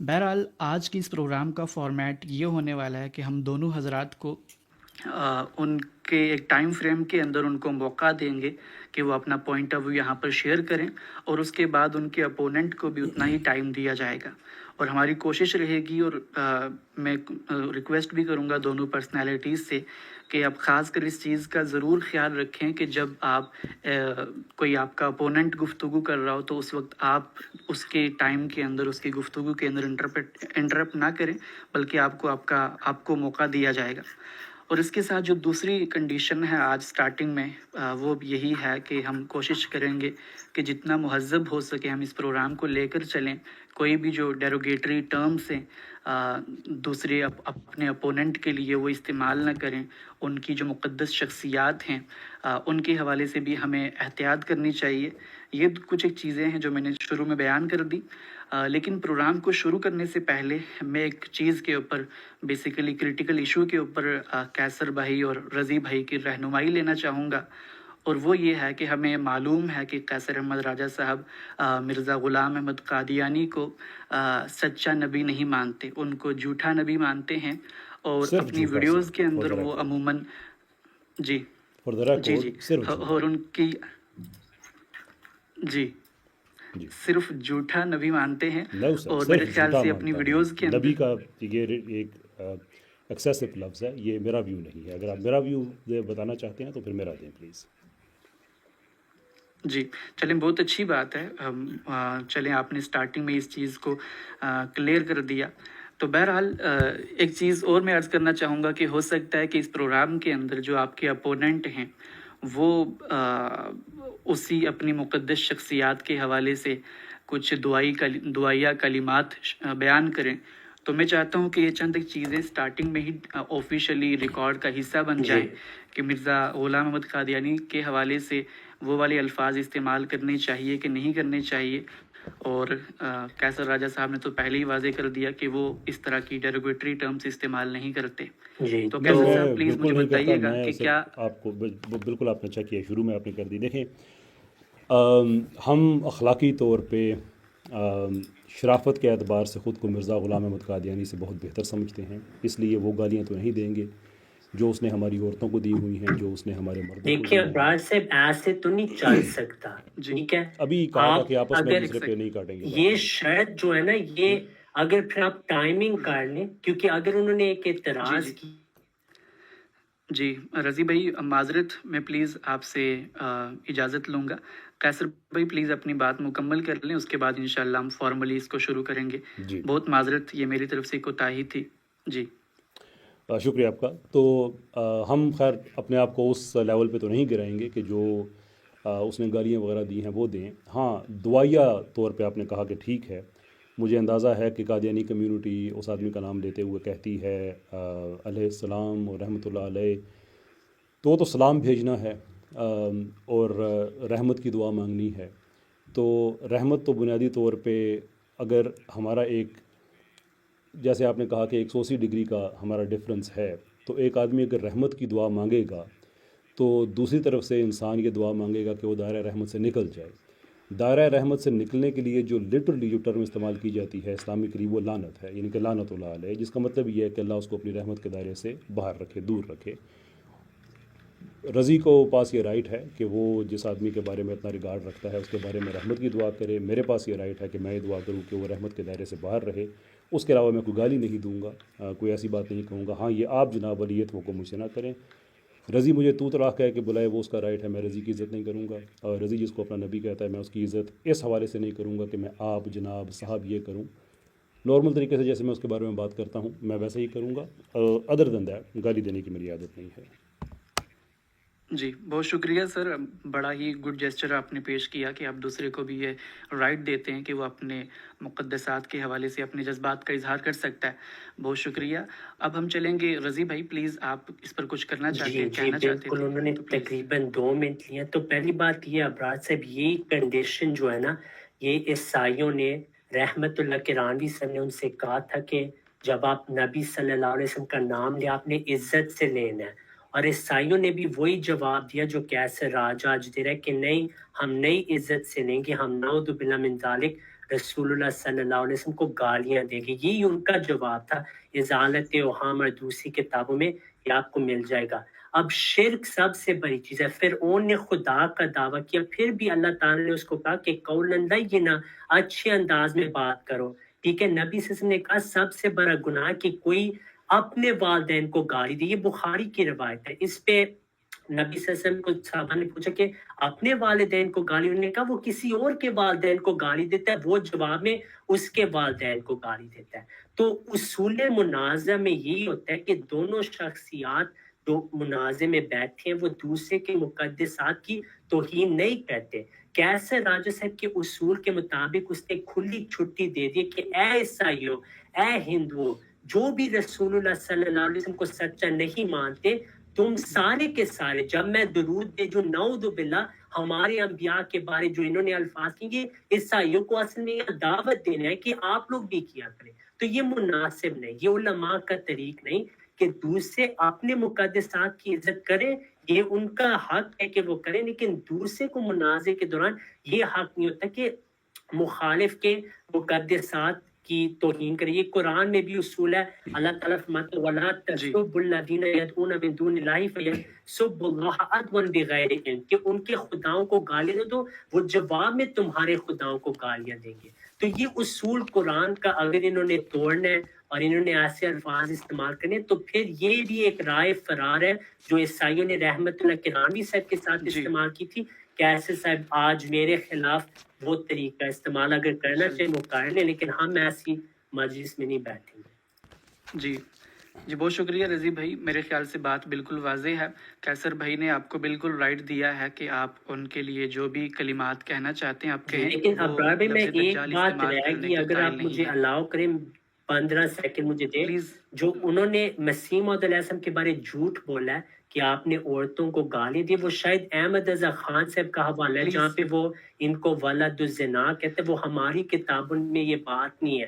بہرحال آج کی اس پروگرام کا فارمیٹ یہ ہونے والا ہے کہ ہم دونوں حضرات کو ان کے ایک ٹائم فریم کے اندر ان کو موقع دیں گے کہ وہ اپنا پوائنٹ آف ویو یہاں پر شیئر کریں، اور اس کے بعد ان کے اپوننٹ کو بھی اتنا ہی ٹائم دیا جائے گا. اور ہماری کوشش رہے گی، اور میں ریکویسٹ بھی کروں گا دونوں پرسنالٹیز سے کہ آپ خاص کر اس چیز کا ضرور خیال رکھیں کہ جب آپ کوئی آپ کا اپوننٹ گفتگو کر رہا ہو تو اس وقت آپ اس کے ٹائم کے اندر، اس کی گفتگو کے اندر انٹرپٹ نہ کریں، بلکہ آپ کو موقع دیا جائے گا. اور اس کے ساتھ جو دوسری کنڈیشن ہے آج سٹارٹنگ میں، وہ یہی ہے کہ ہم کوشش کریں گے کہ جتنا مہذب ہو سکے ہم اس پروگرام کو لے کر چلیں. کوئی بھی جو ڈیروگیٹری ٹرمز ہیں دوسرے اپنے اپوننٹ کے لیے وہ استعمال نہ کریں. ان کی جو مقدس شخصیات ہیں ان کے حوالے سے بھی ہمیں احتیاط کرنی چاہیے. یہ کچھ ایک چیزیں ہیں جو میں نے شروع میں بیان کر دی. لیکن پروگرام کو شروع کرنے سے پہلے میں ایک چیز کے اوپر، بیسیکلی کریٹیکل ایشو کے اوپر کیسر بھائی اور رضی بھائی کی رہنمائی لینا چاہوں گا. اور وہ یہ ہے کہ ہمیں معلوم ہے کہ قیصر احمد راجہ صاحب مرزا غلام احمد قادیانی کو سچا نبی نہیں مانتے، ان کو جھوٹا نبی مانتے ہیں. اور صرف اپنی جھوٹا ویڈیوز صرف کے فار اندر دا وہ ریکارڈ، عموماً جی فار دا جی ریکارڈ صرف اور جھوٹا. ان کی جی جی صرف جھوٹا نبی مانتے ہیں. نو سر، اور میرے صرف خیال جھوٹا سے اپنی مانتا ویڈیوز کے ہے. اندر نبی کا یہ ایک ایکسیسو لفظ ہے، یہ میرا ویو نہیں ہے. اگر آپ میرا ویو بتانا چاہتے ہیں تو پھر میرا دیں پلیز. جی چلیں، بہت اچھی بات ہے. چلیں، آپ نے سٹارٹنگ میں اس چیز کو کلیئر کر دیا. تو بہرحال ایک چیز اور میں عرض کرنا چاہوں گا کہ ہو سکتا ہے کہ اس پروگرام کے اندر جو آپ کے اپوننٹ ہیں وہ اسی اپنی مقدس شخصیات کے حوالے سے کچھ دعائیہ کلمات بیان کریں. تو میں چاہتا ہوں کہ یہ چند ایک چیزیں سٹارٹنگ میں ہی آفیشلی ریکارڈ کا حصہ بن جی جائیں کہ مرزا غلام احمد قادیانی کے حوالے سے وہ والے الفاظ استعمال کرنے چاہیے کہ نہیں کرنے چاہیے. اور قیصر راجہ صاحب نے تو پہلے ہی واضح کر دیا کہ وہ اس طرح کی ڈیروگیٹری ٹرمز استعمال نہیں کرتے. جی تو نہیں، قیصر میں صاحب پلیز بالکل مجھے نہیں کرتا. بتائیے گا میں کہ کیا صرف آپ کو بالکل آپ نے اچھا کیا، شروع میں آپ نے کر دی. دیکھیں، ہم اخلاقی طور پہ شرافت کے اعتبار سے خود کو مرزا غلام احمد قادیانی سے بہت بہتر سمجھتے ہیں. اس لیے وہ گالیاں تو نہیں دیں گے جو اس نے ہماری عورتوں کو دی ہوئی ہیں، جو اس نے ہمارے مردوں کو دی دیکھیے ہوئی ہیں. ابراج صاحب ایسے تو نہیں چل سکتا، جی ٹھیک ہے. ابھی کہا تھا آپ کہ آپس میں ایک اگر دوسرے پہ نہیں کاٹیں گے یہ بات. شرط جو ہے نا، یہ اگر پھر آپ ٹائمنگ کر لیں، کیونکہ اگر انہوں نے ایک جی اعتراض جی کی جی رضی بھائی، معذرت، میں پلیز آپ سے اجازت لوں گا. قیصر بھائی پلیز اپنی بات مکمل کر لیں، اس کے بعد انشاءاللہ ہم فارملی اس کو شروع کریں گے. جی بہت معذرت، یہ میری طرف سے کوتاہی تھی. جی شکریہ آپ کا. تو ہم خیر اپنے آپ کو اس لیول پہ تو نہیں گرائیں گے کہ جو اس نے گالیاں وغیرہ دی ہیں وہ دیں. ہاں، دعائیہ طور پہ آپ نے کہا کہ ٹھیک ہے. مجھے اندازہ ہے کہ قادیانی کمیونٹی اس آدمی کا نام لیتے ہوئے کہتی ہے علیہ السلام اور رحمۃ اللہ علیہ، تو وہ تو سلام بھیجنا ہے اور رحمت کی دعا مانگنی ہے. تو رحمت تو بنیادی طور پہ اگر ہمارا ایک، جیسے آپ نے کہا کہ 180 ڈگری کا ہمارا ڈفرنس ہے، تو ایک آدمی اگر رحمت کی دعا مانگے گا تو دوسری طرف سے انسان یہ دعا مانگے گا کہ وہ دائرہ رحمت سے نکل جائے. دائرہ رحمت سے نکلنے کے لیے جو لٹرلی جو ٹرم استعمال کی جاتی ہے اسلامکلی، وہ لعنت ہے، یعنی کہ لعنت اللہ علیہ، جس کا مطلب یہ ہے کہ اللہ اس کو اپنی رحمت کے دائرے سے باہر رکھے، دور رکھے. رضی کو پاس یہ رائٹ ہے کہ وہ جس آدمی کے بارے میں اتنا ریگارڈ رکھتا ہے اس کے بارے میں رحمت کی دعا کرے. میرے پاس یہ رائٹ ہے کہ میں یہ دعا کروں کہ وہ رحمت کے دائرے سے باہر رہے. اس کے علاوہ میں کوئی گالی نہیں دوں گا، کوئی ایسی بات نہیں کہوں گا. ہاں، یہ آپ جناب ولیت وہ کو مجھ سے نہ کریں. رضی مجھے تو طلاق کہہ کے بلائے، وہ اس کا رائٹ ہے، میں رضی کی عزت نہیں کروں گا. اور رضی جس کو اپنا نبی کہتا ہے، میں اس کی عزت اس حوالے سے نہیں کروں گا کہ میں آپ جناب صاحب یہ کروں. نارمل طریقے سے جیسے میں اس کے بارے میں بات کرتا ہوں میں ویسے ہی کروں گا. ادر دین دیٹ گالی دینے کی میری عادت نہیں ہے. جی بہت شکریہ سر، بڑا ہی گڈ جیسچر آپ نے پیش کیا کہ آپ دوسرے کو بھی یہ رائٹ دیتے ہیں کہ وہ اپنے مقدسات کے حوالے سے اپنے جذبات کا اظہار کر سکتا ہے. بہت شکریہ. اب ہم چلیں گے رضی بھائی، پلیز آپ اس پر کچھ کرنا چاہتے جی ہیں، جی کہنا چاہتے بالکل، تھے انہوں نے تو پلیز. تقریباً 2 منٹ لیے. تو پہلی بات یہ ابراج صاحب، یہ کنڈیشن جو ہے نا، یہ عیسائیوں نے، رحمت اللہ کرانوی صاحب نے ان سے کہا تھا کہ جب آپ نبی صلی اللہ علیہ وسلم کا نام لیں آپ نے عزت سے لینا ہے. اور عیسائیوں نے بھی وہی جواب دیا جو قیصر راج آج دے رہا ہے کہ نہیں، ہم نئی عزت سے لیں گے، ہم نعوذ باللہ من ذالک رسول اللہ صلی اللہ علیہ وسلم کو گالیاں دیں گے. یہی ان کا جواب تھا. ازالت اوہام اور دوسری کتابوں میں یہ آپ کو مل جائے گا. اب شرک سب سے بڑی چیز ہے. فرعون نے خدا کا دعویٰ کیا, پھر بھی اللہ تعالیٰ نے اس کو کہا کہ قولاً لینا, اچھے انداز میں بات کرو. ٹھیک ہے, نبی صلی اللہ علیہ وسلم نے کہا سب سے بڑا گناہ کہ کوئی اپنے والدین کو گالی دی. یہ بخاری کی روایت ہے. اس پہ نبی صلی اللہ علیہ وسلم کو صحابہ نے پوچھا کہ اپنے والدین کو گالی, انہوں نے کہا وہ کسی اور کے والدین کو گالی دیتا ہے, وہ جواب میں اس کے والدین کو گالی دیتا ہے. تو اصول منازع میں یہی ہوتا ہے کہ دونوں شخصیات جو منازع میں بیٹھے ہیں وہ دوسرے کے مقدسات کی توہین نہیں کرتے. کیسے راجہ صاحب کے اصول کے مطابق اس نے کھلی چھٹی دے دی کہ اے عیسائیوں, اے ہندوؤں, جو بھی رسول اللہ صلی اللہ علیہ وسلم کو سچا نہیں مانتے, تم سارے کے سارے جب میں درود دے جو نعوذ باللہ ہمارے انبیاء کے بارے جو انہوں نے الفاظ کیے, عیسائیوں کو اصل میں یہ دعوت دینا ہے کہ آپ لوگ بھی کیا کریں. تو یہ مناسب نہیں, یہ علماء کا طریق نہیں کہ دوسرے اپنے مقدسات کی عزت کریں. یہ ان کا حق ہے کہ وہ کریں, لیکن دوسرے کو منازع کے دوران یہ حق نہیں ہوتا کہ مخالف کے مقدسات کی توہین کرے. یہ قرآن میں بھی اصول ہے. اللہ تعالیٰ فرماتا ہے وَلَا تَسُبُّوا الَّذِينَ يَدْعُونَ مِن دُونِ اللَّهِ فَيَسُبُّوا اللَّهَ عَدْوًا بِغَيْرِ علم, کہ ان کے خداؤں کو گالیاں نہ دو, وہ جواب میں تمہارے خداؤں کو گالیاں دیں گے. تو یہ اصول قرآن کا اگر انہوں نے توڑنا ہے اور انہوں نے ایسے الفاظ استعمال کرنے, تو پھر یہ بھی ایک رائے فرار ہے جو عیسائیوں نے رحمت اللہ کرانی صاحب کے ساتھ استعمال کی تھی. کیسے صاحب آج میرے خلاف وہ طریقہ استعمال اگر کرنا چاہے وہ کر لیں, لیکن ہم ایسی مجلس میں نہیں بیٹھیں گے. جی جی, بہت شکریہ رضی بھائی. میرے خیال سے بات بالکل واضح ہے. کیسر بھائی نے آپ کو بالکل رائٹ دیا ہے کہ آپ ان کے لیے جو بھی کلمات کہنا چاہتے ہیں آپ کہیں. لیکن ابرار بھائی میں لفظ ایک دجال بات استعمال رہ کرنے گئی, کے اگر قائل آپ نہیں مجھے ہیں. الاؤ کریں 15 سیکنڈ مجھے دیں. پلیز. جو انہوں نے مسیح موعود علیہ السلام کے بارے جھوٹ بولا ہے کہ آپ نے عورتوں کو گالی دی, وہ شاید احمد رضا خان صاحب کا حوالہ ہے جہاں پہ وہ ان کو ولد الزنا کہتے ہیں. وہ ہماری کتابوں میں یہ بات نہیں ہے,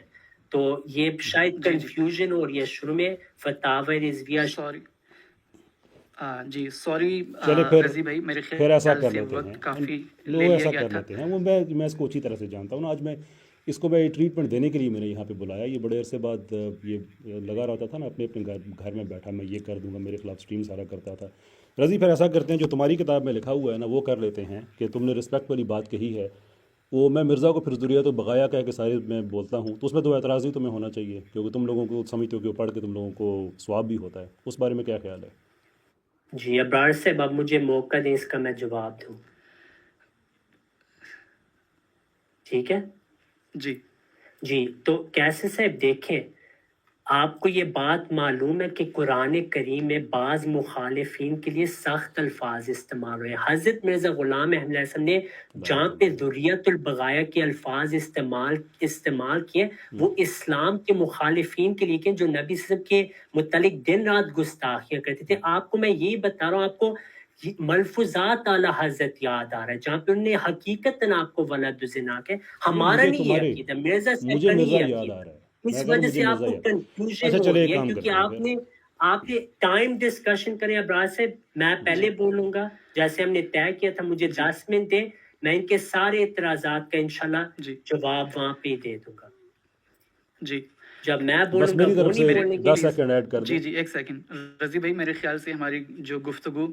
تو یہ شاید کنفیوژن ہو رہی ہے شروع میں. فتاوی رضویہ سوری جی سوری چلے پھر رضی بھائی, میرے پھر ایسا خیال کر سے لیتے ہیں, وقت کافی لو لے لیا ایسا گیا کر تھا. لیتے ہیں. وہ میں اس کو اچھی طرح سے جانتا ہوں نا. آج میں اس کو میں ٹریٹمنٹ دینے کے لیے میں نے یہاں پہ بلایا. یہ بڑے عرصے بعد یہ لگا رہتا تھا نا اپنے گھر میں بیٹھا, میں یہ کر دوں گا, میرے خلاف اسٹریم سارا کرتا تھا. رضی پھر ایسا کرتے ہیں جو تمہاری کتاب میں لکھا ہوا ہے نا وہ کر لیتے ہیں کہ تم نے رسپیکٹ والی بات کہی ہے, وہ میں مرزا کو پھر ذریعہ و بغایا کہہ کے سارے میں بولتا ہوں, تو اس میں تو اعتراض ہی تمہیں ہونا چاہیے کیونکہ تم لوگوں کو سمجھتے ہو کہ وہ پڑھ کے تم لوگوں کو ثواب بھی ہوتا ہے. اس بارے میں کیا خیال ہے؟ جی ابرار صاحب اب مجھے موقع دیں اس کا میں جواب دوں. ٹھیک ہے جی جی. تو کیسے صاحب دیکھیں, آپ کو یہ بات معلوم ہے کہ قرآن کریم میں بعض مخالفین کے لیے سخت الفاظ استعمال ہوئے. حضرت مرزا غلام احمد علیہ السلام نے جہاں پہ ذریت البغایا کے الفاظ استعمال کیے, وہ اسلام کے مخالفین کے لیے جو نبی صلی اللہ علیہ وسلم کے متعلق دن رات گستاخیاں کرتے تھے. آپ کو میں یہی بتا رہا ہوں, آپ کو ملفوظات اعلیٰ حضرت یاد آ رہا ہے جہاں پہ انہوں نے حقیقتاً آپ کو ولد الزنا کہ ہمارا نہیں یہ عقیدہ, مرزا صاحب کا نہیں یہ یاد آ عقیدہ. رہا ہے. اس وجہ سے آپ کو کنفیوژن ہو رہی ہے کیونکہ آپ نے ٹائم ڈسکشن کریں. ابرار صاحب میں پہلے بولوں گا جیسے ہم نے طے کیا تھا, مجھے 10 منٹ دیں, میں ان کے سارے اعتراضات کا انشاءاللہ جواب وہاں پہ دے دوں گا. جی جب میں بس بولوں گا میری وہ طرف نہیں سے بولنے 10 کی. سیکنڈ ایڈ کر دیں. جی ایک سیکنڈ رضی بھائی, میرے خیال سے ہماری جو گفتگو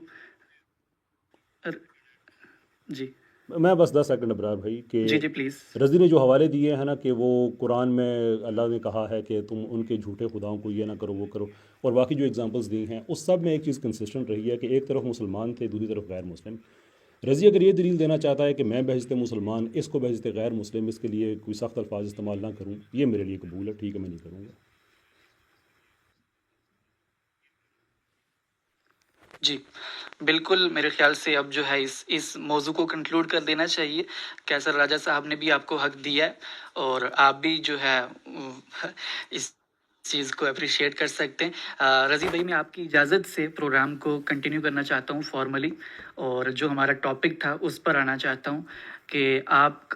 جی میں بس 10 سیکنڈ ابرار بھائی کہ جی پلیز. رضی نے جو حوالے دیے ہیں نا کہ وہ قرآن میں اللہ نے کہا ہے کہ تم ان کے جھوٹے خداؤں کو یہ نہ کرو وہ کرو, اور باقی جو ایگزامپلس دی ہیں اس سب میں ایک چیز کنسسٹنٹ رہی ہے کہ ایک طرف مسلمان تھے, دوسری طرف غیر مسلم. رضی اگر یہ دلیل دینا چاہتا ہے کہ میں بحثت مسلمان اس کو بحثت غیر مسلم اس کے لیے کوئی سخت الفاظ استعمال نہ کروں, یہ میرے لیے قبول ہے, ٹھیک ہے میں نہیں کروں گا. جی بالکل, میرے خیال سے اب جو ہے اس موضوع کو کنکلوڈ کر دینا چاہیے. کیسر راجہ صاحب نے بھی آپ کو حق دیا ہے اور آپ بھی جو ہے اس چیز کو اپریشیٹ کر سکتے ہیں. رضی بھائی میں آپ کی اجازت سے پروگرام کو کنٹینیو کرنا چاہتا ہوں فارملی, اور جو ہمارا ٹاپک تھا اس پر آنا چاہتا ہوں کہ آپ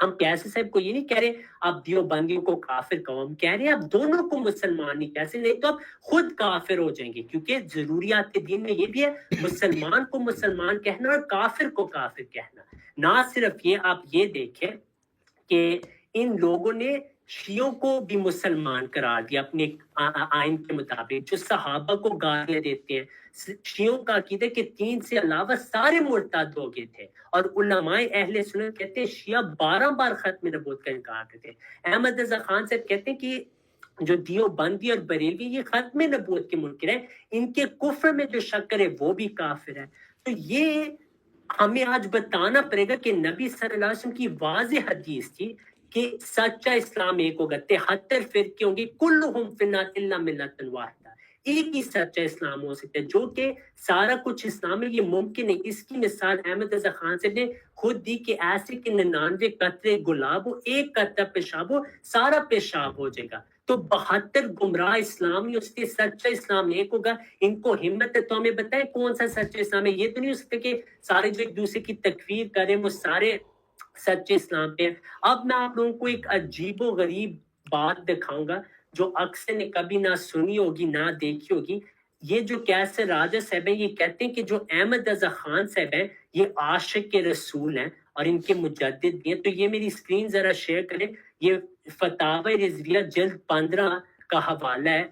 ہم کیسے صاحب کو یہ نہیں کہہ رہے آپ دیوبندیوں کو کافر کہو، ہم کہہ رہے ہیں آپ دونوں کو مسلمان نہیں کیسے، نہیں تو آپ خود کافر ہو جائیں گے، کیونکہ ضروریات دین میں یہ بھی ہے مسلمان کو مسلمان کہنا اور کافر کو کافر کہنا۔ نہ صرف یہ، آپ یہ دیکھیں کہ ان لوگوں نے شیعوں کو بھی مسلمان قرار دیا اپنے آئین کے مطابق، جو صحابہ کو گالیاں دیتے ہیں۔ شیعوں کا عقیدہ کہ 3 سے علاوہ سارے مرتد ہو گئے تھے، اور علماء اہل سنت کہتے ہیں شیعہ 12 بار ختم نبوت کا انکار کرتے ہیں۔ احمد رضا خان صاحب کہتے ہیں کہ جو دیوبندی اور بریلوی یہ ختم نبوت کے منکر ہیں، ان کے کفر میں جو شک کرے وہ بھی کافر ہے۔ تو یہ ہمیں آج بتانا پڑے گا کہ نبی صلی اللہ علیہ وسلم کی واضح حدیث تھی کہ سچا اسلام ایک ہوگا، 73 فرقے ہوں گے، کلہم فی النار الا ملۃ واحدہ، ایک ہی سچا اسلام ہو سکتا ہے، جو کہ سارا کچھ اسلام میں یہ ممکن ہے۔ اس کی مثال احمد رضا خان سے نے خود دی کہ ایسے کہ 99 قطرے گلاب ہو، ایک قطرہ پیشاب ہو، سارا پیشاب ہو جائے گا۔ تو 72 گمراہ اسلام نہیں ہو سکتے، سچا اسلام ایک ہوگا۔ ان کو ہمت ہے تو ہمیں بتائیں کون سا سچا اسلام ہے۔ یہ تو نہیں ہو سکتا کہ سارے جو ایک دوسرے کی تکفیر کریں وہ سارے سچے اسلام پہ۔ اب میں آپ لوگوں کو ایک عجیب و غریب بات دکھاؤں گا جو اکثر نے کبھی نہ سنی ہوگی نہ دیکھی ہوگی۔ یہ جو کیسر راجہ صاحب ہیں یہ کہتے ہیں کہ جو احمد رضا خان صاحب ہیں یہ عاشق کے رسول ہیں اور ان کے مجدد بھی ہیں۔ تو یہ میری اسکرین ذرا شیئر کریں، یہ فتاوی رضویہ جلد 15 کا حوالہ ہے۔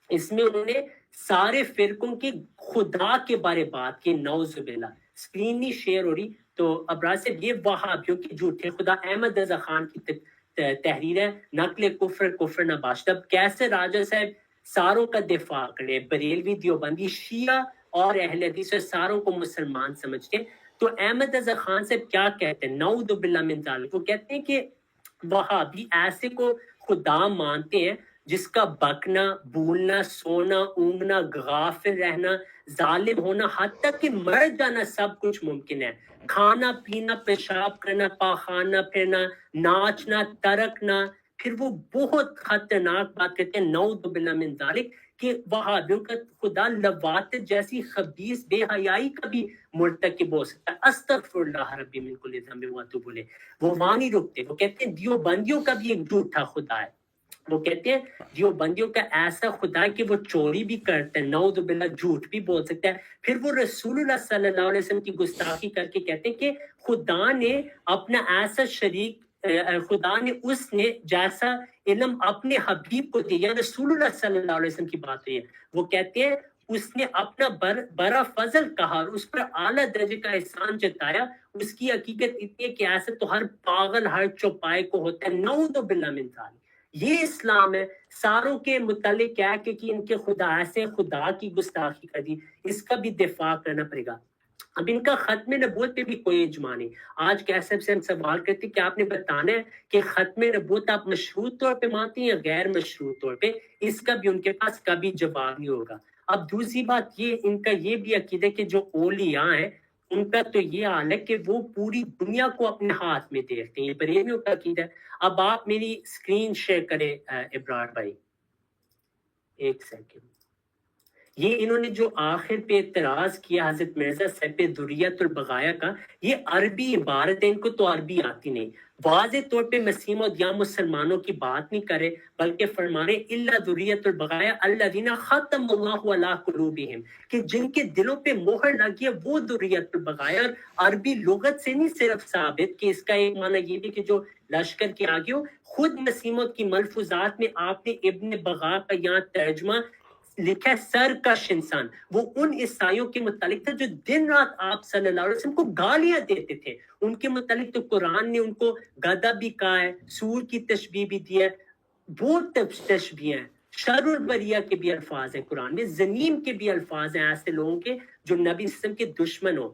اس میں انہوں نے سارے فرقوں کے خدا کے بارے بات کی، نعوذ باللہ۔ اسکرین نہیں شیئر ہو رہی تو ابراز سے یہ وہابیوں کے جھوٹے خدا احمد رضا خان کی تحریر ہے، نقل کفر کفر نباشتہ۔ اب کیسے راجہ صاحب ساروں کا دفاع کرے، بریلوی دیوبندی شیعہ اور اہل حدیث ساروں کو مسلمان سمجھتے ہیں۔ تو احمد رضا خان صاحب کیا کہتے ہیں، نعوذ باللہ من ذالک، وہ کہتے ہیں کہ وہابی ایسے کو خدا مانتے ہیں جس کا بکنا، بولنا، سونا، اونگنا، غافل رہنا، ظالم ہونا، حتیٰ کہ مر جانا سب کچھ ممکن ہے۔ کھانا پینا، پیشاب کرنا، پاخانہ پھرنا، ناچنا، ترکنا۔ پھر وہ بہت خطرناک بات کہتے ہیں، نعوذ باللہ من ذالک، کہ وہابیوں کا خدا لواط جیسی خبیث بے حیائی کا بھی مرتکب ہو سکتا ہے۔ استغفر اللہ ربی من کل ذنب واتوب الیہ۔ وہ وہاں نہیں رکتے، وہ کہتے ہیں دیوبندیوں کا بھی ایک جھوٹا خدا ہے۔ وہ کہتے ہیں دیوبندیوں کا ایسا خدا ہے کہ وہ چوری بھی کرتا ہے، نعوذ باللہ جھوٹ بھی بول سکتا ہے۔ پھر وہ رسول اللہ صلی اللہ علیہ وسلم کی گستاخی کر کے کہتے ہیں کہ خدا نے اپنا ایسا شریک، خدا نے اس نے جیسا علم اپنے حبیب کو دیا، رسول اللہ صلی اللہ علیہ وسلم کی بات ہوئی ہے۔ وہ کہتے ہیں اس نے اپنا برا فضل کہا اور اس پر اعلیٰ درجے کا احسان جتایا۔ اس کی حقیقت اتنی ہے کہ ایسا تو ہر پاگل، ہر چوپائے کو ہوتا ہے، نعوذ باللہ من ذالک۔ یہ اسلام ہے۔ ساروں کے متعلق کیا کہ ان کے خدا ایسے، خدا کی گستاخی کر دی، اس کا بھی دفاع کرنا پڑے گا۔ اب ان کا ختم نبوت پہ بھی کوئی اجماع نہیں۔ آج کیسے سے ہم سوال کرتے ہیں کہ آپ نے بتانا ہے کہ ختم نبوت آپ مشروط طور پہ مانتے ہیں یا غیر مشروط طور پہ، اس کا بھی ان کے پاس کبھی جواب نہیں ہوگا۔ اب دوسری بات یہ، ان کا یہ بھی عقیدہ کہ جو اولیاء ہیں ان کا تو یہ حال ہے کہ وہ پوری دنیا کو اپنے ہاتھ میں دیکھتے ہیں، یہ بریلویوں کا عقیدہ ہے۔ اب آپ میری اسکرین شیئر کریں ابرار بھائی، ایک سیکنڈ۔ یہ انہوں نے جو آخر پہ اعتراض کیا حضرت مرزا صاحب پہ ذریت البغایا کا، یہ عربی عبارت ہے، ان کو تو عربی آتی نہیں۔ واضح طور پہ مسیح موعود یا مسلمانوں کی بات نہیں کرے بلکہ فرمانے الا ذریت البغایا الذین ختم اللہ علی قلوبہم، کہ جن کے دلوں پہ مہر لگی ہے وہ ذریت البغایا۔ اور عربی لغت سے نہیں صرف ثابت کہ اس کا ایک معنی یہ بھی کہ جو لشکر کے آگے ہو، خود مسیح موعود کی ملفوظات میں آپ نے ابن بغا کا یہاں ترجمہ لکھا ہے سرکش انسان۔ وہ ان عیسائیوں کے متعلق تھا جو دن رات آپ صلی اللہ علیہ وسلم کو گالیاں دیتے تھے۔ ان کے متعلق تو قرآن نے ان کو گدھا بھی کہا ہے، سور کی تشبیہ بھی دی ہے، بہت تشبیہ ہیں، شر البریہ کے بھی الفاظ ہیں قرآن میں، زنیم کے بھی الفاظ ہیں ایسے لوگوں کے جو نبی صلی اللہ علیہ وسلم کے دشمن ہو۔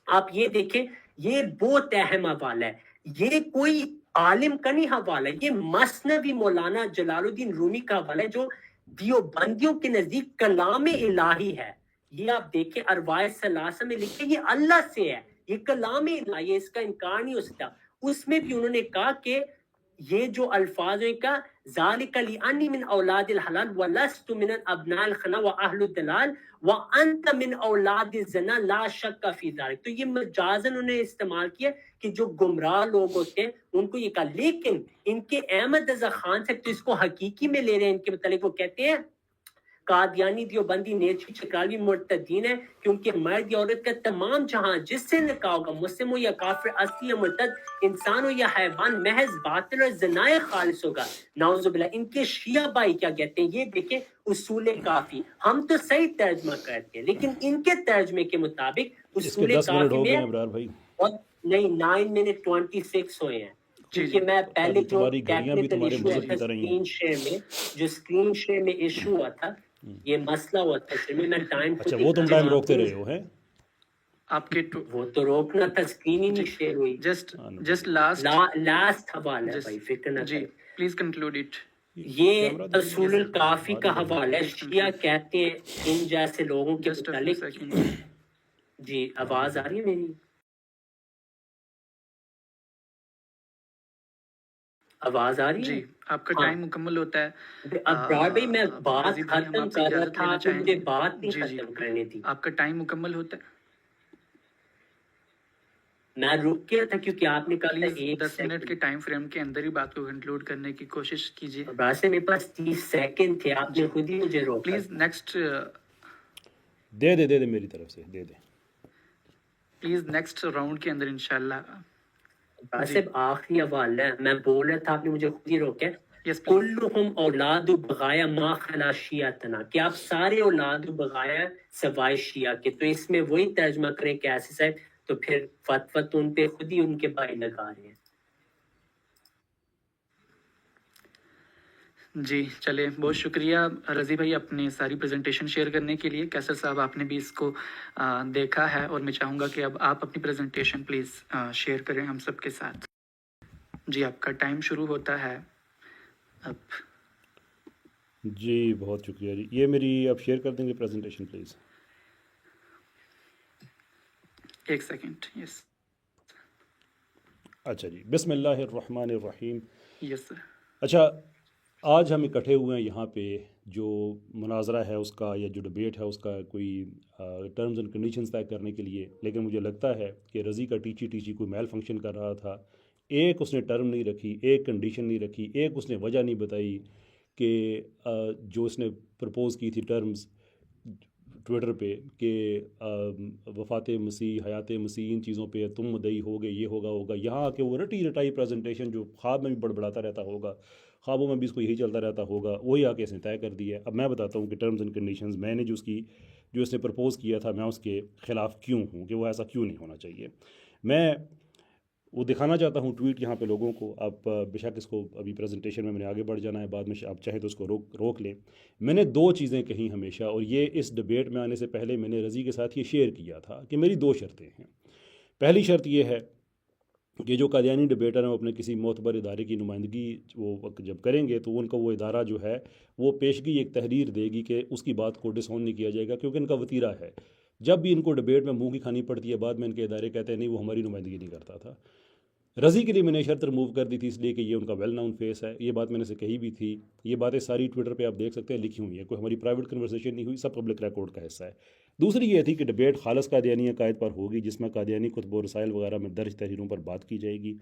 آپ یہ دیکھیں، یہ بہت اہم حوالہ ہے، یہ کوئی عالم کا نہیں حوالہ ہے، یہ مثنوی مولانا جلال الدین رومی کا حوالہ ہے جو دیوبندیوں کے نزدیک کلام الہی ہے۔ یہ آپ دیکھیں ارواح ثلاثہ میں لکھے یہ اللہ سے ہے، یہ کلام الہی ہے، اس کا انکار نہیں ہو سکتا۔ اس میں بھی انہوں نے کہا کہ یہ جو الفاظ ہیں کا ذالک لانی من اولاد الحلال ولست من ابناء الخنا واہل الدلال وانت من اولاد الزنا لا شک فی ذلک. تو یہ مجازن انہوں نے استعمال کیا کہ جو گمراہ لوگ ہوتے ہیں ان کو یہ کہا. لیکن ان کے احمد رضا خان سے تو اس کو حقیقی میں لے رہے ہیں. ان کے متعلق وہ کہتے ہیں قادیانی دیوبندی نیچی چکراوی مرتدین ہے کہ ان کے مرد یا عورت کا تمام جہاں جس سے نکاح ہوگا مسلم ہو یا کافر اصلی یا مرتد انسان ہو یا حیوان محض باطل اور زنائے خالص ہوگا. نعوذ باللہ. ان کے شیعہ بھائی کیا کہتے ہیں یہ دیکھیں اصول کافی. ہم تو صحیح ترجمہ کرتے ہیں لیکن ان کے ترجمے کے مطابق اس کے اصول 10 منٹ کافی ہو گئے میں ہیں ابرار بھائی. اور نہیں 9 منٹ 26 ہوئے ہیں. جی کیونکہ میں پہلے جو تمہاری گھڑیاں بھی ٹیکنیکل تمہارے ایشو مذہب تھا کی طرح ہی ہیں. اسکرین شیئر میں جو اسکرین شیئر میں ایشو ہوا تھا یہ مسئلہ ہوا تھا اس میں ٹائم اچھا وہ تم ٹائم روکتے رہے ہو ہیں. آپ کے وہ تو روکنا تھا اسکرین ہی نہیں شیئر ہوئی. جسٹ لاسٹ لاسٹ حوالہ ہے بھائی فکر نہ جی کریں. Please conclude it. یہ اصول الکافی کا حوالہ ہے. شیعہ کہتے ہیں ان جیسے لوگوں کے جسٹ متعلق. سیکنڈ. جی آواز آ رہی ہے میری؟ آواز آ رہی ہے؟ جی آپ کا ٹائم مکمل ہوتا ہے. ابرار بھائی میں بات رضی بھائی، ہم ختم آپ سے کر رہا اجازت تھا لینا آپ نے چاہیں مجھے گے. بات نہیں جی جی ختم کرنے دی. آپ کا ٹائم مکمل ہوتا ہے. میں رک گیا تھا کیونکہ آپ نے کہا تھا پلیز 1 10 منٹ کے ٹائم فریم کے اندر ہی بات کو کنکلوڈ کرنے کی کوشش کیجیے. ویسے میرے پاس 30 سیکنڈ تھے آپ نے خود ہی مجھے روکا. پلیز نیکسٹ دے دے میری طرف سے دے دے. پلیز نیکسٹ راؤنڈ کے اندر انشاءاللہ. ویسے آخری حوالہ ہے میں بول رہا تھا آپ نے مجھے خود ہی روکا. یس پلیز. کلہم اولاد بغایا ما خلا شیعتنا کہ آپ سارے اولاد بغایا سوائے شیعہ کے. تو اس میں وہی ترجمہ کریں کہ ایسے صاحب تو پھر فتویٰ تو ان پہ خود ہی ان کے بھائی لگا رہے ہیں. جی چلے بہت شکریہ رضی بھائی اپنی ساری پریزنٹیشن شیئر کرنے کے لیے. کیسر صاحب آپ نے بھی اس کو دیکھا ہے اور میں چاہوں گا کہ اب آپ اپنی پریزنٹیشن پلیز شیئر کریں ہم سب کے ساتھ. جی آپ کا ٹائم شروع ہوتا ہے اب. جی بہت شکریہ جی. یہ میری آپ شیئر کر دیں گے پریزنٹیشن پلیز. 1 سیکنڈ. یس اچھا جی بسم اللہ الرحمن الرحیم. یس سر. اچھا آج ہم اکٹھے ہوئے ہیں یہاں پہ جو مناظرہ ہے اس کا یا جو ڈبیٹ ہے اس کا کوئی ٹرمز اینڈ کنڈیشنز طے کرنے کے لیے. لیکن مجھے لگتا ہے کہ رضی کا ٹیچی کوئی میل فنکشن کر رہا تھا. ایک اس نے ٹرم نہیں رکھی, ایک کنڈیشن نہیں رکھی, ایک اس نے وجہ نہیں بتائی کہ جو اس نے پرپوز کی تھی ٹرمز ٹویٹر پہ کہ وفات مسیح حیات مسیح ان چیزوں پہ تم مدعی ہوگے یہ ہوگا. یہاں آ کے وہ رٹائی پریزنٹیشن جو خواب میں بھی بڑبڑاتا رہتا ہوگا, خوابوں میں بھی اس کو یہی چلتا رہتا ہوگا, وہی آ کے اس نے طے کر دی ہے. اب میں بتاتا ہوں کہ ٹرمز اینڈ کنڈیشنز میں نے جو اس نے پرپوز کیا تھا میں اس کے خلاف کیوں ہوں, کہ وہ ایسا کیوں نہیں ہونا چاہیے. میں وہ دکھانا چاہتا ہوں ٹویٹ یہاں پہ لوگوں کو. آپ بے شک اس کو ابھی پریزنٹیشن میں نے آگے بڑھ جانا ہے, بعد میں آپ چاہیں تو اس کو روک لیں. میں نے 2 چیزیں کہیں ہمیشہ, اور یہ اس ڈبیٹ میں آنے سے پہلے میں نے رضی کے ساتھ یہ شیئر کیا تھا کہ میری 2 شرطیں ہیں. پہلی شرط یہ ہے کہ جو قادیانی ڈبیٹر ہیں وہ اپنے کسی معتبر ادارے کی نمائندگی وہ جب کریں گے تو ان کا وہ ادارہ جو ہے وہ پیشگی ایک تحریر دے گی کہ اس کی بات کو ڈساؤن نہیں کیا جائے گا, کیونکہ ان کا وتیرہ ہے. جب بھی ان کو ڈبیٹ میں منہ کی کھانی پڑتی ہے بعد میں ان کے ادارے کہتے ہیں نہیں وہ ہماری نمائندگی نہیں کرتا تھا. رضی کے لیے میں نے شرط ریموو کر دی تھی اس لیے کہ یہ ان کا ویل ناؤن فیس ہے. یہ بات میں نے سے کہی بھی تھی, یہ باتیں ساری ٹویٹر پہ آپ دیکھ سکتے ہیں لکھی ہوئی ہیں, کوئی ہماری پرائیویٹ کنورسیشن نہیں ہوئی, سب پبلک ریکارڈ کا حصہ ہے. دوسری یہ تھی کہ ڈبیٹ خالص قادیانی عقائد پر ہوگی جس میں قادیانی کتب و رسائل وغیرہ میں درج تحریروں پر بات کی جائے گی.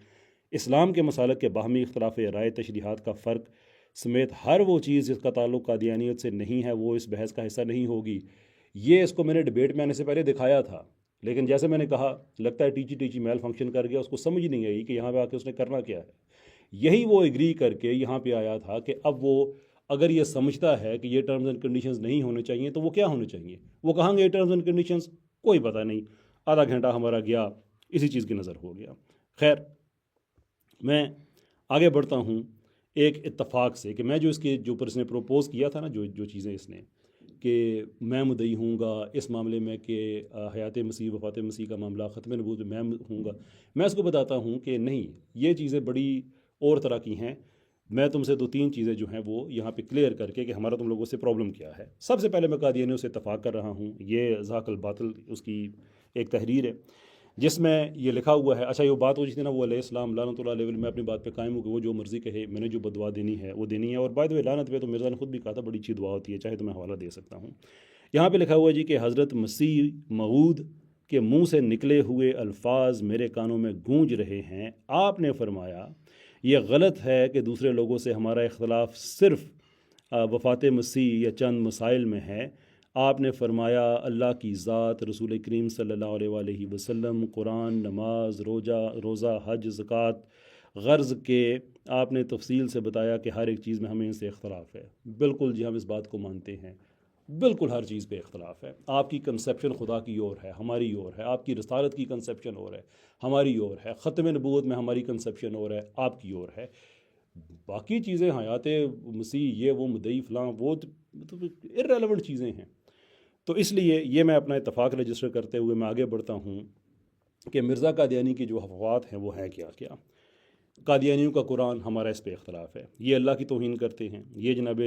اسلام کے مسالک کے باہمی اختلاف رائے تشریحات کا فرق سمیت ہر وہ چیز جس کا تعلق قادیانیت سے نہیں ہے وہ اس بحث کا حصہ نہیں ہوگی. یہ اس کو میں نے ڈبیٹ میں آنے سے پہلے دکھایا تھا, لیکن جیسے میں نے کہا لگتا ہے ٹیچی میل فنکشن کر گیا, اس کو سمجھ نہیں آئی کہ یہاں پہ آ کے اس نے کرنا کیا ہے. یہی وہ ایگری کر کے یہاں پہ آیا تھا کہ اب وہ اگر یہ سمجھتا ہے کہ یہ ٹرمز اینڈ کنڈیشنز نہیں ہونے چاہیے تو وہ کیا ہونے چاہیے. وہ کہیں گے یہ ٹرمز اینڈ کنڈیشنز کوئی پتہ نہیں, آدھا گھنٹہ ہمارا گیا اسی چیز کی نظر ہو گیا. خیر میں آگے بڑھتا ہوں ایک اتفاق سے کہ میں جو اس نے پروپوز کیا تھا نا جو چیزیں اس نے کہ میں مدعی ہوں گا اس معاملے میں کہ حیات مسیح وفات مسیح کا معاملہ ختم نبوت میں ہوں گا. میں اس کو بتاتا ہوں کہ نہیں, یہ چیزیں بڑی اور طرح کی ہیں. میں تم سے 2-3 چیزیں جو ہیں وہ یہاں پہ کلیئر کر کے کہ ہمارا تم لوگوں سے پرابلم کیا ہے. سب سے پہلے میں قادیانیوں سے اتفاق کر رہا ہوں, یہ ذاق الباطل اس کی ایک تحریر ہے جس میں یہ لکھا ہوا ہے. اچھا یہ بات ہو جی تھی نا وہ علیہ السلام لعنت اللہ علیہ, میں اپنی بات پہ قائم ہوں کہ وہ جو مرضی کہے, میں نے جو بدعا دینی ہے وہ دینی ہے. اور بائی دا وے لعنت پہ تو مرزا نے خود بھی کہا تھا بڑی اچھی دعا ہوتی ہے, چاہے تو میں حوالہ دے سکتا ہوں. یہاں پہ لکھا ہوا ہے جی کہ حضرت مسیح موعود کے منہ سے نکلے ہوئے الفاظ میرے کانوں میں گونج رہے ہیں. آپ نے فرمایا یہ غلط ہے کہ دوسرے لوگوں سے ہمارا اختلاف صرف وفات مسیح یا چند مسائل میں ہے. آپ نے فرمایا اللہ کی ذات, رسول کریم صلی اللہ علیہ وآلہ وسلم, قرآن, نماز, روزہ, حج, زکوٰۃ, غرض کے آپ نے تفصیل سے بتایا کہ ہر ایک چیز میں ہمیں ان سے اختلاف ہے. بالکل جی, ہم اس بات کو مانتے ہیں, بالکل ہر چیز پہ اختلاف ہے. آپ کی کنسیپشن خدا کی اور ہے, ہماری اور ہے. آپ کی رسالت کی کنسیپشن اور ہے, ہماری اور ہے. ختم نبوت میں ہماری کنسیپشن اور ہے, آپ کی اور ہے. باقی چیزیں حیات مسیح یہ وہ مدعی فلاں وہ ارریلیونٹ چیزیں ہیں. تو اس لیے یہ میں اپنا اتفاق رجسٹر کرتے ہوئے میں آگے بڑھتا ہوں کہ مرزا قادیانی کی جو افواہات ہیں وہ ہیں کیا کیا. قادیانیوں کا قرآن ہمارا اس پہ اختلاف ہے, یہ اللہ کی توہین کرتے ہیں, یہ جناب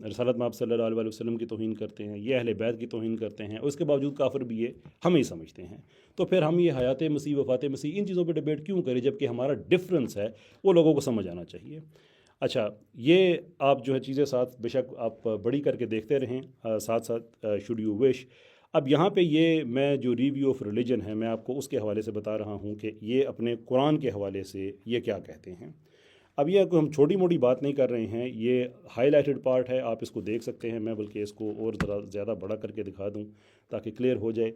رسالت مآب صلی اللہ علیہ وسلم کی توہین کرتے ہیں, یہ اہل بیت کی توہین کرتے ہیں, اس کے باوجود کافر بھی یہ ہم ہی سمجھتے ہیں. تو پھر ہم یہ حیات مسیح وفات مسیح ان چیزوں پہ ڈیبیٹ کیوں کریں جب کہ ہمارا ڈفرنس ہے وہ لوگوں کو سمجھ آنا چاہیے. اچھا یہ آپ جو ہے چیزیں ساتھ بے شک آپ بڑی کر کے دیکھتے رہیں, ساتھ ساتھ شوڈ یو وش. اب یہاں پہ یہ میں جو ریویو آف ریلیجن ہے میں آپ کو اس کے حوالے سے بتا رہا ہوں کہ یہ اپنے قرآن کے حوالے سے یہ کیا کہتے ہیں. اب یہ ہم چھوٹی موٹی بات نہیں کر رہے ہیں, یہ ہائی لائٹڈ پارٹ ہے, آپ اس کو دیکھ سکتے ہیں. میں بلکہ اس کو اور ذرا زیادہ بڑا کر کے دکھا دوں تاکہ کلیئر ہو جائے.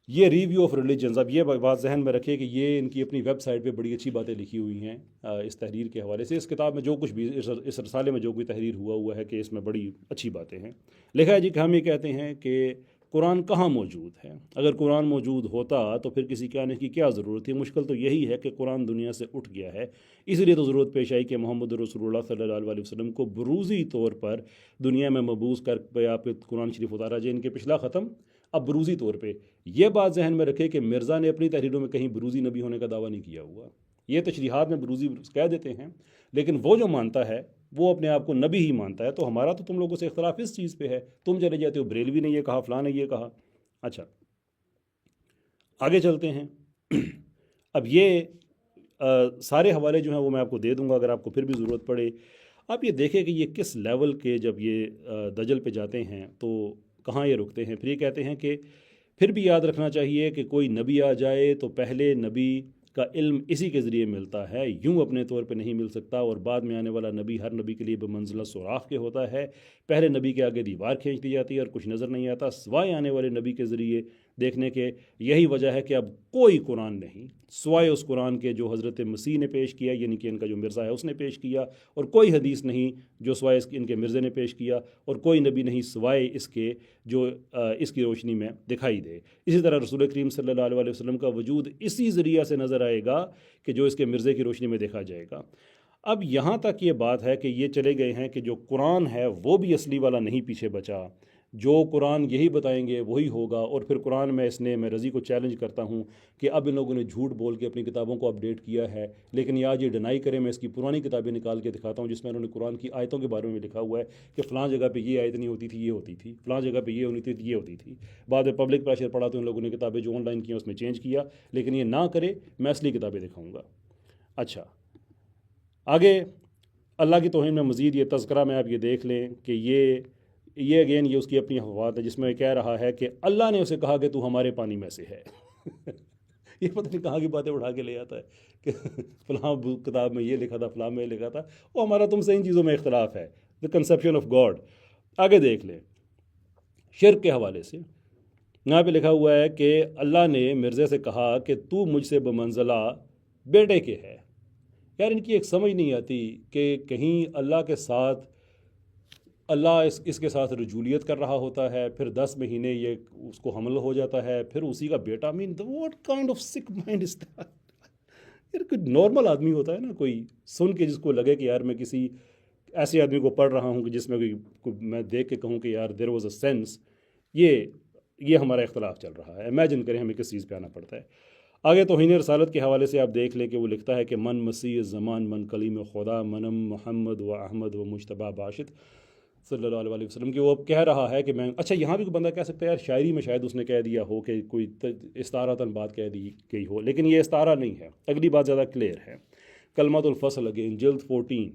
یہ ریویو آف ریلیجنز, اب یہ بات ذہن میں رکھے کہ یہ ان کی اپنی ویب سائٹ پہ بڑی اچھی باتیں لکھی ہوئی ہیں اس تحریر کے حوالے سے. اس کتاب میں جو کچھ بھی اس رسالے میں جو کوئی تحریر ہوا ہے کہ اس میں بڑی اچھی باتیں ہیں. لکھا ہے جی کہ ہم یہ کہتے ہیں کہ قرآن کہاں موجود ہے. اگر قرآن موجود ہوتا تو پھر کسی کے آنے کی کیا ضرورت تھی. مشکل تو یہی ہے کہ قرآن دنیا سے اٹھ گیا ہے, اس لیے تو ضرورت پیش آئی کہ محمد رسول اللہ صلی اللہ علیہ وسلم کو بروزی طور پر دنیا میں مبعوث کر پہ آپ قرآن شریف اتارا جائے. ان کے پچھلا ختم, اب بروزی طور پہ. یہ بات ذہن میں رکھے کہ مرزا نے اپنی تحریروں میں کہیں بروزی نبی ہونے کا دعویٰ نہیں کیا ہوا. یہ تشریحات میں بروزی کہہ دیتے ہیں, لیکن وہ جو مانتا ہے وہ اپنے آپ کو نبی ہی مانتا ہے. تو ہمارا تو تم لوگوں سے اختلاف اس چیز پہ ہے, تم چلے جاتے ہو بریلوی نے یہ کہا, فلاں نے یہ کہا. اچھا آگے چلتے ہیں. اب یہ سارے حوالے جو ہیں وہ میں آپ کو دے دوں گا اگر آپ کو پھر بھی ضرورت پڑے. آپ یہ دیکھیں کہ یہ کس لیول کے جب یہ دجل پہ جاتے ہیں تو کہاں یہ رکتے ہیں. پھر یہ کہتے ہیں کہ پھر بھی یاد رکھنا چاہیے کہ کوئی نبی آ جائے تو پہلے نبی کا علم اسی کے ذریعے ملتا ہے, یوں اپنے طور پہ نہیں مل سکتا. اور بعد میں آنے والا نبی ہر نبی کے لیے بمنزلہ سوراخ کے ہوتا ہے. پہلے نبی کے آگے دیوار کھینچ دی جاتی ہے اور کچھ نظر نہیں آتا سوائے آنے والے نبی کے ذریعے دیکھنے کے. یہی وجہ ہے کہ اب کوئی قرآن نہیں سوائے اس قرآن کے جو حضرت مسیح نے پیش کیا, یعنی کہ ان کا جو مرزا ہے اس نے پیش کیا, اور کوئی حدیث نہیں جو سوائے ان کے مرزے نے پیش کیا, اور کوئی نبی نہیں سوائے اس کے جو اس کی روشنی میں دکھائی دے. اسی طرح رسول کریم صلی اللہ علیہ وسلم کا وجود اسی ذریعہ سے نظر آئے گا کہ جو اس کے مرزے کی روشنی میں دیکھا جائے گا. اب یہاں تک یہ بات ہے کہ یہ چلے گئے ہیں کہ جو قرآن ہے وہ بھی اصلی والا نہیں پیچھے بچا, جو قرآن یہی بتائیں گے وہی ہوگا. اور پھر قرآن میں رضی کو چیلنج کرتا ہوں کہ اب ان لوگوں نے جھوٹ بول کے اپنی کتابوں کو اپڈیٹ کیا ہے, لیکن یہ آج یہ ڈینائی کریں. میں اس کی پرانی کتابیں نکال کے دکھاتا ہوں جس میں انہوں نے قرآن کی آیتوں کے بارے میں لکھا ہوا ہے کہ فلاں جگہ پہ یہ آیت نہیں ہوتی تھی, یہ ہوتی تھی, فلاں جگہ پہ یہ ہونی تھی, یہ ہوتی تھی. بعد میں پبلک پریشر پڑا تو ان لوگوں نے کتابیں جو آن لائن کی ہیں اس میں چینج کیا, لیکن یہ نہ کرے, میں اصلی کتابیں دکھاؤں گا. اچھا آگے اللہ کی توہین میں مزید یہ تذکرہ میں آپ یہ دیکھ لیں کہ یہ اگین یہ اس کی اپنی افواہات ہے جس میں کہہ رہا ہے کہ اللہ نے اسے کہا کہ تو ہمارے پانی میں سے ہے. یہ پتہ نہیں کہاں کی باتیں اٹھا کے لے آتا ہے کہ فلاں کتاب میں یہ لکھا تھا, فلاں میں یہ لکھا تھا. وہ ہمارا تم سے ان چیزوں میں اختلاف ہے, دا کنسیپشن آف گاڈ. آگے دیکھ لیں شرک کے حوالے سے. یہاں پہ لکھا ہوا ہے کہ اللہ نے مرزے سے کہا کہ تو مجھ سے بمنزلہ بیٹے کے ہے. یار ان کی ایک سمجھ نہیں آتی کہ کہیں اللہ کے ساتھ اللہ اس کے ساتھ رجولیت کر رہا ہوتا ہے, پھر 10 مہینے یہ اس کو حمل ہو جاتا ہے, پھر اسی کا بیٹا. مین واٹ کائنڈ آف سک مائنڈ از دیٹ. یار کوئی نارمل آدمی ہوتا ہے نا, کوئی سن کے جس کو لگے کہ یار میں کسی ایسے آدمی کو پڑھ رہا ہوں کہ جس میں میں دیکھ کے کہوں کہ یار دیر واز اے سینس. یہ ہمارا اختلاف چل رہا ہے. امیجن کریں ہمیں کس چیز پہ آنا پڑتا ہے. آگے توہین رسالت کے حوالے سے آپ دیکھ لیں کہ وہ لکھتا ہے کہ من مسیح زمان من کلیم خدا منم محمد و احمد و مجتبیٰ باشد. صلی اللہ علیہ وسلم کی. وہ اب کہہ رہا ہے کہ میں اچھا یہاں بھی کوئی بندہ کہہ سکتا ہے یار شاعری میں شاید اس نے کہہ دیا ہو کہ کوئی استعارتاً بات کہہ دی گئی ہو، لیکن یہ استعارہ نہیں ہے. اگلی بات زیادہ کلیئر ہے. کلمۃ الفصل اگین جلد 14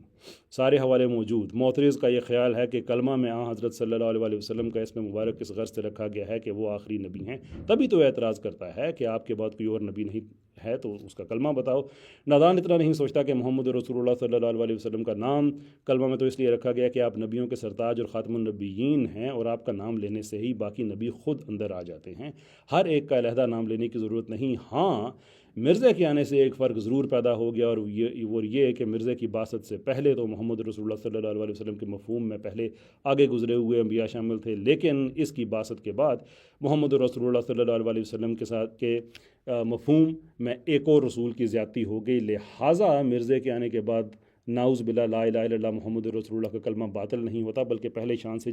سارے حوالے موجود. معترض کا یہ خیال ہے کہ کلمہ میں حضرت صلی اللہ علیہ وسلم کا اسم مبارک اس غرض سے رکھا گیا ہے کہ وہ آخری نبی ہیں، تبھی تو اعتراض کرتا ہے کہ آپ کے بعد کوئی اور نبی نہیں ہے تو اس کا کلمہ بتاؤ. نادان اتنا نہیں سوچتا کہ محمد رسول اللہ صلی اللہ علیہ وسلم کا نام کلمہ میں تو اس لیے رکھا گیا کہ آپ نبیوں کے سرتاج اور خاتم النبیین ہیں، اور آپ کا نام لینے سے ہی باقی نبی خود اندر آ جاتے ہیں. ہر ایک کا علیحدہ نام لینے کی ضرورت نہیں. ہاں مرزا کے آنے سے ایک فرق ضرور پیدا ہو گیا، اور یہ کہ مرزا کی بعثت سے پہلے تو محمد رسول اللہ صلی اللہ علیہ وسلم کے مفہوم میں پہلے آگے گزرے ہوئے انبیاء شامل تھے، لیکن اس کی بعثت کے بعد محمد رسول اللہ صلی اللہ علیہ وسلم کے ساتھ کے مفہوم میں ایک اور رسول کی زیادتی ہو گئی. لہٰذا مرزا کے آنے کے بعد ناؤز باللہ لا الہ الا اللہ محمد رسول اللہ کا کلمہ باطل نہیں ہوتا، بلکہ پہلے شان سے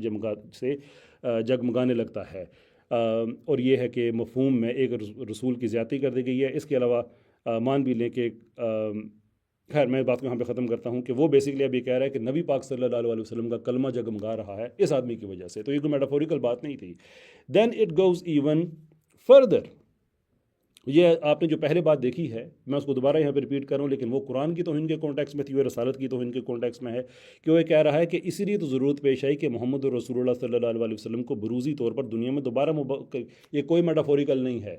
جگمگانے لگتا ہے. اور یہ ہے کہ مفہوم میں ایک رسول کی زیادتی کر دی گئی ہے. اس کے علاوہ مان بھی لیں کہ خیر میں بات کو یہاں پہ ختم کرتا ہوں کہ وہ بیسکلی اب یہ کہہ رہا ہے کہ نبی پاک صلی اللہ علیہ وسلم کا کلمہ جگمگا رہا ہے اس آدمی کی وجہ سے، تو یہ کوئی میٹافوریکل بات نہیں تھی. Then it goes even further. یہ آپ نے جو پہلے بات دیکھی ہے میں اس کو دوبارہ یہاں پہ ریپیٹ کر رہا ہوں، لیکن وہ قرآن کی توہین کے کانٹیکس میں تھی اور رسالت کی توہین کے کانٹیکس میں ہے کہ وہ یہ کہہ رہا ہے کہ اسی لیے تو ضرورت پیش آئی کہ محمد رسول اللہ صلی اللہ علیہ وسلم کو بروزی طور پر دنیا میں دوبارہ یہ کوئی میٹافوریکل نہیں ہے،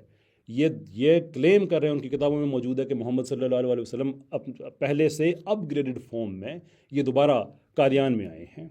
یہ کلیم کر رہے ہیں، ان کی کتابوں میں موجود ہے کہ محمد صلی اللہ علیہ وسلم پہلے سے اپ گریڈڈ فارم میں یہ دوبارہ قادیان میں آئے ہیں.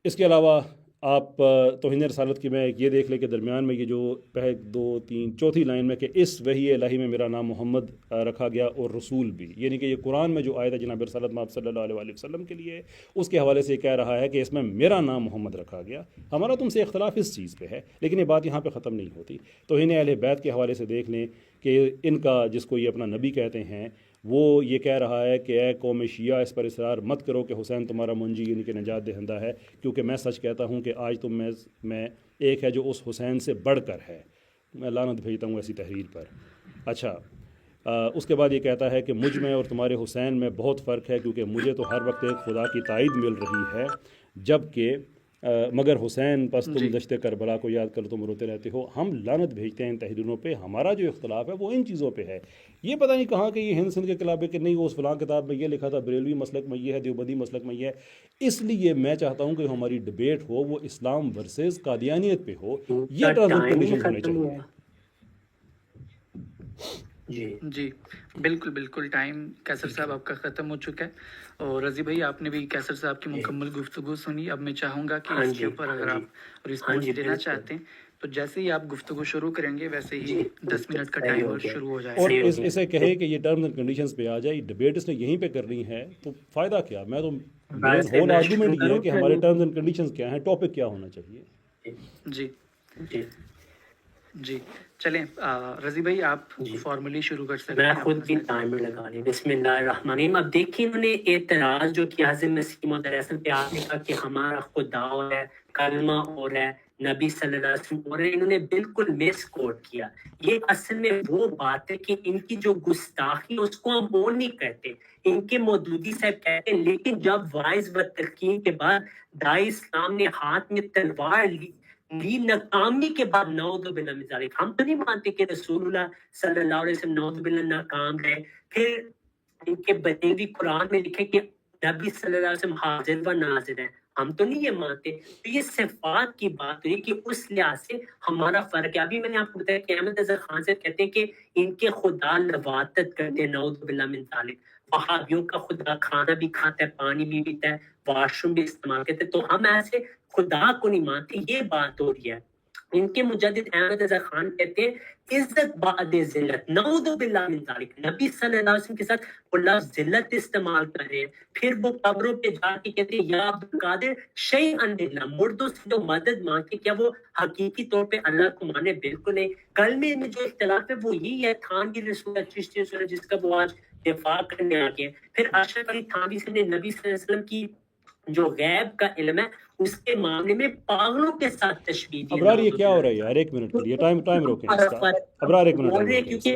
اس کے علاوہ آپ توہین رسالت کی میں یہ دیکھ لیں کہ درمیان میں یہ جو 1 2 3 چوتھی لائن میں کہ اس وحی الہی میں میرا نام محمد رکھا گیا اور رسول بھی، یعنی کہ یہ قرآن میں جو آیت ہے جناب رسالت مآب صلی اللہ علیہ وسلم کے لیے اس کے حوالے سے کہہ رہا ہے کہ اس میں میرا نام محمد رکھا گیا. ہمارا تم سے اختلاف اس چیز پہ ہے، لیکن یہ بات یہاں پہ ختم نہیں ہوتی. توہین اہل بیت کے حوالے سے دیکھ لیں کہ ان کا جس کو یہ اپنا نبی کہتے ہیں وہ یہ کہہ رہا ہے کہ اے قوم شیعہ اس پر اصرار مت کرو کہ حسین تمہارا منجی یعنی کہ نجات دہندہ ہے، کیونکہ میں سچ کہتا ہوں کہ آج تم میں ایک ہے جو اس حسین سے بڑھ کر ہے. میں لعنت بھیجتا ہوں ایسی تحریر پر. اچھا اس کے بعد یہ کہتا ہے کہ مجھ میں اور تمہارے حسین میں بہت فرق ہے، کیونکہ مجھے تو ہر وقت ایک خدا کی تائید مل رہی ہے، جبکہ مگر حسین بس تم دشت کربلا کو یاد کر تم روتے رہتے ہو. ہم لعنت بھیجتے ہیں ان تحریروں پہ. ہمارا جو اختلاف ہے وہ ان چیزوں پہ ہے. یہ پتہ نہیں کہاں کہ یہ ہند سندھ کے کتاب ہے کہ نہیں وہ اس فلاں کتاب میں یہ لکھا تھا، بریلوی مسلک میں یہ ہے، دیوبندی مسلک میں یہ ہے. اس لیے میں چاہتا ہوں کہ ہماری ڈبیٹ ہو وہ اسلام ورسز قادیانیت پہ ہو. یہ ٹرمز اینڈ کنڈیشنز ہونے چاہیے. جی بالکل ٹائم کیسر صاحب آپ کا ختم ہو چکا ہے، اور رضی بھائی آپ نے بھی کیسر صاحب کی مکمل گفتگو سنی. اب میں چاہوں گا کہ اس کے اوپر اگر آپ رسپانس دینا چاہتے ہیں تو جیسے ہی آپ گفتگو شروع کریں گے ویسے ہی 10 منٹ کا ٹائم اور شروع ہو جائے گا. اور اسے کہے کہ یہ ٹرمز اینڈ کنڈیشنز پہ آ جائے. ڈبیٹ اس نے یہیں پہ کرنی ہے تو فائدہ کیا؟ میں تو ہول آرگومنٹ یہ ہے کہ ہمارے ٹرمز اینڈ کنڈیشنز کیا ہیں، ٹاپک کیا ہونا چاہیے. جی چلیں رضی بھائی آپ فارملی شروع کر سکتے ہیں. میں خود بھی ٹائمر لگا لیں. بسم اللہ الرحمن الرحیم. اب دیکھیے انہوں نے اعتراض جو کیا حضرت مسیح موعود علیہ السلام پہ، آپ نے کہا کہ ہمارا خدا اور ہے، کلمہ اور ہے، نبی صلی اللہ علیہ وسلم اور ہے. انہوں نے بالکل مس کوٹ کیا. یہ اصل میں وہ بات ہے کہ ان کی جو گستاخی اس کو ہم وہ نہیں کہتے، ان کے مودودی صاحب کہتے ہیں، لیکن جب وائز و تلقین کے بعد داعی اسلام نے ہاتھ میں تلوار لی ناکامی کے بعد، نعوذ باللہ من ذالک، ہم تو نہیں مانتے کہ رسول اللہ صلی اللہ علیہ وسلم نعوذ باللہ ناکام رہے. پھر ان کے بدیوی قرآن میں لکھے کہ نبی صلی اللہ علیہ وسلم حاضر و ناظر ہے، ہم تو نہیں یہ مانتے. تو یہ صفات کی بات ہوئی کہ اس لحاظ سے ہمارا فرق ہے. ابھی میں نے آپ کو بتایا کہ احمد اظہر خان سے کہتے ہیں کہ ان کے خدا لواطت کرتے ہیں، نعوذ باللہ من ذالک. وہابیوں کا خدا کھانا بھی کھاتا ہے، پانی بھی پیتا ہے، واش روم بھی استعمال کرتے ہیں. تو ہم ایسے خدا کو نہیں مانتے. یہ بات ہو رہی ہے. ان کے مجدد احمد اظہر خان کہتے ہیں عزت بعد ذلت، نعوذ باللہ من ذالک. نبی صلی اللہ علیہ وسلم کے ساتھ وہ لفظ ذلت استعمال کر رہے ہیں. پھر وہ قبروں پہ جا کے کہتے ہیں یا عبدالقادر شیئا للہ، مردوں سے جو مدد مانگتے، کیا وہ حقیقی طور پہ اللہ کو مانے؟ بالکل نہیں. کلمے میں جو اختلاف ہے وہ یہی ہے. تھانوی رسول چشتی رسول جس کا وہ آج دفاع کرنے آ گئے. پھر اشرف علی تھانوی سے نے نبی صلی اللہ علیہ وسلم کی جو غیب کا علم ہے اس کے معاملے میں پاگلوں کے ساتھ تشبیہ دی. ابرار یہ کیا ہو رہا ہے یار؟ ایک منٹ کے لیے ٹائم روکیں اس کا. ابرار ایک منٹ، کیونکہ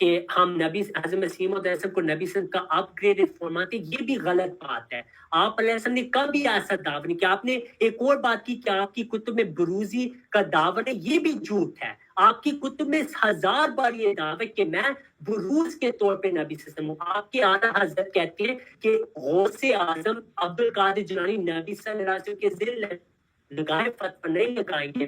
کہ ہم نبی حضرت مسیح موعود علیہ السلام کو نبی صلی اللہ علیہ وسلم کا اپ گریڈڈ فارم مانتے ہیں، یہ بھی غلط بات ہے. آپ علیہ السلام نے کبھی ایسا دعویٰ نہیں کیا. آپ نے ایک اور بات کی کہ آپ کی کتب میں بروزی کا دعویٰ ہے، یہ بھی جھوٹ ہے. آپ کی کتب میں 1000 بار یہ دعویٰ کہ میں بروز کے طور پہ نبی صلی اللہ علیہ وسلم ہوں. آپ کے اعلیٰ حضرت کہتے ہیں کہ غوث اعظم عبدالقادر جیلانی نبی صلی اللہ علیہ وسلم کے ذل لگائے، فتویٰ نہیں لگائیں گے.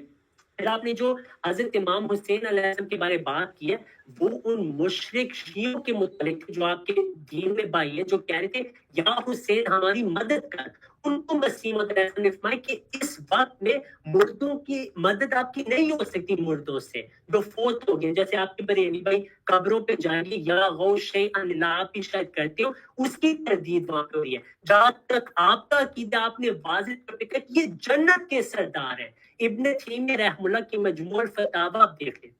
پھر آپ نے جو حضرت امام حسین علیہ السلام کے بارے بات کی ہے، وہ ان مشرک شیعوں کے متعلق جو آپ کے دین میں بھائی ہیں، جو کہہ رہے تھے یا حسین ہماری مدد کر. ان کو مسیح موعود علیہ السلام نے فرمایا کہ اس وقت میں مردوں کی مدد آپ کی نہیں ہو سکتی، مردوں سے جو فوت ہو گئے. جیسے آپ کے بریلوی بھائی قبروں پہ جائیے یا غو شیئا لا آپ بھی شاید کرتے ہو، اس کی تردید وہاں پہ ہو رہی ہے. جہاں تک آپ کا عقیدہ آپ نے واضح طور پہ کہا کہ یہ جنت کے سردار ہے. ابن تیمیہ رحمہ اللہ کی مجموع الفتاوی آپ دیکھ لیں،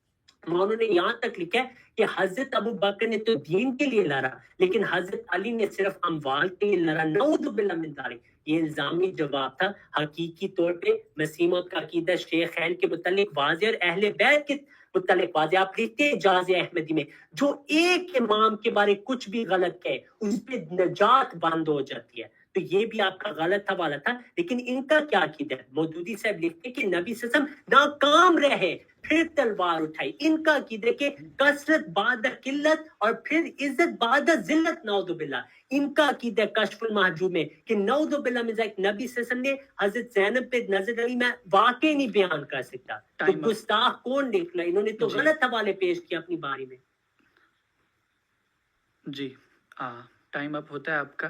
انہوں نے یہاں تک لکھا ہے کہ حضرت ابو بکر نے تو دین کے لیے لڑا، لیکن حضرت علی نے صرف اموال کے لیے لڑا. نعوذ باللہ من ذالک. یہ الزامی جواب تھا. حقیقی طور پہ مسیح موعود کا عقیدہ شیخین کے متعلق واضح اور اہل بیت کے متعلق واضح. آپ لکھتے ہیں اعجاز احمدی میں، جو ایک امام کے بارے کچھ بھی غلط کہے اس پہ نجات بند ہو جاتی ہے. تو یہ بھی آپ کا غلط حوالہ تھا. لیکن ان کا کیا عقیدہ ہے؟ مودودی صاحب لکھتے ہیں کہ نبی صلی اللہ علیہ وسلم ناکام رہے پھر تلوار اٹھائی. ان کا عقیدہ ہے کہ کثرت بعد قلت اور پھر عزت بعد ذلت. نعوذ باللہ. ان کا عقیدہ کشف المحجوب میں کہ نعوذ باللہ من ذلک نبی صلی اللہ علیہ وسلم نے حضرت زینب پہ نظر ڈالی. میں واقعی نہیں بیان کر سکتا. تو گستاخ کون نکلا؟ انہوں نے تو غلط حوالے پیش کیا اپنی باری میں. جی ٹائم اپ ہوتا ہے آپ کا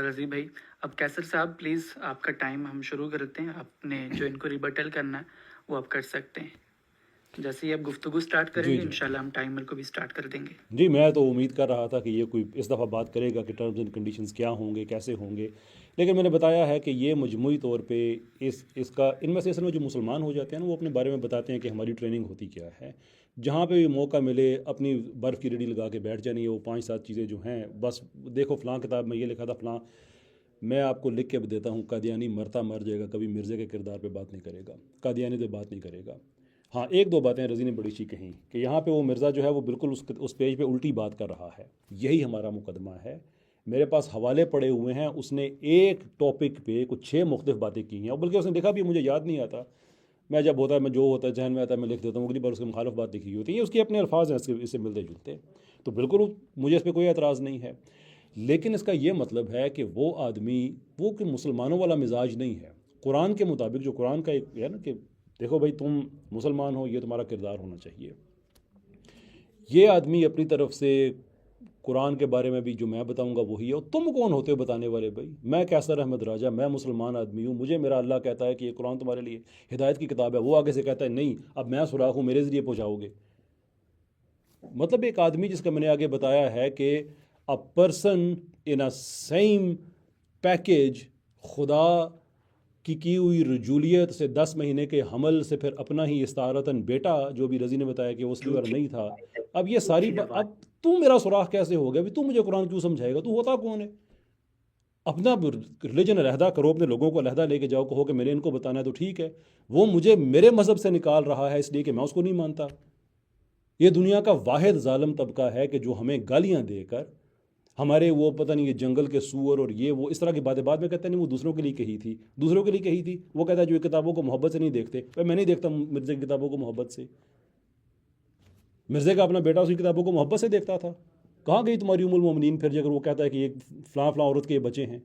رضی بھائی. اب کیسر صاحب پلیز آپ کا ٹائم ہم شروع کرتے ہیں. آپ نے جو ان کو ریبٹل کرنا ہے وہ آپ کر سکتے ہیں. جیسے ہی آپ گفتگو سٹارٹ کریں گے انشاءاللہ ہم ٹائمر کو بھی سٹارٹ کر دیں گے. جی میں تو امید کر رہا تھا کہ یہ کوئی اس دفعہ بات کرے گا کہ ٹرمز اینڈ کنڈیشنز کیا ہوں گے، کیسے ہوں گے، لیکن میں نے بتایا ہے کہ یہ مجموعی طور پہ اس کا ان میں سے اصل میں جو مسلمان ہو جاتے ہیں نا وہ اپنے بارے میں بتاتے ہیں کہ ہماری ٹریننگ ہوتی کیا ہے. جہاں پہ بھی موقع ملے اپنی برف کی ریڈی لگا کے بیٹھ جانی ہے. وہ 5-7 چیزیں جو ہیں بس دیکھو فلاں کتاب میں یہ لکھا تھا فلاں. میں آپ کو لکھ کے دیتا ہوں قادیانی مرتا مر جائے گا، کبھی مرزے کے کردار پہ بات نہیں کرے گا، قادیانی پہ بات نہیں کرے گا. ہاں 1-2 باتیں رضی نے بڑی اچھی کہیں کہ یہاں پہ وہ مرزا جو ہے وہ بالکل اس پیج پہ الٹی بات کر رہا ہے. یہی ہمارا مقدمہ ہے. میرے پاس حوالے پڑے ہوئے ہیں. اس نے ایک ٹاپک پہ کچھ 6 مختلف باتیں کی ہیں، اور بلکہ اس نے لکھا بھی مجھے یاد نہیں آتا. میں جب ہوتا ہے میں جو ہوتا ہے ذہن میں آتا ہے میں لکھ دیتا ہوں. اگلی بار اس کے مخالف بات لکھی ہوتی ہے. یہ اس کے اپنے الفاظ ہیں اس سے ملتے جلتے، تو بالکل مجھے اس پہ کوئی اعتراض نہیں ہے. لیکن اس کا یہ مطلب ہے کہ وہ آدمی وہ کہ مسلمانوں والا مزاج نہیں ہے. قرآن کے مطابق جو قرآن کا ایک ہے نا کہ دیکھو بھائی تم مسلمان ہو، یہ تمہارا کردار ہونا چاہیے. یہ آدمی اپنی طرف سے قرآن کے بارے میں بھی جو میں بتاؤں گا وہی ہے. اور تم کون ہوتے ہو بتانے والے؟ بھائی میں کیسر احمد راجہ، میں مسلمان آدمی ہوں. مجھے میرا اللہ کہتا ہے کہ یہ قرآن تمہارے لیے ہدایت کی کتاب ہے. وہ آگے سے کہتا ہے نہیں اب میں سراغ ہوں، میرے ذریعے پہنچاؤ گے. مطلب ایک آدمی جس کا میں نے آگے بتایا ہے کہ a person in a same package، خدا کی ہوئی رجولیت سے 10 مہینے کے حمل سے پھر اپنا ہی استعارتاً بیٹا جو بھی رضی نے بتایا کہ وہ اس لیے نہیں تھا. اب یہ ساری اب تو میرا سراغ کیسے ہو گیا؟ تو مجھے قرآن کیوں سمجھائے گا؟ تو ہوتا کون ہے؟ اپنا ریلیجن علیحدہ کرو، اپنے لوگوں کو علیحدہ لے کے جاؤ، کہو کہ میں نے ان کو بتانا ہے تو ٹھیک ہے. وہ مجھے میرے مذہب سے نکال رہا ہے اس لیے کہ میں اس کو نہیں مانتا. یہ دنیا کا واحد ظالم طبقہ ہے کہ جو ہمیں گالیاں دے کر ہمارے وہ پتہ نہیں یہ جنگل کے سور اور یہ وہ اس طرح کی باتیں بعد میں کہتے ہیں نہیں وہ دوسروں کے لیے کہی تھی. دوسروں کے لیے کہی تھی وہ کہتا ہے جو کتابوں کو محبت سے نہیں دیکھتے. میں نہیں دیکھتا مرزے کی کتابوں کو محبت سے. مرزے کا اپنا بیٹا اس کی کتابوں کو محبت سے دیکھتا تھا. کہاں گئی تمہاری ام المومنین پھر اگر وہ کہتا ہے کہ یہ فلاں فلاں عورت کے بچے ہیں؟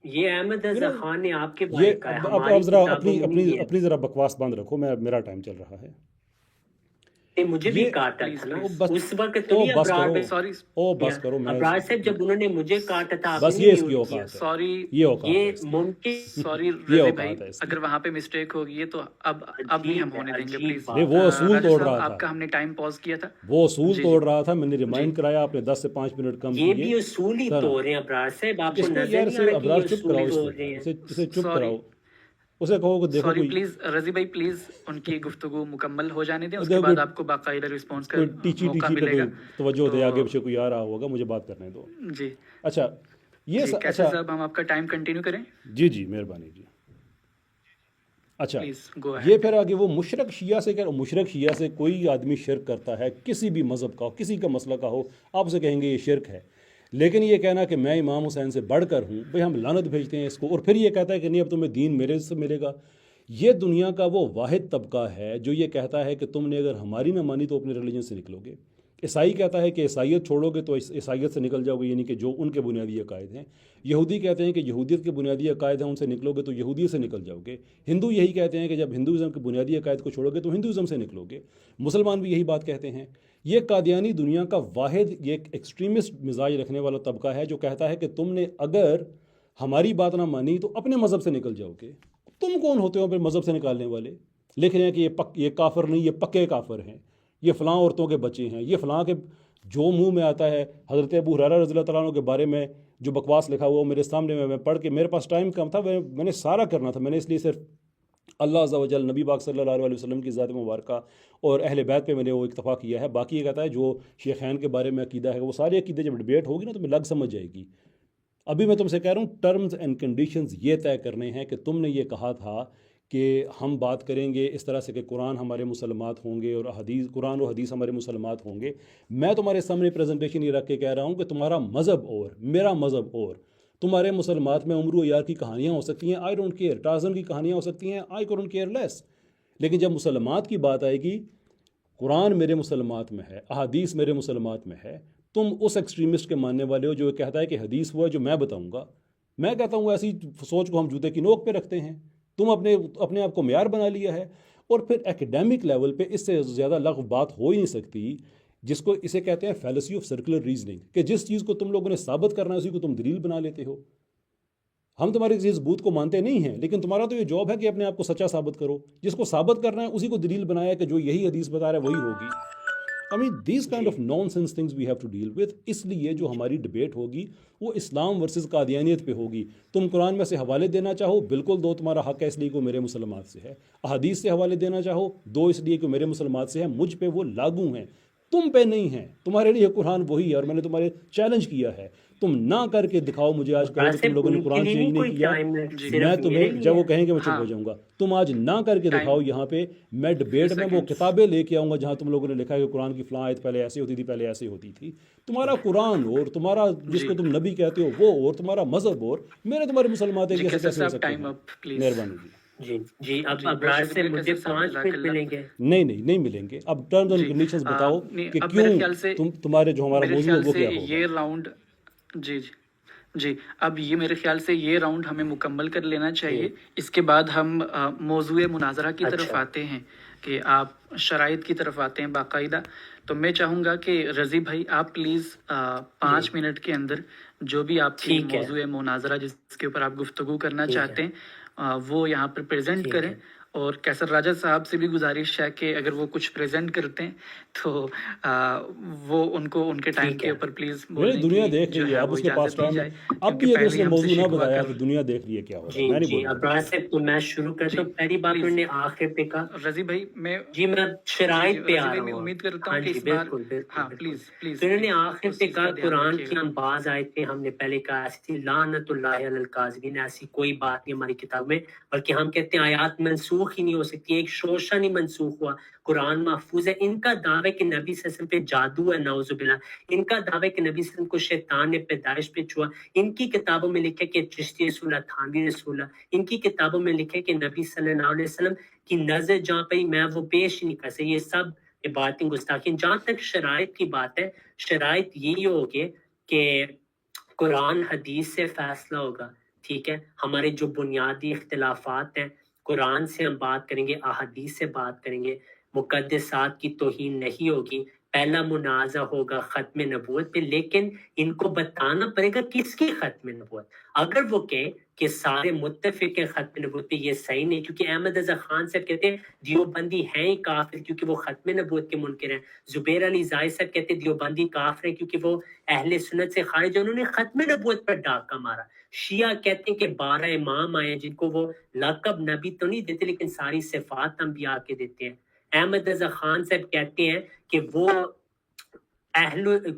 یہ احمد رضا خان نے آپ کے بارے اب ذرا اپنی ذرا بکواس بند رکھو. میرا ٹائم چل رہا ہے. مجھے بھی کاٹا تھا نا اس وقت تو نہیں بس کرو. میں ابرار صاحب جب انہوں نے مجھے کاٹا تھا بس یہ اس کی اوقات ہے. سوری یہ ممکن سوری رضی بھائی اگر وہاں پہ مسٹیک ہوگی تو اب نہیں ہم ہونے دیں گے پلیز. وہ اصول توڑ رہا تھا. آپ کا ہم نے ٹائم پاز کیا تھا. وہ اصول توڑ رہا تھا. میں نے ریمائنڈ کرایا آپ نے 10 سے 5 منٹ کم یہ بھی اصول ہی توڑ رہے ہیں ابرار صاحب. آپ کو نظر نہیں آ رہا کہ یہ اصول توڑ رہے ہیں. اسے چپ کراؤ. اسے کہو کہ دیکھو سوری پلیز رضی بھائی پلیز ان کی گفتگو مکمل ہو جانے دیں. اس کے بعد آپ کو باقاعدہ رسپانس کا موقع ملے گا. توجہ دے آگے پیچھے کوئی آ رہا ہوگا مجھے بات کرنے دو. جی اچھا یہ کیسے صاحب ہم آپ کا ٹائم کنٹینیو کریں؟ جی مہربانی. جی اچھا پلیز گو یہ اہیڈ. پھر آگے وہ مشرق شیعہ سے مشرق شیعہ سے کوئی آدمی شرک کرتا ہے کسی بھی مذہب کا ہو کسی کا مسئلہ کا ہو آپ اسے کہیں گے یہ شرک ہے. لیکن یہ کہنا کہ میں امام حسین سے بڑھ کر ہوں بھئی ہم لعنت بھیجتے ہیں اس کو اور پھر یہ کہتا ہے کہ نہیں اب تمہیں دین میرے سے ملے گا. یہ دنیا کا وہ واحد طبقہ ہے جو یہ کہتا ہے کہ تم نے اگر ہماری نہ مانی تو اپنے ریلیجن سے نکلو گے. عیسائی کہتا ہے کہ عیسائیت چھوڑو گے تو عیسائیت سے نکل جاؤ گے یعنی کہ جو ان کے بنیادی عقائد ہیں. یہودی کہتے ہیں کہ یہودیت کے بنیادی عقائد ہیں ان سے نکلو گے تو یہودیت سے نکل جاؤ گے. ہندو یہی کہتے ہیں کہ جب ہندوازم کے بنیادی عقائد کو چھوڑو گے تو ہندوازم سے نکلو گے. مسلمان بھی یہی بات کہتے ہیں. یہ قادیانی دنیا کا واحد یہ ایک ایکسٹریمسٹ مزاج رکھنے والا طبقہ ہے جو کہتا ہے کہ تم نے اگر ہماری بات نہ مانی تو اپنے مذہب سے نکل جاؤ گے. تم کون ہوتے ہو پھر مذہب سے نکالنے والے؟ لکھ رہے ہیں کہ یہ کافر نہیں یہ پکے کافر ہیں یہ فلاں عورتوں کے بچے ہیں یہ فلاں کے جو منہ میں آتا ہے. حضرت ابو ہریرہ رضی اللہ تعالیٰ عنہ کے بارے میں جو بکواس لکھا ہوا وہ میرے سامنے میں پڑھ کے میرے پاس ٹائم کم تھا میں نے سارا کرنا تھا. میں نے اس لیے صرف اللہ عز و جل نبی پاک صلی اللہ علیہ وسلم کی ذات مبارکہ اور اہل بیت پہ میں نے وہ اکتفا کیا ہے. باقی یہ کہتا ہے جو شیخین کے بارے میں عقیدہ ہے وہ سارے عقیدے جب ڈبیٹ ہوگی نا تو میں لگ سمجھ جائے گی. ابھی میں تم سے کہہ رہا ہوں ٹرمز اینڈ کنڈیشنز یہ طے کرنے ہیں کہ تم نے یہ کہا تھا کہ ہم بات کریں گے اس طرح سے کہ قرآن ہمارے مسلمات ہوں گے اور قرآن و حدیث ہمارے مسلمات ہوں گے. میں تمہارے سامنے پریزنٹیشن یہ رکھ کے کہہ رہا ہوں کہ تمہارا مذہب اور میرا مذہب اور تمہارے مسلمات میں عمر و یار کی کہانیاں ہو سکتی ہیں آئی ڈونٹ کیئر. ٹارزن کی کہانیاں ہو سکتی ہیں آئی ڈونٹ کیئر لیس. لیکن جب مسلمات کی بات آئے گی قرآن میرے مسلمات میں ہے احادیث میرے مسلمات میں ہے. تم اس ایکسٹریمسٹ کے ماننے والے ہو جو کہتا ہے کہ حدیث وہ ہے جو میں بتاؤں گا. میں کہتا ہوں ایسی سوچ کو ہم جوتے کی نوک پہ رکھتے ہیں. تم اپنے آپ کو معیار بنا لیا ہے. اور پھر ایکیڈیمک لیول پہ اس سے زیادہ لغو بات ہو ہی نہیں سکتی جس کو اسے کہتے ہیں فیلسی آف سرکولر ریزننگ کہ جس چیز کو تم لوگوں نے ثابت کرنا ہے اسی کو تم دلیل بنا لیتے ہو. ہم تمہاری کسی ثبوت کو مانتے نہیں ہیں لیکن تمہارا تو یہ جاب ہے کہ اپنے آپ کو سچا ثابت کرو. جس کو ثابت کرنا ہے اسی کو دلیل بنایا کہ جو یہی حدیث بتا رہا ہے وہی ہوگی. I mean these kind of nonsense things we have to deal with. اس لیے جو ہماری ڈبیٹ ہوگی وہ اسلام ورسز قادیانیت پہ ہوگی. تم قرآن میں سے حوالے دینا چاہو بالکل دو تمہارا حق ہے اس لیے کہ میرے مسلمات سے ہے. احادیث سے حوالے دینا چاہو دو اس لیے کہ میرے مسلمات سے ہے. مجھ پہ وہ لاگو ہیں تم پہ نہیں ہیں. تمہارے لیے قرآن وہی ہے اور میں نے تمہارے چیلنج کیا ہے تم نہ کر کے دکھاؤ مجھے آج کہو کہ تم لوگوں نے قرآن چینج نہیں کیا. میں تمہیں جب وہ کہیں گے میں چپ ہو جاؤں گا. تم آج نہ کر کے دکھاؤ یہاں پہ میں ڈبیٹ میں وہ کتابیں لے کے آؤں گا جہاں تم لوگوں نے لکھا ہے کہ قرآن کی فلاں آیت پہلے ایسی ہوتی تھی پہلے ایسی ہوتی تھی. تمہارا قرآن اور تمہارا جس کو تم نبی کہتے ہو وہ اور تمہارا مذہب اور میرے تمہارے مسلمات ایک جیسے کیسے ہو سکتے ہیں. مہربانی جی. جی اب ابرار سے مجھے 5 منٹ ملیں گے. نہیں ملیں گے. اب ٹرمز اینڈ کنڈیشنز بتاؤ کہ کیوں تمہارے جو ہمارا موضوع ہے وہ کیا ہوگا. یہ راؤنڈ جی اب یہ میرے خیال سے یہ راؤنڈ ہمیں مکمل کر لینا چاہیے. اس کے بعد ہم موضوع مناظرہ کی طرف آتے ہیں کہ آپ شرائط کی طرف آتے ہیں باقاعدہ. تو میں چاہوں گا کہ رضی بھائی آپ پلیز 5 منٹ کے اندر جو بھی آپ کی موضوع مناظرہ جس کے اوپر آپ گفتگو کرنا چاہتے ہیں وہ یہاں پر پریزنٹ کریں. اور کیسر راجہ صاحب سے بھی گزارش ہے کہ اگر وہ کچھ پریزنٹ کرتے ہیں تو وہ ان کو ان کے ٹائم کے اوپر پلیز بولیں. دنیا دیکھ رہی ہے اب اس کے پاس ٹائم ہے. اب بھی اگر اس نے موضوع نہ بتایا کہ دنیا دیکھ رہی ہے کیا ہو رہا ہے. جی ابرار سے تو میں شروع کرتا ہوں. پہلی بات انہوں نے آخر پہ کہا رضی بھائی میں شرائط پہ آ رہا ہوں. میں امید کرتا ہوں کہ اس بار ہاں پلیز انہوں نے آخر پہ کہا قرآن کی ہم باز آئے تھے. ہم نے پہلے کہا ایسی لعنت اللہ علی الکاذبین ایسی کوئی بات نہیں ہماری کتاب میں بلکہ ہم کہتے ہیں آیات منسوخ ہی نہیں ہو سکتی. ایک شوشہ نہیں منسوخ ہوا. قرآن محفوظ ہے. ان کا دعوی کہ نبی صلی اللہ علیہ وسلم پہ جادو ہے نعوذ باللہ. ان کا دعوی کہ نبی صلی اللہ علیہ وسلم کو شیطان نے پیدائش پہ چھوا. ان کی کتابوں میں لکھے کہ چشتی رسول اللہ تھانوی رسول اللہ. ان کی کتابوں میں لکھے کہ نبی صلی اللہ علیہ وسلم کی نظر جہاں پہ میں وہ پیش نہیں کر سکتی. یہ سب باتیں گستاخی. جہاں تک شرائط کی بات ہے شرائط یہی ہوگی کہ قرآن حدیث سے فیصلہ ہوگا. ٹھیک ہے ہمارے جو بنیادی اختلافات ہیں قرآن سے ہم بات کریں گے احادیث سے بات کریں گے. مقدسات کی توہین نہیں ہوگی. پہلا منازع ہوگا ختم نبوت پہ لیکن ان کو بتانا پڑے گا کس کی ختم نبوت. اگر وہ کہے کہ سارے متفق ہیں ختم نبوت پہ یہ صحیح نہیں کیونکہ احمد رضا خان صاحب کہتے ہیں دیوبندی ہیں ہی کافر کیونکہ وہ ختم نبوت کے منکر ہیں. زبیر علی زاہد صاحب کہتے ہیں دیوبندی کافر ہیں کیونکہ وہ اہل سنت سے خارج ہیں. انہوں نے ختم نبوت پر ڈاکہ مارا. شیعہ کہتے ہیں کہ 12 امام آئے ہیں جن کو وہ لقب نبی تو نہیں دیتے لیکن ساری صفات انبیاء کے دیتے ہیں. احمد رضا خان صاحب کہتے ہیں کہ وہ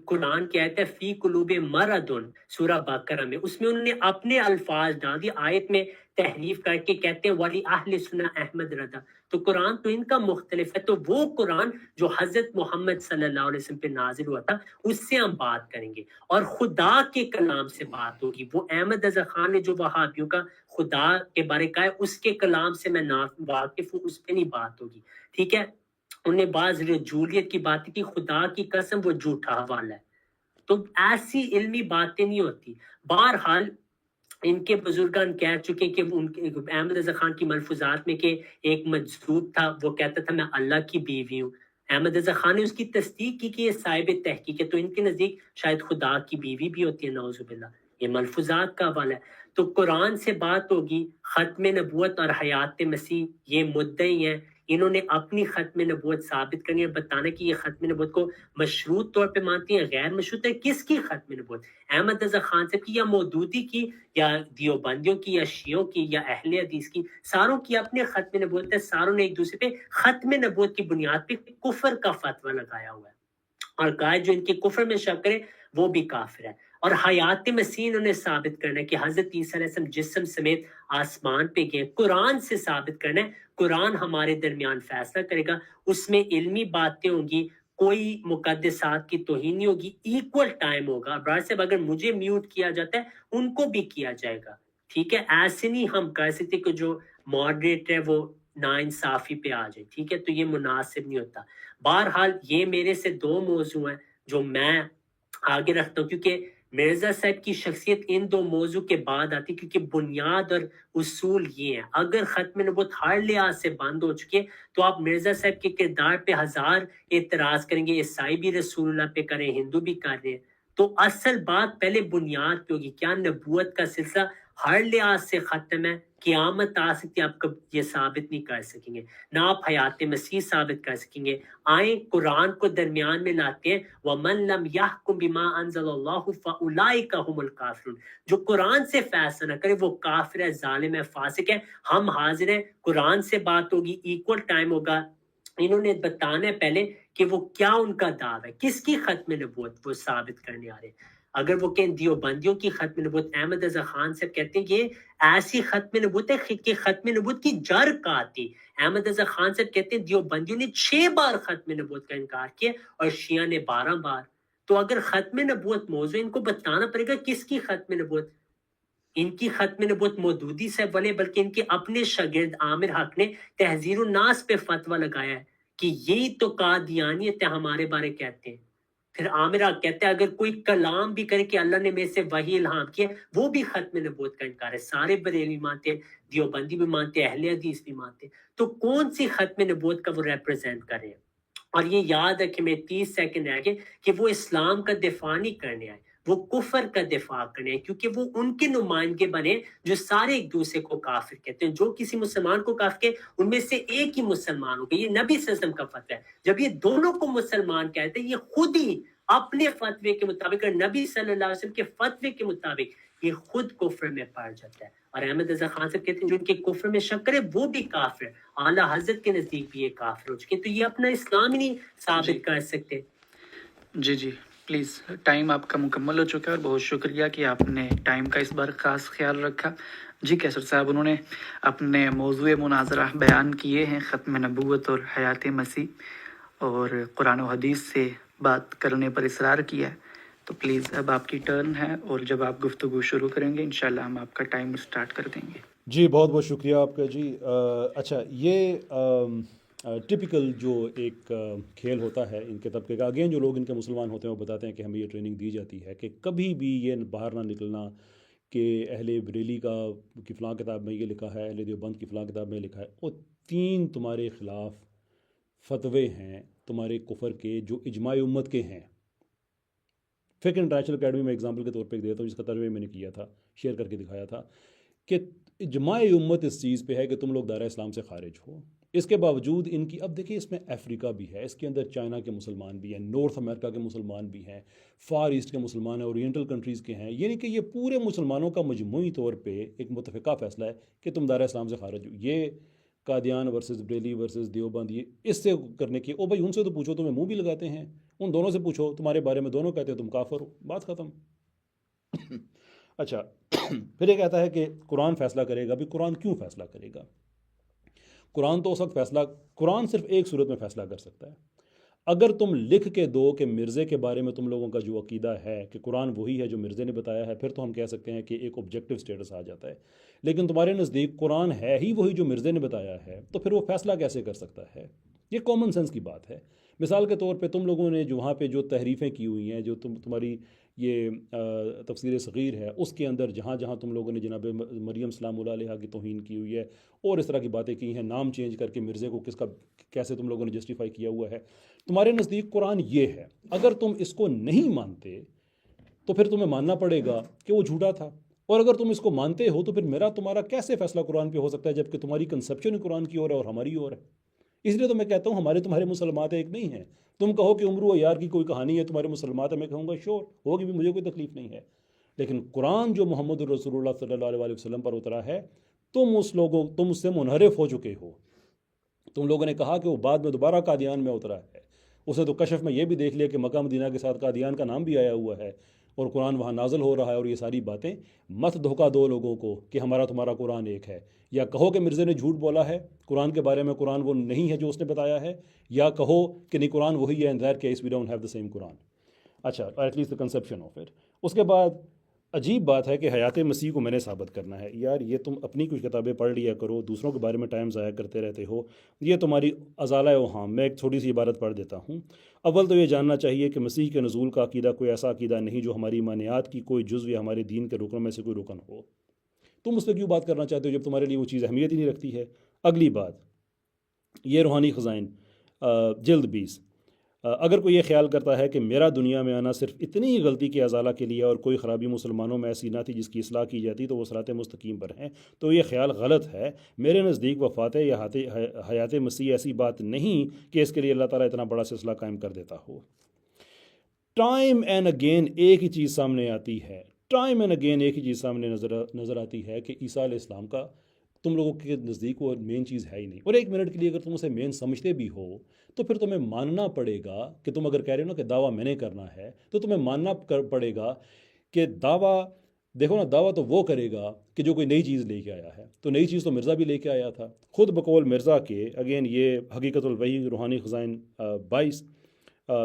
قرآن کی آیت ہے فی قلوب مرض سورہ بقرہ میں، اس میں انہوں نے اپنے الفاظ ڈال دیے، آیت میں تحریف کر کے کہتے ہیں ولی اہل سنہ احمد رضا، تو قرآن تو ان کا مختلف ہے، تو وہ قرآن جو حضرت محمد صلی اللہ علیہ وسلم پہ نازل ہوا تھا اس سے ہم بات کریں گے، اور خدا کے کلام سے بات ہوگی۔ وہ احمد رضا خان نے جو وہابیوں کا خدا کے بارے کہا ہے اس کے کلام سے میں واقف ہوں، اس پہ نہیں بات ہوگی، ٹھیک ہے۔ انہوں نے بعض رجولیت کی بات کی، خدا کی قسم وہ جھوٹا حوالہ ہے، تو ایسی علمی باتیں نہیں ہوتی۔ بہرحال ان کے بزرگان کہہ چکے کہ احمد رضا خان کی ملفوظات میں کہ ایک مجذوب تھا، وہ کہتا تھا میں اللہ کی بیوی ہوں، احمد رضا خان نے اس کی تصدیق کی کہ یہ صاحب تحقیق ہے، تو ان کے نزدیک شاید خدا کی بیوی بھی ہوتی ہے، نعوذ باللہ، یہ ملفوظات کا حوالہ ہے۔ تو قرآن سے بات ہوگی، ختم نبوت اور حیات مسیح یہ مدعی ہیں، انہوں نے اپنی ختم نبوت ثابت کرنی ہے، بتانا کہ یہ ختم نبوت کو مشروط طور پہ مانتی ہیں، غیر مشروط ہے۔ کس کی ختم نبوت؟ احمد رضا خان صاحب کی، یا مودودی کی، یا دیوبندیوں کی، یا شیعوں کی، یا اہل حدیث کی؟ ساروں کی اپنے ختم نبوت ہے، ساروں نے ایک دوسرے پہ ختم نبوت کی بنیاد پہ کفر کا فتویٰ لگایا ہوا ہے، اور کہا جو ان کے کفر میں شک کرے وہ بھی کافر ہے۔ اور حیات مسیح انہوں نے ثابت کرنا ہے کہ حضرت عیسیٰ علیہ السلام جسم سمیت آسمان پہ گئے، قرآن سے ثابت کرنا ہے، قرآن ہمارے درمیان فیصلہ کرے گا، اس میں علمی باتیں ہوں گی، کوئی مقدسات کی توہین نہیں ہوگی، ایکول ٹائم ہوگا۔ برادر صاحب اگر مجھے میوٹ کیا جاتا ہے ان کو بھی کیا جائے گا، ٹھیک ہے، ایسے نہیں ہم کر سکتے کہ جو ماڈریٹ ہے وہ ناانصافی پہ آ جائے، ٹھیک ہے، تو یہ مناسب نہیں ہوتا۔ بہرحال یہ میرے سے دو موضوع ہیں جو میں آگے رکھتا ہوں، کیونکہ مرزا صاحب کی شخصیت ان دو موضوع کے بعد آتی، کیونکہ بنیاد اور اصول یہ ہیں۔ اگر ختم نبوت ہر لحاظ سے بند ہو چکی ہے تو آپ مرزا صاحب کے کردار پہ ہزار اعتراض کریں گے، عیسائی بھی رسول اللہ پہ کریں، ہندو بھی کر رہے ہیں، تو اصل بات پہلے بنیاد پہ ہوگی، کیا نبوت کا سلسلہ ہر لحاظ سے ختم ہے؟ قیامت آ سکتی ہے، آپ کب یہ ثابت نہیں کر سکیں گے، نہ آپ حیات مسیح ثابت کر سکیں گے۔ آئیں قرآن کو درمیان میں لاتے ہیں، وَمَن لَمْ يَحْكُمْ بِمَا أَنزَلَ اللَّهُ فَأُولَٰئِكَ هُمُ الْكَافِرُونَ، جو قرآن سے فیصلہ نہ کرے وہ کافر ہے، ظالم ہے، فاسق ہے۔ ہم حاضر ہیں، قرآن سے بات ہوگی، ایکول ٹائم ہوگا، انہوں نے بتانا ہے پہلے کہ وہ کیا ان کا دعویٰ ہے، کس کی ختم نبوت وہ ثابت کرنے آ رہے ہیں۔ اگر وہ کہیں دیوبندیوں کی ختم نبوت، احمد رضا خان سے کہتے ہیں کہ یہ ایسی ختم نبوت ہے کہ ختم نبوت کی جڑ کاٹی۔ احمد رضا خان سے کہتے ہیں دیوبندیوں نے 6 بار ختم نبوت کا انکار کیا اور شیعہ نے 12 بار۔ تو اگر ختم نبوت موضوع، ان کو بتانا پڑے گا کس کی ختم نبوت۔ ان کی ختم نبوت مودودی سے بولے، بلکہ ان کے اپنے شاگرد عامر حق نے تحذیر الناس پہ فتویٰ لگایا ہے کہ یہی تو قادیانیت ہے، ہمارے بارے کہتے ہیں۔ پھر عامر حق کہتے ہیں اگر کوئی کلام بھی کرے کہ اللہ نے میرے سے وحی الہام کیا، وہ بھی ختم نبوت کا انکار ہے۔ سارے بریلوی مانتے ہیں، دیوبندی بھی مانتے ہیں، اہل حدیث بھی مانتے ہیں، تو کون سی ختم نبوت کا وہ ریپرزینٹ کرے ہیں؟ اور یہ یاد رکھیں، میں 30 سیکنڈ رہ گئے، کہ وہ اسلام کا دفاع نہیں کرنے آئے، وہ کفر کا دفاع کرنے آئے، کیونکہ وہ ان کے نمائندے بنے جو سارے ایک دوسرے کو کافر کہتے ہیں۔ جو کسی مسلمان کو کافر کہے ان میں سے ایک ہی مسلمان ہوگا، یہ نبی صلی اللہ علیہ وسلم کا فتویٰ ہے۔ جب یہ دونوں کو مسلمان کہتے ہیں، یہ خود ہی اپنے فتوے کے مطابق اور نبی صلی اللہ علیہ وسلم کے فتوے کے مطابق یہ خود کفر میں پڑ جاتا ہے۔ اور احمد رضا خان صاحب کہتے ہیں جو ان کے کفر میں شک کرے وہ بھی کافر ہے، اعلیٰ حضرت کے نزدیک بھی یہ کافر ہو چکے، تو یہ اپنا اسلام ہی نہیں ثابت کر سکتے۔ جی پلیز، ٹائم آپ کا مکمل ہو چکا ہے، اور بہت شکریہ کہ آپ نے ٹائم کا اس بار خاص خیال رکھا۔ جی کیسر صاحب، انہوں نے اپنے موضوع مناظرہ بیان کیے ہیں، ختم نبوت اور حیات مسیح، اور قرآن و حدیث سے بات کرنے پر اصرار کیا ہے، تو پلیز اب آپ کی ٹرن ہے، اور جب آپ گفتگو شروع کریں گے انشاءاللہ ہم آپ کا ٹائم سٹارٹ کر دیں گے۔ جی بہت بہت شکریہ آپ کا جی۔ اچھا، یہ ٹپیکل جو ایک کھیل ہوتا ہے ان کے طبقے کا، اگین جو لوگ ان کے مسلمان ہوتے ہیں وہ بتاتے ہیں کہ ہمیں یہ ٹریننگ دی جاتی ہے کہ کبھی بھی یہ باہر نہ نکلنا کہ اہل بریلی کا کی فلاں کتاب میں یہ لکھا ہے، اہل دیوبند کی فلاں کتاب میں لکھا ہے، وہ 3 تمہارے خلاف فتوے ہیں تمہارے کفر کے جو اجماع امت کے ہیں۔ فقہ انٹرنیشنل اکیڈمی میں اگزامپل کے طور پہ دیتا ہوں، جس کا ترجمہ میں نے کیا تھا، شیئر کر کے دکھایا تھا کہ اجماع امت اس چیز پہ ہے کہ تم لوگ دائرہ اسلام سے خارج ہو۔ اس کے باوجود ان کی، اب دیکھیے اس میں افریقہ بھی ہے، اس کے اندر چائنا کے مسلمان بھی ہیں، نارتھ امریکہ کے مسلمان بھی ہیں، فار ایسٹ کے مسلمان ہیں، اورینٹل کنٹریز کے ہیں، یعنی کہ یہ پورے مسلمانوں کا مجموعی طور پہ ایک متفقہ فیصلہ ہے کہ تم دائرہ اسلام سے خارج ہو۔ یہ قادیان ورسز بریلی ورسز دیوبند، یہ اس سے کرنے کی، او بھائی ان سے تو پوچھو، تمہیں منہ بھی لگاتے ہیں، ان دونوں سے پوچھو، تمہارے بارے میں دونوں کہتے ہو تم کافر ہو، بات ختم۔ اچھا، پھر یہ کہتا ہے کہ قرآن فیصلہ کرے گا۔ بھی قرآن کیوں فیصلہ کرے گا؟ قرآن تو اس وقت قرآن صرف ایک صورت میں فیصلہ کر سکتا ہے۔ اگر تم لکھ کے دو کہ مرزے کے بارے میں تم لوگوں کا جو عقیدہ ہے کہ قرآن وہی ہے جو مرزے نے بتایا ہے، پھر تو ہم کہہ سکتے ہیں کہ ایک آبجیکٹو سٹیٹس آ جاتا ہے۔ لیکن تمہارے نزدیک قرآن ہے ہی وہی جو مرزے نے بتایا ہے، تو پھر وہ فیصلہ کیسے کر سکتا ہے؟ یہ کامن سینس کی بات ہے۔ مثال کے طور پہ تم لوگوں نے جو وہاں پہ جو تحریفیں کی ہوئی ہیں، جو تمہاری یہ تفسیر صغیر ہے، اس کے اندر جہاں جہاں تم لوگوں نے جناب مریم سلام اللہ علیہ کی توہین کی ہوئی ہے اور اس طرح کی باتیں کی ہیں، نام چینج کر کے مرزے کو کیسے تم لوگوں نے جسٹیفائی کیا ہوا ہے، تمہارے نزدیک قرآن یہ ہے۔ اگر تم اس کو نہیں مانتے تو پھر تمہیں ماننا پڑے گا کہ وہ جھوٹا تھا، اور اگر تم اس کو مانتے ہو تو پھر تمہارا کیسے فیصلہ قرآن پہ ہو سکتا ہے، جبکہ تمہاری کنسپشن قرآن کی اور ہے اور ہماری اور ہے۔ اس لیے تو میں کہتا ہوں تمہارے مسلمات ایک نہیں ہیں۔ تم کہو کہ عمرو یار کی کوئی کہانی ہے، تمہارے مسلمات ہیں، میں کہوں گا شور ہوگی بھی، مجھے کوئی تکلیف نہیں ہے۔ لیکن قرآن جو محمد الرسول اللہ صلی اللہ علیہ وسلم پر اترا ہے، تم اس سے منحرف ہو چکے ہو۔ تم لوگوں نے کہا کہ وہ بعد میں دوبارہ قادیان میں اترا ہے۔ اسے تو کشف میں یہ بھی دیکھ لیا کہ مکہ مدینہ کے ساتھ قادیان کا نام بھی آیا ہوا ہے اور قرآن وہاں نازل ہو رہا ہے، اور یہ ساری باتیں۔ مت دھوکہ دو لوگوں کو کہ ہمارا تمہارا قرآن ایک ہے، یا کہو کہ مرزے نے جھوٹ بولا ہے قرآن کے بارے میں، قرآن وہ نہیں ہے جو اس نے بتایا ہے، یا کہو کہ نہیں قرآن وہی ہے، in that case we don't have the same Quran. اچھا، at least the conception of it۔ اس کے بعد عجیب بات ہے کہ حیات مسیح کو میں نے ثابت کرنا ہے۔ یار یہ تم اپنی کچھ کتابیں پڑھ لیا کرو، دوسروں کے بارے میں ٹائم ضائع کرتے رہتے ہو، یہ تمہاری ازالہ اوہام۔ میں ایک چھوٹی سی عبارت پڑھ دیتا ہوں۔ اول تو یہ جاننا چاہیے کہ مسیح کے نزول کا عقیدہ کوئی ایسا عقیدہ نہیں جو ہماری ایمانیات کی کوئی جزو یا ہمارے دین کے رکنوں میں سے کوئی رکن ہو۔ تم اس سے کیوں بات کرنا چاہتے ہو جب تمہارے لیے وہ چیز اہمیت ہی نہیں رکھتی ہے؟ اگلی بات، یہ روحانی خزائن جلد 20۔ اگر کوئی یہ خیال کرتا ہے کہ میرا دنیا میں آنا صرف اتنی ہی غلطی کے ازالہ کے لیے اور کوئی خرابی مسلمانوں میں ایسی نہ تھی جس کی اصلاح کی جاتی تو وہ صراط مستقیم پر ہیں، تو یہ خیال غلط ہے۔ میرے نزدیک وفات یا حیات مسیح ایسی بات نہیں کہ اس کے لیے اللہ تعالیٰ اتنا بڑا سلسلہ قائم کر دیتا ہو۔ ٹائم اینڈ اگین ایک ہی چیز سامنے آتی ہے، ٹائم اینڈ اگین ایک ہی چیز سامنے نظر آتی ہے کہ عیسیٰ علیہ السلام کا تم لوگوں کے نزدیک وہ مین چیز ہے ہی نہیں۔ اور ایک منٹ کے لیے اگر تم اسے مین سمجھتے بھی ہو تو پھر تمہیں ماننا پڑے گا کہ تم اگر کہہ رہے ہو نا کہ دعویٰ میں نے کرنا ہے، تو تمہیں ماننا پڑے گا کہ دعویٰ، دیکھو نا، دعویٰ تو وہ کرے گا کہ جو کوئی نئی چیز لے کے آیا ہے۔ تو نئی چیز تو مرزا بھی لے کے آیا تھا خود بقول مرزا کے۔ اگین یہ حقیقت الوحی روحانی خزائن 22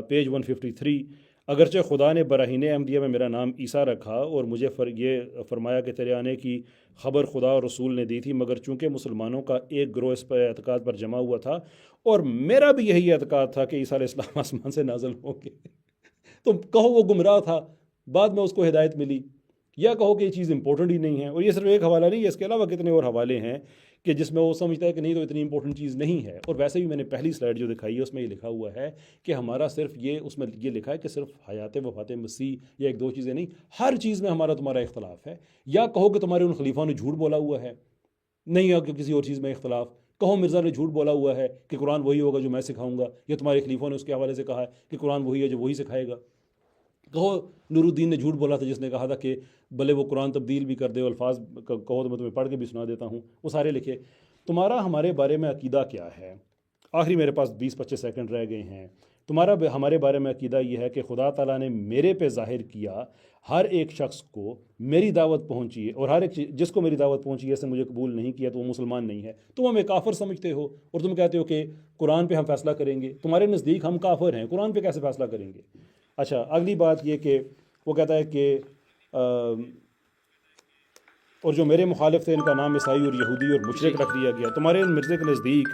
پیج 153۔ اگرچہ خدا نے براہین احمدیہ میں میرا نام عیسیٰ رکھا اور مجھے یہ فرمایا کہ تیرے آنے کی خبر خدا اور رسول نے دی تھی، مگر چونکہ مسلمانوں کا ایک گروہ اس پر اعتقاد پر جمع ہوا تھا اور میرا بھی یہی اعتقاد تھا کہ عیسیٰ علیہ السلام آسمان سے نازل ہوں گے، تو کہو وہ گمراہ تھا، بعد میں اس کو ہدایت ملی، یا کہو کہ یہ چیز امپورٹنٹ ہی نہیں ہے۔ اور یہ صرف ایک حوالہ نہیں ہے، اس کے علاوہ کتنے اور حوالے ہیں کہ جس میں وہ سمجھتا ہے کہ نہیں تو اتنی امپورٹنٹ چیز نہیں ہے۔ اور ویسے بھی میں نے پہلی سلائڈ جو دکھائی ہے اس میں یہ لکھا ہوا ہے کہ ہمارا صرف اس میں یہ لکھا ہے کہ صرف حیات وفات مسیح یا ایک دو چیزیں نہیں، ہر چیز میں ہمارا تمہارا اختلاف ہے۔ یا کہو کہ تمہارے ان خلیفہ نے جھوٹ بولا ہوا ہے، نہیں ہے کہ کسی اور چیز میں اختلاف، کہو مرزا نے جھوٹ بولا ہوا ہے کہ قرآن وہی ہوگا جو میں سکھاؤں گا، یا تمہارے خلیفوں نے اس کے حوالے سے کہا ہے کہ قرآن وہی ہے جو وہی سکھائے گا۔ کہو نور الدین نے جھوٹ بولا تھا جس نے کہا تھا کہ بھلے وہ قرآن تبدیل بھی کر دے، الفاظ کہو تو میں تمہیں پڑھ کے بھی سنا دیتا ہوں، وہ سارے لکھے۔ تمہارا ہمارے بارے میں عقیدہ کیا ہے؟ آخری میرے پاس 20-25 سیکنڈ رہ گئے ہیں۔ تمہارا ہمارے بارے میں عقیدہ یہ ہے کہ خدا تعالیٰ نے میرے پہ ظاہر کیا، ہر ایک شخص کو میری دعوت پہنچی ہے، اور ہر ایک جس کو میری دعوت پہنچی ہے اسے مجھے قبول نہیں کیا تو وہ مسلمان نہیں ہے۔ تم ہمیں کافر سمجھتے ہو اور تم کہتے ہو کہ قرآن پہ ہم فیصلہ کریں گے۔ تمہارے نزدیک ہم کافر ہیں، قرآن پہ کیسے فیصلہ کریں گے؟ اچھا، اگلی بات یہ کہ وہ کہتا ہے کہ اور جو میرے مخالف تھے ان کا نام عیسائی اور یہودی اور مشرک رکھ دیا گیا۔ تمہارے مرزے کے نزدیک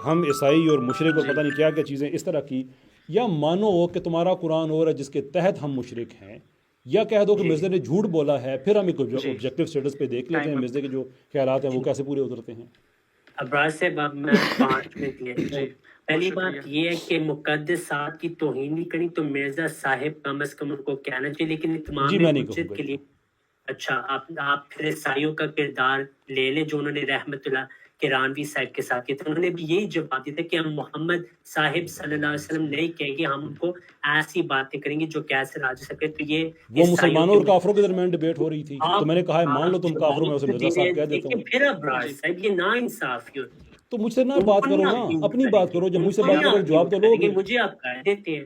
ہم عیسائی اور مشرک اور پتہ نہیں کیا کیا چیزیں اس طرح کی، یا مانو کہ تمہارا قرآن اور ہے جس کے تحت ہم مشرک ہیں، یا کہہ دو کہ مرزے نے جھوٹ بولا ہے، پھر ہم ایک آبجیکٹو سٹیٹس پہ دیکھ لیتے ہیں مرزے کے جو خیالات ہیں وہ کیسے پورے اترتے ہیں۔ ابراز سے میں 5 منٹ لے۔ پہلی بات یہ ہے کہ مقدسات کی توہین نہیں کرنی تو مرزا صاحب کم از کم ان کو کہنا چاہیے، لیکن اتمام حجت کے لیے اچھا آپ پھر عیسائیوں کا کردار لے لیں جو انہوں نے رحمت اللہ کرانوی صاحب کے ساتھ کیا تھا۔ انہوں نے بھی یہی جواب دیا تھا کہ ہم محمد صاحب صلی اللہ علیہ وسلم نہیں کہیں گے، ہم ان کو ایسی باتیں کریں گے جو کیسے راج سکے۔ تو یہ وہ مسلمانوں اور کافروں کے درمیان ڈیبیٹ ہو رہی تھی، تو میں نے کہا ہے مان لو تم کافروں میں، اسے مرزا صاحب کہہ دیتا ہوں۔ پھر ابراز صاحب یہ نا انصافی ہوتی ہے، تو مجھ سے نہ بات کرو نا، اپنی بات کرو، جب مجھ سے بات کرو جواب تو لو گے۔ مجھے آپ کہہ دیتے ہیں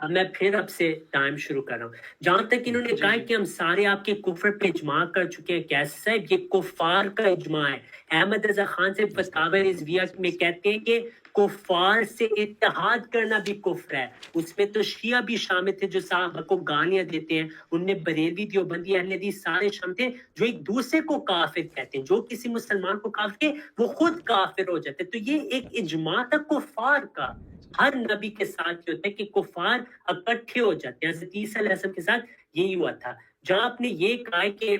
اب میں پھر اب سے ٹائم شروع کر رہا ہوں. جہاں تک انہوں نے جی کہا ہے جی کہ ہم سارے آپ کے کفر پہ اجماع کر چکے ہیں، کیسے صاحب یہ کفار کا اجماع ہے. احمد رضا خان سے فتاوی رضویہ میں کہتے ہیں کہ کفار سے اتحاد کرنا بھی کفر ہے. اس میں تو شیعہ بھی شامل تھے جو صحابہ کو گالیاں دیتے ہیں، ان میں بریلوی دیوبندی اہل حدیث سارے شامل تھے جو ایک دوسرے کو کافر کہتے ہیں. جو کسی مسلمان کو کافر کہے وہ خود کافر ہو جاتے. تو یہ ایک اجماع تھا کفار کا. ہر نبی کے ساتھ یہ ہوتا ہے کہ کفار اکٹھے ہو جاتے ہیں. حضرت عیسیٰ علیہ السلام کے ساتھ یہی ہوا تھا. جہاں آپ نے یہ کہا ہے کہ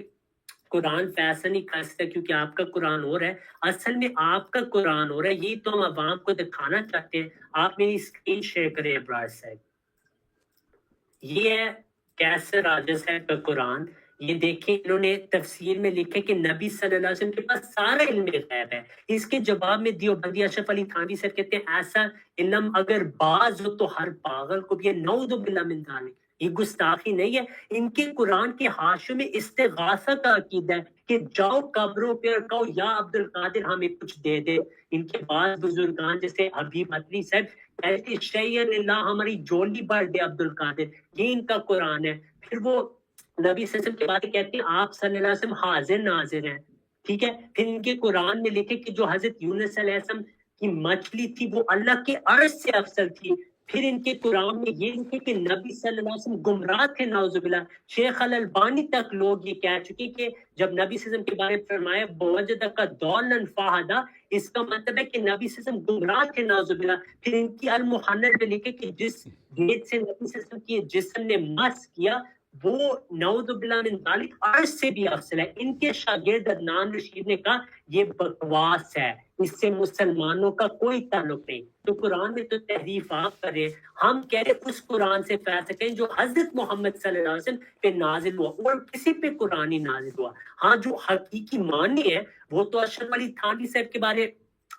قرآن فیصلہ نہیں کر سکتا کیونکہ آپ کا قرآن ہو رہا ہے، اصل میں آپ کا قرآن ہو رہا ہے. یہی تو ہم عوام کو دکھانا چاہتے ہیں. آپ میری اسکرین شیئر کریں ابرار صاحب. یہ ہے کیسر راجہ صاحب کا قرآن. یہ دیکھیں انہوں نے تفسیر میں لکھا کہ نبی صلی اللہ علیہ وسلم کے پاس سارا علم غیب ہے. اس کے جواب میں دیوبندی اشرف علی تھانوی صاحب کہتے ہیں ایسا علم اگر بعض ہو تو ہر پاگل کو بھی ہے. نعوذ باللہ من ذالک. یہ گستاخی نہیں ہے. ان کے قرآن کے حاشیوں میں استغاثہ کا عقیدہ ہے کہ جاؤ قبروں پہ اور کہو یا عبد القادر ہمیں کچھ دے دے. ان کے بعض بزرگان جیسے حبیب مدنی صاحب کہتے شیئن اللہ ہماری جولی بھر دے عبد القادر. یہ ان کا قرآن ہے. پھر وہ نبی صلی اللہ علیہ وسلم کے بارے کہتے ہیں آپ صلی اللہ علیہ وسلم حاضر ناظر ہیں. ٹھیک ہے. پھر ان کے قرآن میں لکھے کہ جو حضرت یونس علیہ السلام کی مچھلی تھی وہ اللہ کے عرش سے افضل تھی. پھر ان کے قرآن میں یہ لکھے کہ نبی صلی اللہ علیہ وسلم گمراہ تھے نعوذ باللہ. شیخ الالبانی تک لوگ یہ کہہ چکے کہ جب نبی صلی اللہ علیہ وسلم کے بارے میں فرمایا بوجدک ضالا فہدی، اس کا مطلب ہے کہ نبی صلی اللہ علیہ وسلم گمراہ تھے نعوذ باللہ. پھر ان کی المحنر میں لکھے کہ جس گیٹ سے نبی صلی اللہ علیہ وسلم کی جسم نے مس کیا وہ نعوذ باللہ من ذالک عرش سے بھی افضل ہے. ان کے شاگرد عدنان رشید نے کہا یہ بکواس ہے، اس سے مسلمانوں کا کوئی تعلق نہیں. تو قرآن میں تو تحریف آپ کر رہے ہیں. ہم کہہ رہے اس قرآن سے فیصلہ کریں جو حضرت محمد صلی اللہ علیہ وسلم پہ نازل ہوا اور کسی پہ قرآن ہی نازل ہوا. ہاں جو حقیقی معنی ہے وہ تو اشرف علی تھانوی صاحب کے بارے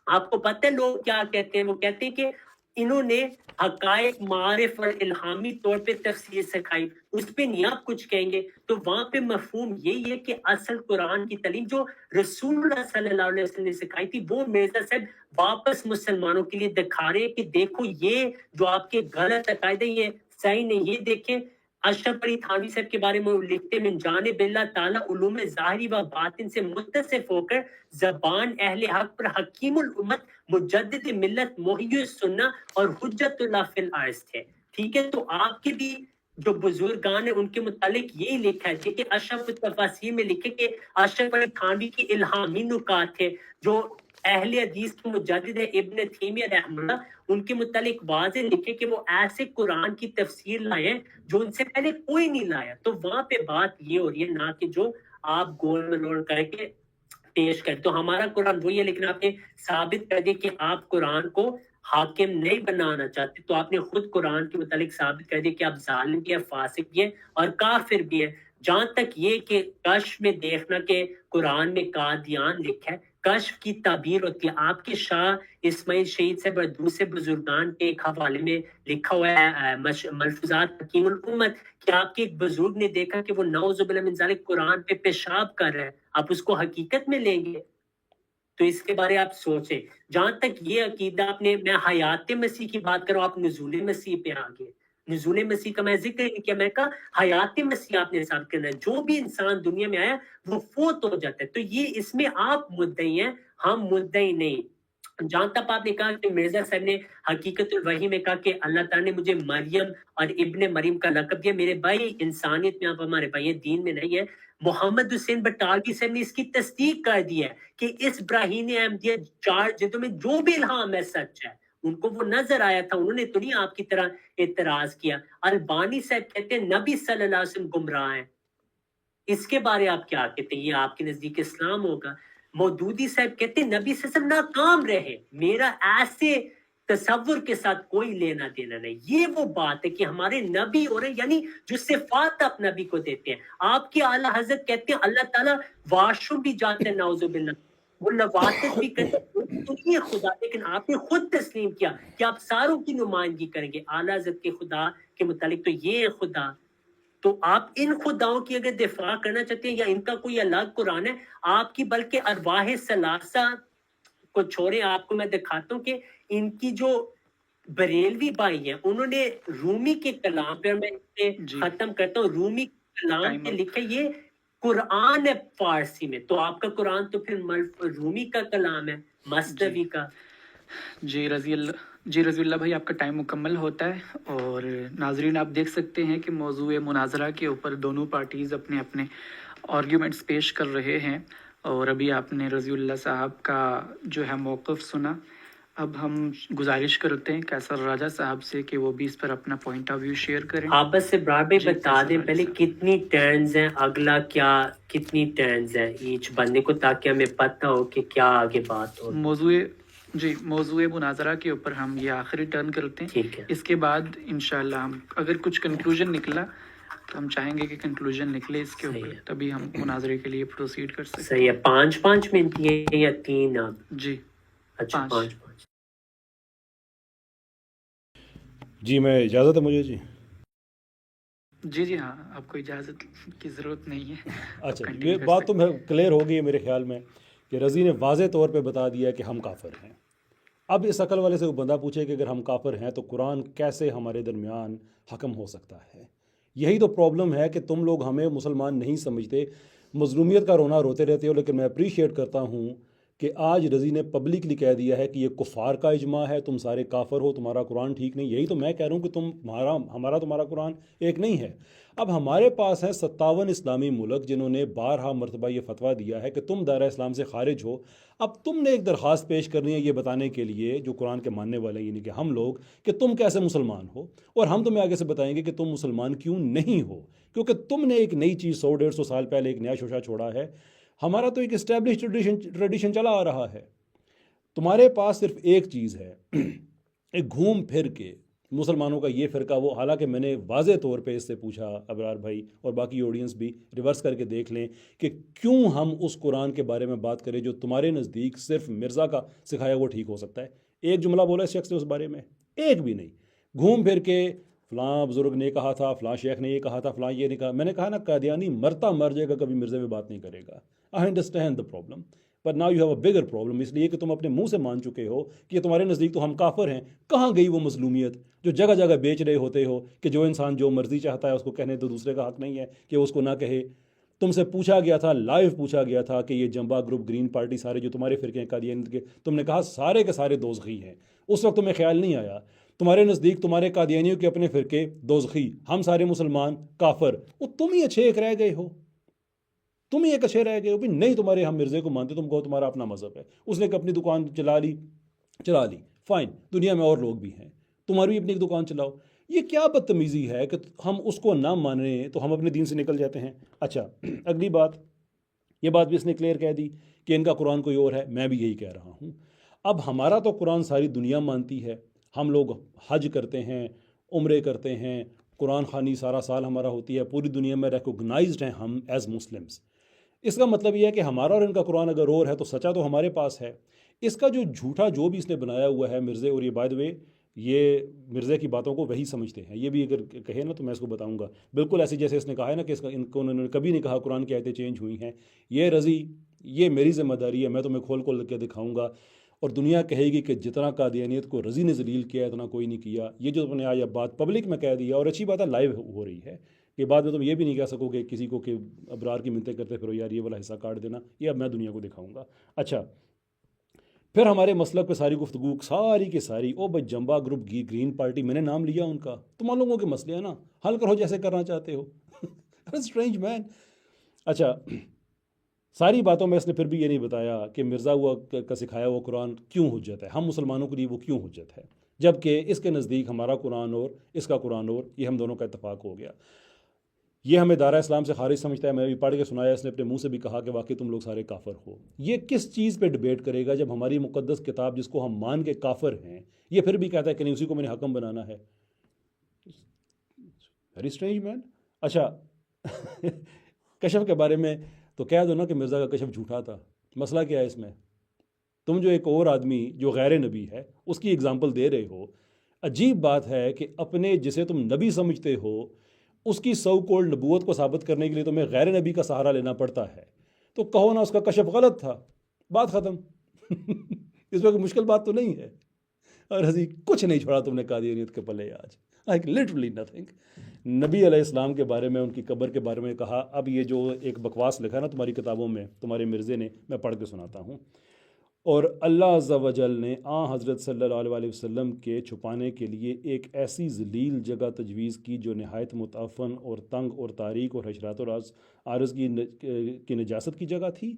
آپ کو پتہ ہے لوگ کیا کہتے ہیں. وہ کہتے ہیں کہ انہوں نے حقائق معارف اور الہامی طور پہ تفسیر سکھائی، اس پہ نہیں آپ کچھ کہیں گے. تو وہاں پہ مفہوم یہی ہے کہ اصل قرآن کی تعلیم جو رسول اللہ صلی اللہ علیہ وسلم نے سکھائی تھی وہ مرزا صاحب واپس مسلمانوں کے لیے دکھا رہے ہیں کہ دیکھو یہ جو آپ کے غلط عقائد ہیں یہ صحیح نہیں. یہ دیکھیں اشرف علی تھانوی صاحب کے بارے میں لکھتے من جانب اللہ تعالیٰ علوم ظاہری و باطن سے متصف ہو کر زبان اہل حق پر حکیم الامت مجدد ملت محی السنہ اور حجت اللہ فی الارض تھے. ٹھیک ہے. تو آپ کے بھی جو بزرگان ہیں ان کے متعلق یہی لکھا ہے کہ اشرف التفاسیر میں لکھے کہ اشرف علی تھانوی کی الہامی نکات تھے جو اہل حدیث کے مجدد ہے ابن تیمیہ رحمہ اللہ ان کے متعلق واضح لکھے کہ وہ ایسے قرآن کی تفسیر لائے جو ان سے پہلے کوئی نہیں لایا. تو وہاں پہ بات یہ ہو رہی ہے نہ کہ جو آپ گول ملوڑ کر کے پیش کریں. تو ہمارا قرآن وہی ہے لیکن آپ نے ثابت کر دیا کہ آپ قرآن کو حاکم نہیں بنانا چاہتے. تو آپ نے خود قرآن کے متعلق ثابت کر دیا کہ آپ ظالم بھی ہے، فاسق بھی ہے اور کافر بھی ہے. جہاں تک یہ کہ کشف میں دیکھنا کہ قرآن میں قادیان لکھا ہے، کشف کی تعبیر ہوتی ہے. آپ کے شاہ اسماعیل شہید سے دوسرے بزرگان کے ایک حوالے میں لکھا ہوا ہے ملفوظات حکیم الامت کہ آپ کے ایک بزرگ نے دیکھا کہ وہ نعوذ باللہ من ذالک قرآن پہ پیشاب کر رہا ہے. آپ اس کو حقیقت میں لیں گے؟ تو اس کے بارے آپ سوچیں. جہاں تک یہ عقیدہ آپ نے، میں حیات مسیح کی بات کروں، آپ نزول مسیح پہ آگے. نزول مسیح کا میں ذکر نہیں کیا، میں کہا حیات مسیح آپ نے ثابت کرنا ہے. جو بھی انسان دنیا میں آیا وہ فوت ہو جاتا ہے. تو یہ اس میں آپ مدعی ہیں، ہم مدعی نہیں. جہاں تک آپ نے کہا کہ مرزا صاحب نے حقیقت الوحی میں کہا کہ اللہ تعالیٰ نے مجھے مریم اور ابن مریم کا لقب دیا. میرے بھائی انسانیت میں آپ ہمارے بھائی ہیں، دین میں نہیں ہے. محمد حسین بٹالوی صاحب نے اس کی تصدیق کر دی ہے کہ اس براہین احمدیہ 4 جلدوں میں جو بھی الہام ہے سچ ہے. ان کو وہ نظر آیا تھا، انہوں نے تو نہیں آپ کی طرح اعتراض کیا. البانی صاحب کہتے ہیں نبی صلی اللہ علیہ وسلم گمراہ ہیں. اس کے بارے آپ کیا کہتے ہیں؟ یہ آپ کے نزدیک اسلام ہوگا. مودودی صاحب کہتے ہیں نبی صلی اللہ علیہ وسلم ناکام رہے، میرا ایسے تصور کے ساتھ کوئی لینا دینا نہیں. یہ وہ بات ہے کہ ہمارے نبی ہو رہے یعنی جو صفات آپ نبی کو دیتے ہیں. آپ کے اعلیٰ حضرت کہتے ہیں اللہ تعالیٰ واش روم بھی جاتے ہیں نعوذ باللہ، وہ لواطت بھی کرتے ہیں، تو یہ خدا. لیکن آپ نے خود تسلیم کیا کہ آپ ساروں کی نمائندگی کریں گے اعلیٰ حضرت کے خدا کے متعلق. تو یہ خدا، تو آپ ان خداؤں کی اگر دفاع کرنا چاہتے ہیں یا ان کا کوئی الگ قرآن ہے آپ کی، بلکہ ارواح ثلاثہ کو چھوڑیں. آپ کو میں دکھاتا ہوں کہ ان کی جو بریلوی بھائی ہیں انہوں نے رومی کے کلام پہ، میں اسے جی ختم کرتا ہوں، رومی کے کلام ٹائم پہ اپ. لکھا ہے یہ قرآن ہے فارسی میں، تو آپ کا قرآن تو پھر رومی کا کلام ہے، جی مصنوی کا. جی رضی اللہ بھائی، آپ کا ٹائم مکمل ہوتا ہے. اور ناظرین، آپ دیکھ سکتے ہیں کہ موضوع مناظرہ کے اوپر دونوں پارٹیز اپنے اپنے آرگیومنٹس پیش کر رہے ہیں، اور ابھی آپ نے رضی اللہ صاحب کا جو ہے موقف سنا. اب ہم گزارش کرتے ہیں کیسر راجہ صاحب سے کہ وہ بھی اس پر اپنا پوائنٹ آف ویو شیئر کریں. آپ بس سے برابر بھائی جی بتا کیسر دیں راجہ پہلے صاحب. کتنی ٹرنز ہیں، اگلا کیا کتنی ٹرنز ہیں ایچ بندے کو، تاکہ ہمیں پتہ ہو کہ کیا آگے بات ہو. موضوع مناظرہ کے اوپر ہم یہ آخری ٹرن کرتے ہیں. ٹھیک ہے، اس کے بعد انشاءاللہ ہم اگر کچھ کنکلوژن نکلا تو ہم چاہیں گے کہ کنکلوژن نکلے اس کے صحیح اوپر، ہے، تبھی ہم مناظرے کے لیے پروسیڈ کر سکتے صحیح ہے. ہیں. 5 منٹ یہ یا 3 اب؟ جی اچھا 5. 5. جی میں اجازت ہے مجھے؟ جی ہاں، آپ کو اجازت کی ضرورت نہیں ہے، آپ اچھا، کنٹینیو یہ کر بات تو سکتے ہیں. کلیئر ہو گئی ہے میرے خیال میں کہ رضی نے واضح طور پہ بتا دیا کہ ہم کافر ہیں. اب اس عقل والے سے وہ بندہ پوچھے کہ اگر ہم کافر ہیں تو قرآن کیسے ہمارے درمیان حکم ہو سکتا ہے؟ یہی تو پرابلم ہے کہ تم لوگ ہمیں مسلمان نہیں سمجھتے، مظلومیت کا رونا روتے رہتے ہو. لیکن میں اپریشیٹ کرتا ہوں کہ آج رضی نے پبلکلی کہہ دیا ہے کہ یہ کفار کا اجماع ہے، تم سارے کافر ہو، تمہارا قرآن ٹھیک نہیں. یہی تو میں کہہ رہا ہوں کہ تمہارا قرآن ایک نہیں ہے. اب ہمارے پاس ہیں 57 اسلامی ملک جنہوں نے بارہا مرتبہ یہ فتویٰ دیا ہے کہ تم دائرہ اسلام سے خارج ہو. اب تم نے ایک درخواست پیش کرنی ہے یہ بتانے کے لیے، جو قرآن کے ماننے والے یعنی کہ ہم لوگ، کہ تم کیسے مسلمان ہو. اور ہم تمہیں آگے سے بتائیں گے کہ تم مسلمان کیوں نہیں ہو، کیونکہ تم نے ایک نئی چیز 100-150 سال پہلے ایک نیا شوشہ چھوڑا ہے. ہمارا تو ایک اسٹیبلش ٹریڈیشن چلا آ رہا ہے. تمہارے پاس صرف ایک چیز ہے، ایک گھوم پھر کے مسلمانوں کا یہ فرقہ وہ، حالانکہ میں نے واضح طور پہ اس سے پوچھا، ابرار بھائی اور باقی آڈینس بھی ریورس کر کے دیکھ لیں کہ کیوں ہم اس قرآن کے بارے میں بات کریں جو تمہارے نزدیک صرف مرزا کا سکھایا وہ ٹھیک ہو سکتا ہے. ایک جملہ بولا اس شخص نے اس بارے میں، ایک بھی نہیں. گھوم پھر کے فلاں بزرگ نے کہا تھا، فلاں شیخ نے یہ کہا تھا، فلاں یہ نہیں کہا. میں نے کہا نا، قادیانی مرتا مر جائے گا، کبھی مرزا میں بات نہیں کرے گا. I understand the problem, but now you have a bigger problem, اس لیے کہ تم اپنے منہ سے مان چکے ہو کہ یہ تمہارے نزدیک تو ہم کافر ہیں. کہاں گئی وہ مظلومیت جو جگہ جگہ بیچ رہے ہوتے ہو کہ جو انسان جو مرضی چاہتا ہے اس کو کہنے تو دوسرے کا حق نہیں ہے کہ اس کو نہ کہے. تم سے پوچھا گیا تھا، لائیو پوچھا گیا تھا کہ یہ جنبا گروپ، گرین پارٹی، سارے جو تمہارے فرقے ہیں قادیانیت کے، تم نے کہا سارے کے سارے دوزخی ہیں. اس وقت تمہیں خیال نہیں آیا تمہارے نزدیک تمہارے قادیانیوں کے اپنے فرقے دوزخی، ہم سارے مسلمان کافر. وہ تم ہی اچھے ایک رہ گئے ہو، تم ہی ایک اچھے رہ گئے ہو. بھی نہیں، تمہارے ہم مرزے کو مانتے، تم کہو تمہارا اپنا مذہب ہے. اس نے اپنی دکان چلا لی، فائن، دنیا میں اور لوگ بھی ہیں، تمہاری بھی اپنی ایک دکان چلاؤ. یہ کیا بدتمیزی ہے کہ ہم اس کو نہ مانیں تو ہم اپنے دین سے نکل جاتے ہیں. اچھا، اگلی بات، یہ بات بھی اس نے کلیئر کہہ دی کہ ان کا قرآن کوئی اور ہے. میں بھی یہی کہہ رہا ہوں. اب ہمارا تو قرآن ساری دنیا مانتی ہے، ہم لوگ حج کرتے ہیں، عمرے کرتے ہیں، قرآن خوانی سارا سال ہمارا ہوتی ہے، پوری دنیا میں ریکوگنائزڈ ہیں ہم ایز مسلمس. اس کا مطلب یہ ہے کہ ہمارا اور ان کا قرآن اگر اور ہے تو سچا تو ہمارے پاس ہے. اس کا جو جھوٹا جو بھی اس نے بنایا ہوا ہے مرزے، اور یہ بائی دی وے یہ مرزے کی باتوں کو وہی سمجھتے ہیں. یہ بھی اگر کہے نا تو میں اس کو بتاؤں گا بالکل ایسے جیسے اس نے کہا ہے نا کہ ان کو انہوں نے کبھی نہیں کہا قرآن کی آیتیں چینج ہوئی ہیں. یہ رضی، یہ میری ذمہ داری ہے، میں تمہیں کھول کے دکھاؤں گا، اور دنیا کہے گی کہ جتنا قادیانیت کو رضی نے ذلیل کیا اتنا کوئی نہیں کیا. یہ جو تم نے آج بات پبلک میں کہہ دیا، اور اچھی بات ہے لائیو ہو رہی ہے، کہ بعد میں تم یہ بھی نہیں کہہ سکو گے کسی کو کہ ابرار کی منتیں کرتے پھرو یار یہ والا حصہ کاٹ دینا. یہ اب میں دنیا کو دکھاؤں گا. اچھا، پھر ہمارے مسلک پہ ساری گفتگو ساری کی ساری، او بھائی جنبا گروپ، گرین پارٹی، میں نے نام لیا ان کا، تم لوگوں کے مسئلے ہیں نا، حل کرو جیسے کرنا چاہتے ہو. اسٹرینج مین. اچھا، ساری باتوں میں اس نے پھر بھی یہ نہیں بتایا کہ مرزا ہوا کا سکھایا وہ قرآن کیوں حجت ہے، ہم مسلمانوں کے لیے وہ کیوں حجت ہے، جبکہ اس کے نزدیک ہمارا قرآن اور اس کا قرآن اور، یہ ہم دونوں کا اتفاق ہو گیا. یہ ہمیں دائرہ اسلام سے خارج سمجھتا ہے. میں بھی پڑھ کے سنایا، اس نے اپنے منہ سے بھی کہا کہ واقعی تم لوگ سارے کافر ہو. یہ کس چیز پہ ڈبیٹ کرے گا جب ہماری مقدس کتاب جس کو ہم مان کے کافر ہیں، یہ پھر بھی کہتا ہے کہ نہیں اسی کو میں نے حکم بنانا ہے. ویری اسٹرینج مین. اچھا، کشف کے بارے میں تو کہہ دو نا کہ مرزا کا کشف جھوٹا تھا. مسئلہ کیا ہے اس میں؟ تم جو ایک اور آدمی جو غیر نبی ہے اس کی اگزامپل دے رہے ہو. عجیب بات ہے کہ اپنے جسے تم نبی سمجھتے ہو اس کی سو کولڈ نبوت کو ثابت کرنے کے لیے تمہیں غیر نبی کا سہارا لینا پڑتا ہے. تو کہو نا اس کا کشف غلط تھا، بات ختم. اس میں کوئی مشکل بات تو نہیں ہے. اور ہنسی کچھ نہیں چھوڑا تم نے قادیانیت کے پلے آج، لائک لٹرلی نتھنگ. نبی علیہ السلام کے بارے میں، ان کی قبر کے بارے میں کہا. اب یہ جو ایک بکواس لکھا نا تمہاری کتابوں میں تمہارے مرزے نے، میں پڑھ کے سناتا ہوں. اور اللہ عز و جل نے حضرت صلی اللہ علیہ وسلم کے چھپانے کے لیے ایک ایسی ذلیل جگہ تجویز کی جو نہایت متعفن اور تنگ اور تاریک اور حشرات اور عارض کی نجاست کی جگہ تھی.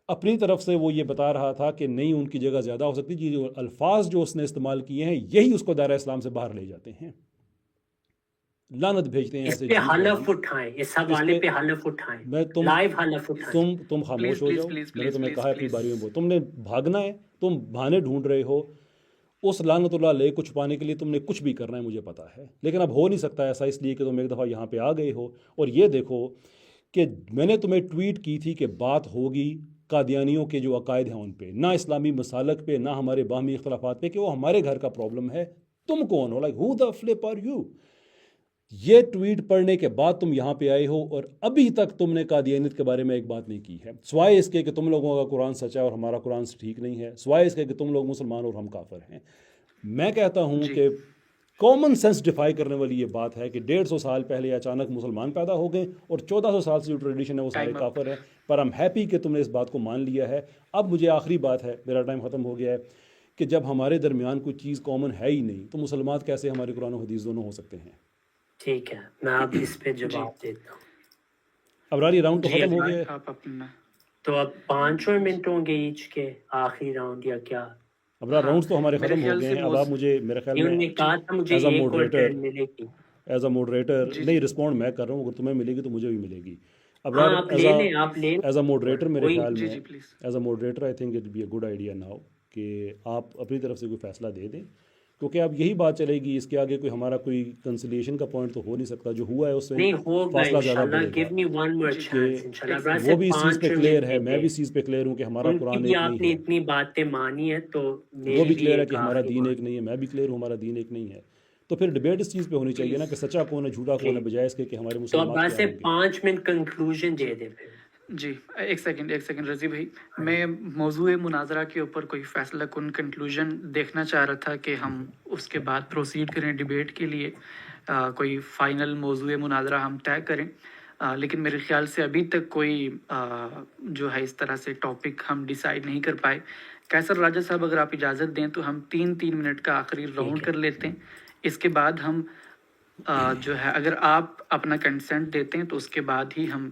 اپنی طرف سے وہ یہ بتا رہا تھا کہ نہیں، ان کی جگہ زیادہ ہو سکتی. جو الفاظ جو اس نے استعمال کیے ہیں یہی اس کو دائرہ اسلام سے باہر لے جاتے ہیں، لعنت بھیجتے ہیں اس ایسے پہ جھوٹ حلف والی. اٹھائیں، اس حوالے پہ حلف اٹھائیں، میں لائیو حلف اٹھائیں. تم خاموش ہو جاؤ. میں نے تمہیں کہا اپنی پلیز. باری میں بول. تم نے بھاگنا ہے، تم بہانے ڈھونڈ رہے ہو. اس لعنت اللہ علیہ کو چھپانے کے لیے تم نے کچھ بھی کرنا ہے، مجھے پتا ہے، لیکن اب ہو نہیں سکتا ایسا، اس لیے کہ تم ایک دفعہ یہاں پہ آ گئے ہو. اور یہ دیکھو کہ میں نے تمہیں ٹویٹ کی تھی کہ بات ہوگی قادیانیوں کے جو عقائد ہیں ان پہ، نہ اسلامی مسالک پہ، نہ ہمارے باہمی اختلافات پہ، کہ وہ ہمارے گھر کا پرابلم ہے. تم کون ہو؟ Like who the flip are you? یہ ٹویٹ پڑھنے کے بعد تم یہاں پہ آئے ہو اور ابھی تک تم نے قادیانیت کے بارے میں ایک بات نہیں کی ہے، سوائے اس کے کہ تم لوگوں کا قرآن سچا ہے اور ہمارا قرآن ٹھیک نہیں ہے، سوائے اس کے کہ تم لوگ مسلمان اور ہم کافر ہیں. میں کہتا ہوں کہ کامن سینس ڈیفائی کرنے والی یہ بات ہے کہ 150 سال پہلے اچانک مسلمان پیدا ہو گئے اور 1400 سال سے جو ٹریڈیشن ہے وہ سارے کافر ہیں. پر ہم ہیپی کہ تم نے اس بات کو مان لیا ہے. اب مجھے آخری بات ہے، میرا ٹائم ختم ہو گیا ہے، کہ جب ہمارے درمیان کوئی چیز کامن ہے ہی نہیں تو مسلمات کیسے ہمارے قرآن و حدیث دونوں ہو سکتے ہیں؟ ٹھیک ہے، میں اب اس پہ جواب دیتا ہوں. ابرار یہ راؤنڈ تو ختم ہو گیا ہے. آپ اپنا تو اب 5 منٹ ہوں گے ایچ کے، آخری راؤنڈ یا کیا؟ ابرار راؤنڈز تو ہمارے ختم ہو گئے ہیں. اب آپ مجھے میرے خیال انہوں میں نے کہا تھا مجھے ایز اے ایک اور موڈریٹر ٹرن ملے گی. ایز اے موڈریٹر نہیں رسپونڈ میں کر رہا ہوں، اگر تمہیں ملے گی تو مجھے بھی ملے گی. ہاں ابرار آپ لے لیں، آپ لے لیں. ایز اے موڈریٹر میرے خیال جی میں جی please. As a moderator I think it be a good idea now کہ آپ اپنی طرف سے کوئی فیصلہ دے دیں، کیونکہ اب یہی بات چلے گی. اس کے آگے کوئی ہمارا کوئی کنسلیشن کا پوائنٹ تو ہو نہیں سکتا. جو ہوا ہے اس سے نہیں ہوگا فاصلہ زیادہ انشاءاللہ. بڑھے گیو می ون مور چانس انشاءاللہ. گا. وہ بھی اس چیز پہ کلیئر ہے، میں بھی اس چیز پہ کلیئر ہوں کہ ہمارا قرآن ایک آپ نے نہیں ہے. اتنی باتیں مانی ہے تو وہ بھی کلیئر ہے کہ ہمارا دین ایک نہیں ہے، میں بھی کلیئر ہوں ہمارا دین ایک نہیں ہے. تو پھر ڈبیٹ اس چیز پہ ہونی چاہیے نا کہ سچا کون ہے جھوٹا کون ہے، بجائے اس کے کہ ہمارے تو اب مسلمان بس سے 5 منٹ کنکلوژن دے دیں. جی ایک سیکنڈ رضی بھائی، میں موضوع مناظرہ کے اوپر کوئی فیصلہ کن کنکلوژن دیکھنا چاہ رہا تھا کہ ہم اس کے بعد پروسیڈ کریں ڈیبیٹ کے لیے، کوئی فائنل موضوع مناظرہ ہم طے کریں. لیکن میرے خیال سے ابھی تک کوئی جو ہے اس طرح سے ٹاپک ہم ڈیسائیڈ نہیں کر پائے. کیسر راجہ صاحب اگر آپ اجازت دیں تو ہم 3 منٹ کا آخری راؤنڈ کر لیتے ہیں. اس کے بعد ہم جو ہے اگر آپ اپنا کنسنٹ دیتے ہیں تو اس کے بعد ہی ہم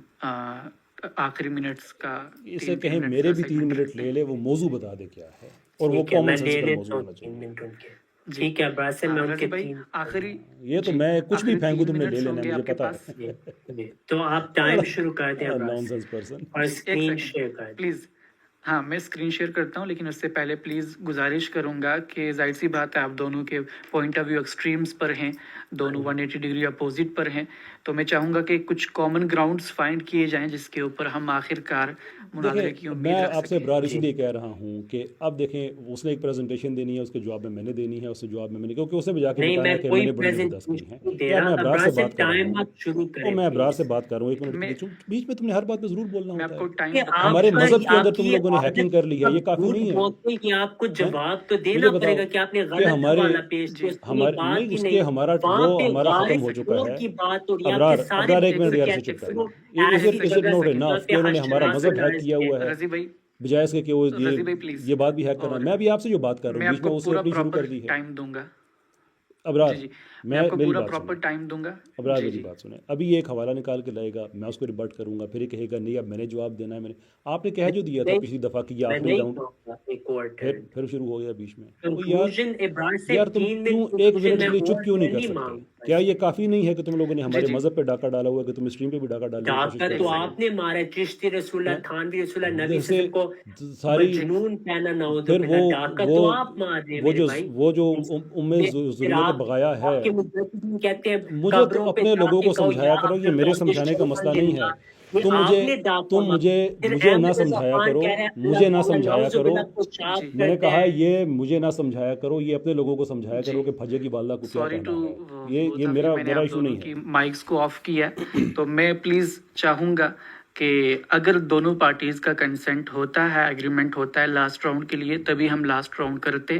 آخری منٹس کا اسے کہیں میرے بھی 3 منٹ لے لے، وہ موضوع بتا دے کیا ہے اور وہ کامن سینس کا موضوع ہونا چاہیے. ٹھیک ہے براسل میں ان کے آخری یہ تو میں کچھ بھی پھینکوں تم نے لے لینا ہے، مجھے پتا ہے. تو آپ ٹائم شروع کر دیں نانسنس پرسن. اور اسکرین شیئر کر دیں پلیز. ہاں میں اسکرین شیئر کرتا ہوں، لیکن اس سے پہلے پلیز گزارش کروں گا کہ ظاہر سی بات ہے آپ دونوں کے پوائنٹ آف ویو ایکسٹریمز پر ہیں، دونوں 180 ڈگری اپوزٹ پر ہیں. تو میں چاہوں گا کہ کچھ کامن گراؤنڈز فائنڈ کیے جائیں جس کے اوپر ہم آخر کار مناظرے کی امید میں رکھ آپ سے سکیں. برار اسی لیے کہہ رہا ہوں کہ اب دیکھیں اس نے ایک پریزنٹیشن دینی ہے، اس کے جواب میں نے دینی ہے، اس سے جواب میں نے، کیونکہ اسے بھی جا کے بتایا کہ میں نے بڑی زبردست کی ہیں. یار میں ابرار سے بات کر رہا ہوں، میں ابرار سے بات کر رہا ہوں. 1 منٹ بیچ میں تم نے ہر بات میں ضرور بولنا میں ہوتا آپ کو ہے. ٹائم ہمارے مذہب کے اندر تم لوگوں نے ہیکنگ کر لی ہے، یہ کافی نہیں ہے. آپ کو جواب تو دینا پڑے گا کہ آپ نے غلط حوالہ پیش کیا. نہیں اس کے ہمارا ختم ہو چکا ہے. ابرار 1 منٹ یار سے چپ کرنا. انہوں نے ہمارا مذہب ہیک کیا ہوا ہے، رضی بھائی بجائے اس کے کہ وہ یہ بات بھی ہیک کرنا. میں بھی آپ سے جو بات کر رہا ہوں بیچ میں اس نے اپنی شروع کر دی ہے. ٹائم دوں گا ابرار میں آپ کو پورا پراپر ٹائم دوں گا. ابرار میری بات سنیں. ابھی یہ ایک حوالہ نکال کے لائے گا، میں اس کو ریبٹ کروں گا، پھر یہ کہے گا نہیں اب میں نے جواب دینا ہے. میں نے آپ نے کہہ جو دیا تھا پچھلی دفعہ کہ یہ آخری راؤنڈ، پھر شروع ہو گیا بیچ میں. یار تم کیوں 1 منٹ کے لیے چپ کیوں نہیں کر سکتے؟ کیا یہ کافی نہیں ہے کہ تم لوگوں نے ہمارے مذہب پہ ڈاکہ ڈالا ہوا ہے کہ تم اسٹریم پہ بھی ڈاکہ ڈالنے کی کوشش کر رہے ہو؟ تو آپ نے مارا چشتی رسول اللہ، تھانوی رسول اللہ، نبی جیسے کو ساری جنون پہنا نہ ہو. پھر وہ جو ظلم کا بغایا ہے، مجھے تو اپنے لوگوں کو سمجھایا کرو. یہ میرے سمجھانے کا مسئلہ نہیں ہے. تم مجھے نہ سمجھایا کرو، مجھے نہ سمجھایا کرو. میں نے کہا یہ مجھے نہ سمجھایا کرو، یہ اپنے لوگوں کو سمجھایا کرو کہ بھجے کی والدہ کو کیا کہنا ہے. یہ میرا ایشو نہیں ہے. مائکس کو آف کیا تو میں پلیز چاہوں گا کہ اگر دونوں پارٹیز کا کنسنٹ ہوتا ہے، ایگریمنٹ ہوتا ہے لاسٹ راؤنڈ کے لیے، تبھی ہم لاسٹ راؤنڈ کرتے.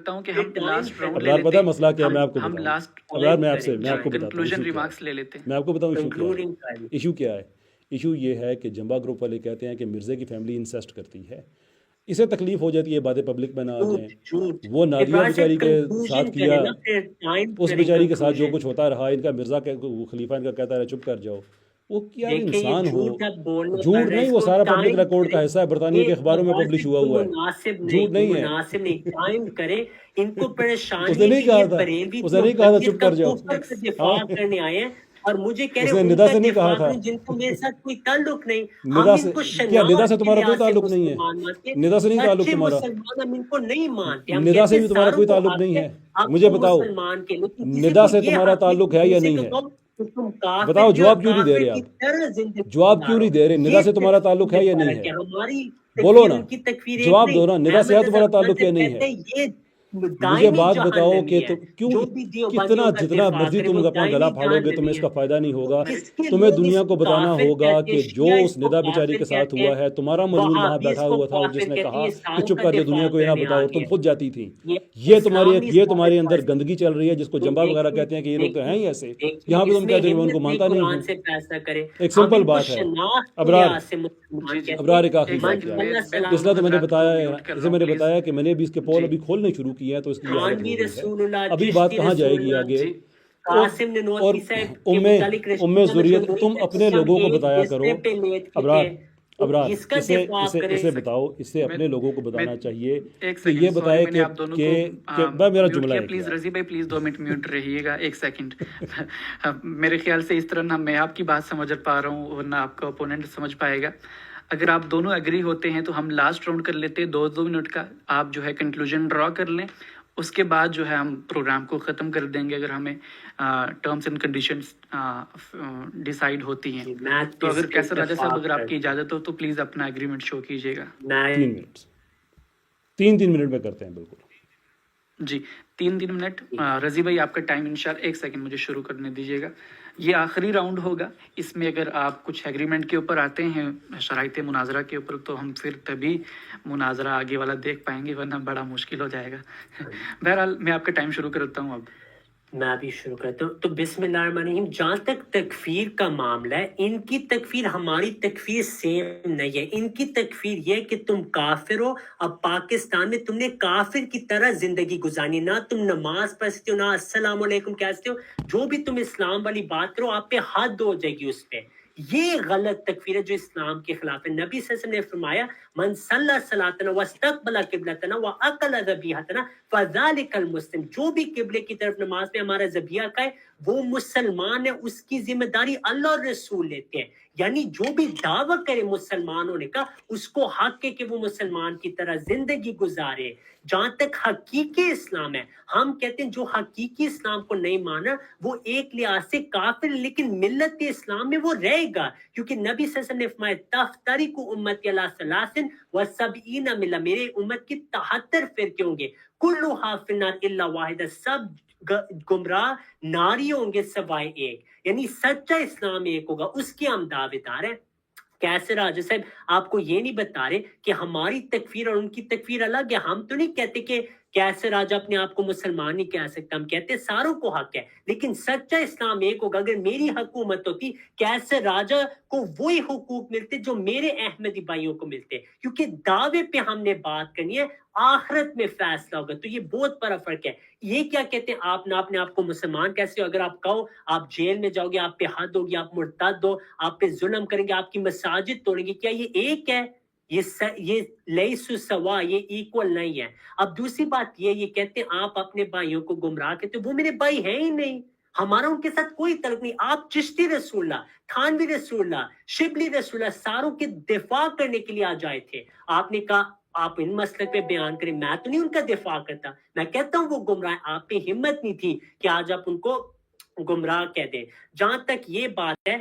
کرتا ہوں کہ ہم لاسٹ راؤنڈ لے ابرار لیتے پتہ ہے ہیں. مسئلہ کیا ہے میں آپ کو ہم بتاؤں. لاسٹ ابرار میں آپ کو بتاتا ہوں کنکلوژن ایشو کیا ریمارکس ہے. لے لیتے ہیں. میں آپ کو بتاؤں ایشو کیا ہے. کنکلوڈنگ کر ایشو کیا ہے؟ ایشو یہ ہے کہ جمبا گروپ والے کہتے ہیں کہ مرزا کی فیملی انسسٹ کرتی ہے. اسے تکلیف ہو جاتی ہے باتیں پبلک میں نہ آ جائیں. جھوٹ وہ نادیہ بیچاری کے ساتھ کیا, اس بیچاری کے ساتھ جو کچھ کچھ ہوتا رہا, ان کا مرزا خلیفہ ان کا کہتا رہا چپ کر جاؤ. وہ کیا انسان ہو. جھوٹ نہیں, وہ سارا پبلک ریکارڈ کا حصہ ہے, برطانیہ کے اخباروں میں پبلش ہوا ہوا ہے. جھوٹ نہیں ہے. مناسب نہیں ٹائم کرے ان کو پریشانی. اس نے نہیں کہا تھا چپ کر جاؤ. دفاع کرنے آئے ہیں اور مجھے کہہ اس رہے نے ان ندا کا سے نہیں کہا دفاع تھا، کریں جن کو میرے ساتھ کوئی تعلق نہیں. ہم ندا ان سے کو کیا ندا سے شناخت کے تمہارا کوئی لحاظ سے تعلق نہیں ہے؟ مسلمان مانتے ہیں. ندا سے نہیں تعلق سچے تمہارا؟ مسلمان ہم ان کو نہیں مانتے. ہم ندا کہتے سے ہیں بھی تمہارا ساروں کوئی کو تعلق حق نہیں ہے ہے؟ اب مجھے تو بتاؤ، مسلمان کے، لیکن کسی ندا کو سے یہ تمہارا حق نہیں تعلق کہ ہے یا کسی نہیں کو ہے؟ کہو کہ تم کافر بتاؤ، بھی اور جواب کیوں نہیں دے کافر رہے کی آپ؟ طرح زندگی جواب کیوں گزارو. نہیں دے رہے؟ ندا یہ سے تمہارا تعلق تکفیر ہے میں یا نہیں فرق ہے؟ ہے. ہماری بولو تکفیر نا، ان کی تکفیر ایک جواب نہیں. دو نا، ندا سے احمد تمہارا رضا خان تعلق سے ہے نہیں ہے؟ کہتے ہیں یہ مجھے دائمی بات بتاؤ کہ جہنمی ہے. کیوں جو بھی دیوبندیوں کتنا کا جتنا دفاع مرضی کرے تم وہ اپنا گلا دائمی پھاڑو گے تمہیں جہنمی اس ہے. کا فائدہ نہیں تو ہوگا. کس کے تمہیں لوگ اس دنیا کو کو بتانا کافر ہوگا کہتے ہیں؟ کہ جو شیعہ اس اس کو ندا بیچاری کافر کے ساتھ کہتے ہیں, ہوا ہے، تمہارا مجنون وہاں وہابی اس بیٹھا کو ہوا تھا اور جس کافر نے کہتے ہیں. کہا یہ کہ ساروں چپ کا کر دے، دفاع دنیا کو یہ نہ کرنے بتاؤ، آ اور تم گیا. خود جاتی تھیں. یہ یہ اسلامی تمہارے ثابت اندر کر. گندگی چل رہی ہے، جس کو تو جمبا وغیرہ دیکھیں کہتے ہیں کہ یہ لوگ تو ہیں ہی ایسے. دیکھیں یہاں پہ اس تم میں کہتے ہو کہ میں ان کو ہمت نہیں مانتا نہیں قرآن ہوں. سے فیصلہ کرے. ایک ہم سمپل ان کو بات ہے، شناخت کے ابرار لحاظ سے مسلمان جی جی کہتے ابرار ہیں. ایک آخری ایک بات من سیکنڈ، کیا میں صلی بین اس صلاح طرح تو میں نے حضرات کو بتایا ہے، میوٹ کر رہا جیسے ہوں میں نے پلیز. بتایا کہ میں نے بھی اس کے پول جی ابھی کھولنے شروع کیے ہیں، تو اس کی اجازت ہو تھانوی گئی ہے. رسول اللہ, ابھی بات چشتی کہاں جائے رسول گی اللہ, آگے؟ جی قاسم اور ننوتوی صاحب کے ام متعلق رشید احمد ذریت، گنگوئی تم کہتے اپنے ہیں ہم لوگوں کو ایک بتایا کرو. بستر پہ لیٹ کے ابرار تھے. تو ابرار اس کا اسے دفاع اسے کرے. ایک اسے سیکنڈ، بتاؤ، اس سے میں اپنے لوگوں کو میں بتانا چاہیے ایک کہ یہ سیکنڈ، سوری بتائے میں نے آپ دونوں کو کہ میرا میوٹ جملہ کیا. ہے پلیز کیا. رضی بھائی پلیز 2 منٹ میوٹ رہیے گا. ایک سیکنڈ. میرے خیال سے اس طرح نہ میں آپ کی بات سمجھ پا رہا ہوں اور نہ آپ کا اوپوننٹ سمجھ پائے گا. اگر آپ دونوں ایگری ہوتے ہیں تو ہم لاسٹ راؤنڈ کر لیتے ہیں 2 منٹ کا. آپ جو ہے کنکلوژن ڈرا کر لیں، اس کے بعد جو ہے ہم پروگرام کو ختم کر دیں گے اگر ہمیں ٹرمز اینڈ کنڈیشنز ڈیسائیڈ ہوتی ہیں. جی, میں تو اس اگر پہ کیسر راجہ صاحب اتفاق اگر آپ کی کرتا ہوں. اجازت ہو تو پلیز اپنا ایگریمنٹ شو کیجیے گا. میں 3 منٹ 3 منٹ میں کرتے ہیں بالکل. جی 3 منٹ. رضی بھائی آپ کا ٹائم انشاءاللہ. ایک سیکنڈ مجھے شروع کرنے دیجیے گا. یہ آخری راؤنڈ ہوگا. اس میں اگر آپ کچھ ایگریمنٹ کے اوپر آتے ہیں، شرائط مناظرہ کے اوپر، تو ہم پھر تبھی مناظرہ آگے والا دیکھ پائیں گے، ورنہ بڑا مشکل ہو جائے گا. بہرحال میں آپ کا ٹائم شروع کرتا ہوں اب. میں بھی شروع کرتا ہوں. تو بسم اللہ الرحمن الرحیم. جہاں تک تکفیر کا معاملہ ہے، ان کی تکفیر ہماری تکفیر سیم نہیں ہے. ان کی تکفیر یہ ہے کہ تم کافر ہو، اب پاکستان میں تم نے کافر کی طرح زندگی گزارنی، نہ تم نماز پڑھ سکتے ہو، نہ السلام علیکم کہہ سکتے ہو. جو بھی تم اسلام والی بات کرو آپ پہ حد ہو جائے گی اس پہ. یہ غلط تکفیر ہے جو اسلام کے خلاف ہے. نبی صلی اللہ علیہ وسلم نے فرمایا من صلی صلاتنا واستقبل قبلتنا واکل ذبیحتنا فذلک المسلم. جو بھی قبلے کی طرف نماز میں ہمارا ذبیحہ کھائے وہ مسلمان ہے. اس کی ذمہ داری اللہ اور رسول لیتے ہیں. یعنی جو بھی دعویٰ کرے مسلمان ہونے کا، اس کو حق ہے کہ وہ مسلمان کی طرح زندگی گزارے. جہاں تک حقیقی اسلام ہے، ہم کہتے ہیں جو حقیقی اسلام کو نہیں مانا وہ ایک لحاظ سے کافر، لیکن ملت اسلام میں وہ رہے گا، کیونکہ نبی صلی اللہ علیہ وسلم نے فرمایا تفترق امتی علی ثلاث و سبعین ملہ. میرے امت کی 73 فرقے ہوں گے، کلھا فی النار الا واحدہ. سب گمراہ ناری ہوں گے سوائے ایک. یعنی سچا اسلام ایک ہوگا، اس کی ہم دعوے دار ہیں. کیسے راجہ صاحب آپ کو یہ نہیں بتا رہے کہ ہماری تکفیر اور ان کی تکفیر الگ ہے. ہم تو نہیں کہتے کہ کیسے راجہ اپنے آپ کو مسلمان نہیں کہہ سکتا. ہم کہتے ہیں ساروں کو حق ہے، لیکن سچا اسلام ایک ہوگا. اگر میری حکومت ہوتی، کیسے راجہ کو وہی حقوق ملتے جو میرے احمدی بھائیوں کو ملتے، کیونکہ دعوے پہ ہم نے بات کرنی ہے، آخرت میں فیصلہ ہوگا. تو یہ بہت بڑا فرق ہے. یہ کیا کہتے ہیں آپ نہ اپنے آپ کو مسلمان کیسے ہو؟ اگر آپ کہو آپ جیل میں جاؤ گے، آپ پہ حد ہوگی، آپ مرتد ہو، آپ پہ ظلم کریں گے، آپ کی مساجد توڑیں گے، کیا یہ ایک ہے؟ یہ لیسو سوا، یہ ایکول نہیں ہے. اب دوسری بات یہ کہتے ہیں آپ اپنے بھائیوں کو گمراہ کہتے ہیں، وہ میرے بھائی ہیں ہی نہیں، ہمارا ان کے ساتھ کوئی تعلق نہیں. آپ چشتی رسول اللہ، تھانوی رسول اللہ، شبلی رسول اللہ ساروں کے دفاع کرنے کے لیے آ جائے تھے. آپ نے کہا آپ ان مسلک پہ بیان کریں. میں تو نہیں ان کا دفاع کرتا، میں کہتا ہوں وہ گمراہ. آپ پہ ہمت نہیں تھی کہ آج آپ ان کو گمراہ کہہ دیں. جہاں تک یہ بات ہے،